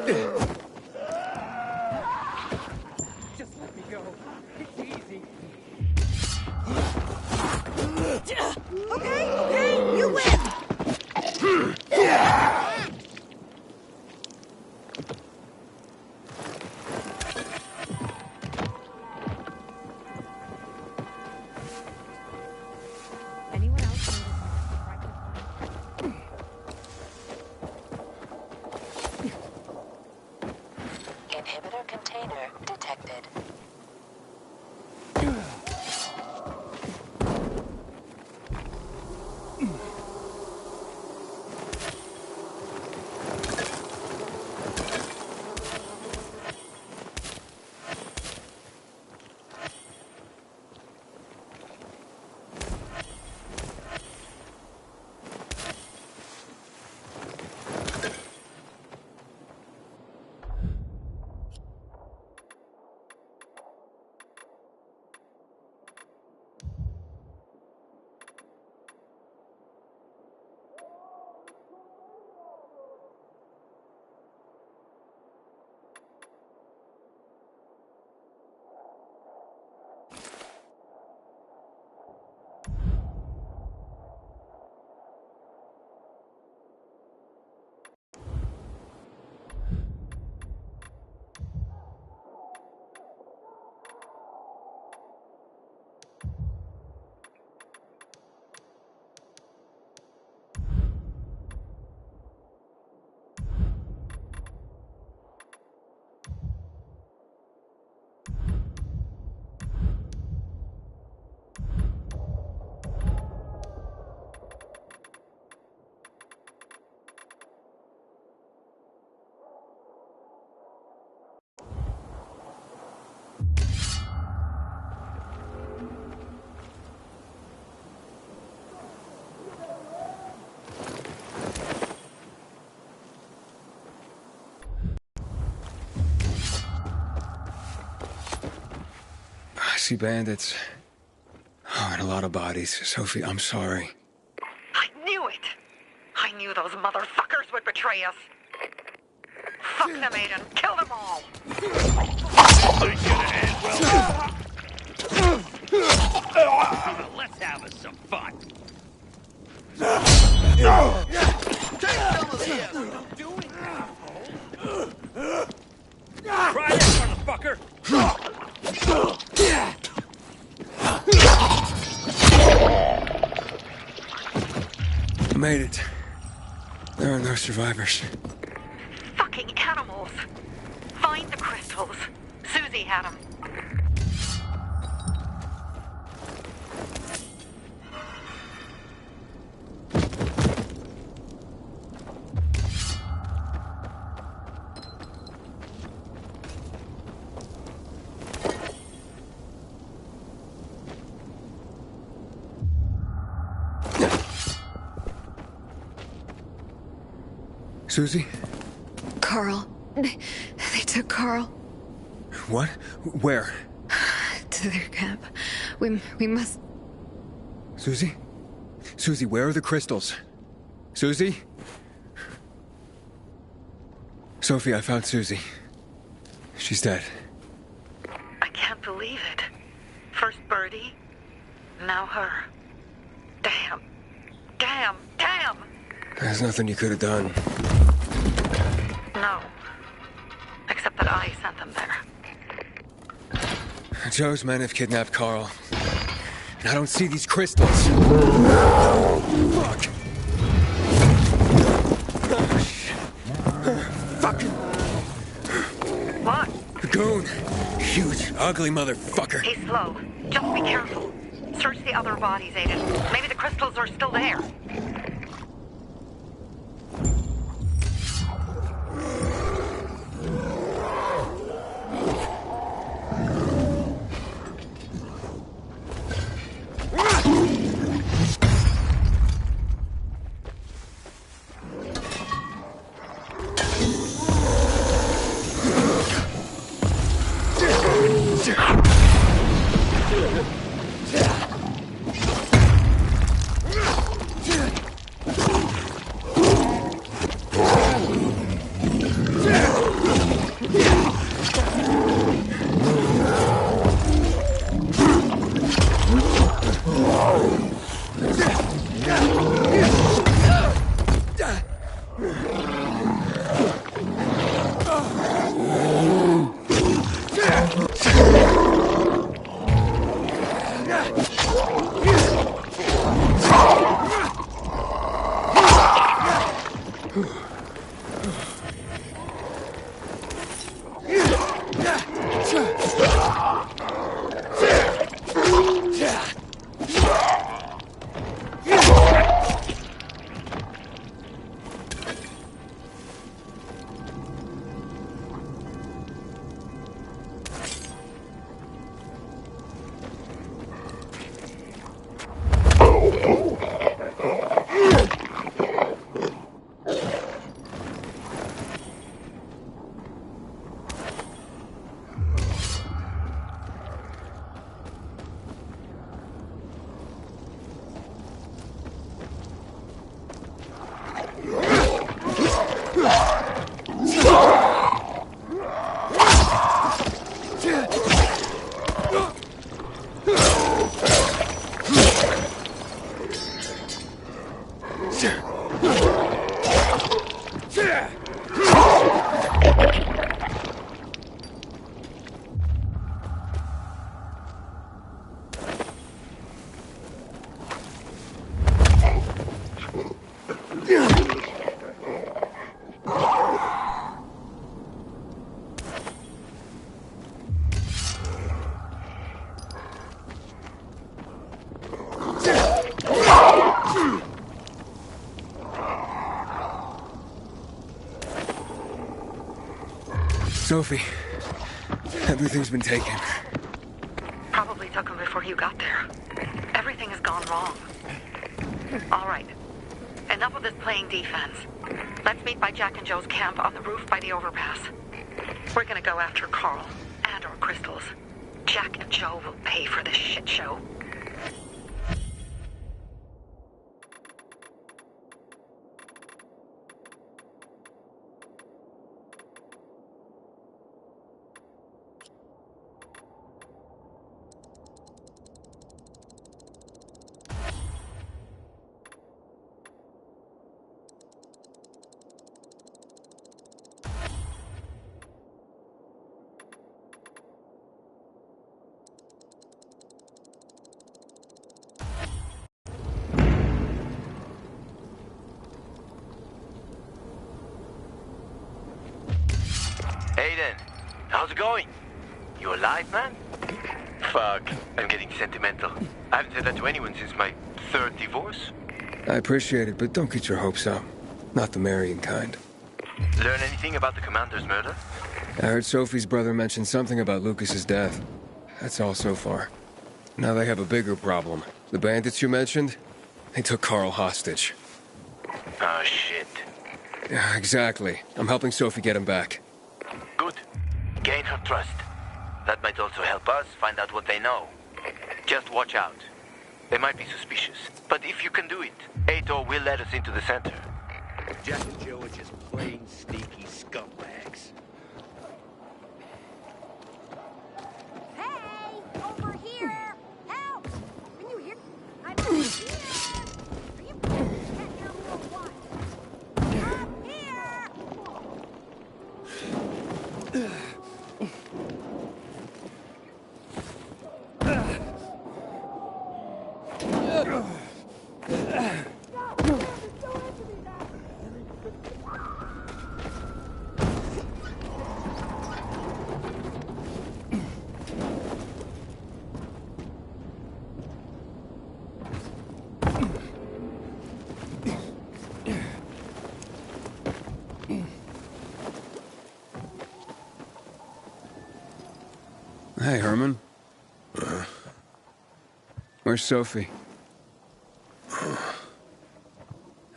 Just let me go. It's easy. Okay, you win! Anyone else notice Inhibitor container detected. I see bandits. Oh, and a lot of bodies. Sophie, I'm sorry. I knew it! I knew those motherfuckers would betray us. Fuck them, Aiden. Kill them all! Let's have us some fun. Try this, motherfucker! I made it. There are no survivors. Fucking animals! Find the crystals. Susie had them. Susie? Carl. They took Carl What? Where? to their camp. We must... Susie? Susie, where are the crystals? Susie? Sophie, I found Susie. She's dead. I can't believe it. First Birdie, now her. Damn. Damn. Damn! There's nothing you could have done. No. Except that I sent them there. Joe's men have kidnapped Carl. And I don't see these crystals. Fuck! Fucking... What? A goon. Huge, ugly motherfucker. He's slow. Just be careful. Search the other bodies, Aiden. Maybe the crystals are still there. Sophie, everything's been taken. Probably took him before you got there. Everything has gone wrong. All right. Enough of this playing defense. Let's meet by Jack and Joe's camp on the roof by the overpass. We're gonna go after Carl and our crystals. Jack and Joe will pay for this shit show. Aiden, how's it going? You alive, man? Fuck, I'm getting sentimental. I haven't said that to anyone since my third divorce. I appreciate it, but don't get your hopes up. Not the marrying kind. Learn anything about the commander's murder? I heard Sophie's brother mention something about Lucas's death. That's all so far. Now they have a bigger problem. The bandits you mentioned, they took Carl hostage. Oh, shit. Yeah, exactly. I'm helping Sophie get him back. Good. Gain her trust. That might also help us find out what they know. Just watch out. They might be suspicious. But if you can do it, Ator will let us into the center. Jack and Joe are just plain sneaky scumbags. Hey! Over here! Help! Can you hear? I'm over here! Are you can't hear me or what? Up here! Hey, Herman. Where's Sophie?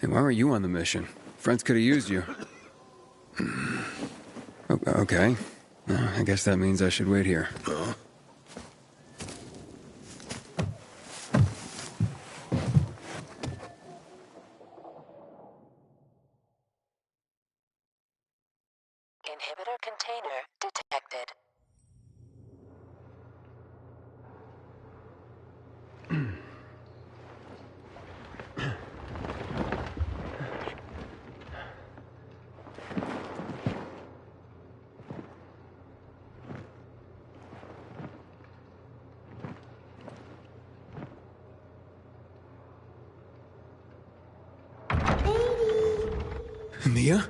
Hey, why weren't you on the mission? Friends could have used you. Okay. I guess that means I should wait here. Inhibitor container detected. Mia?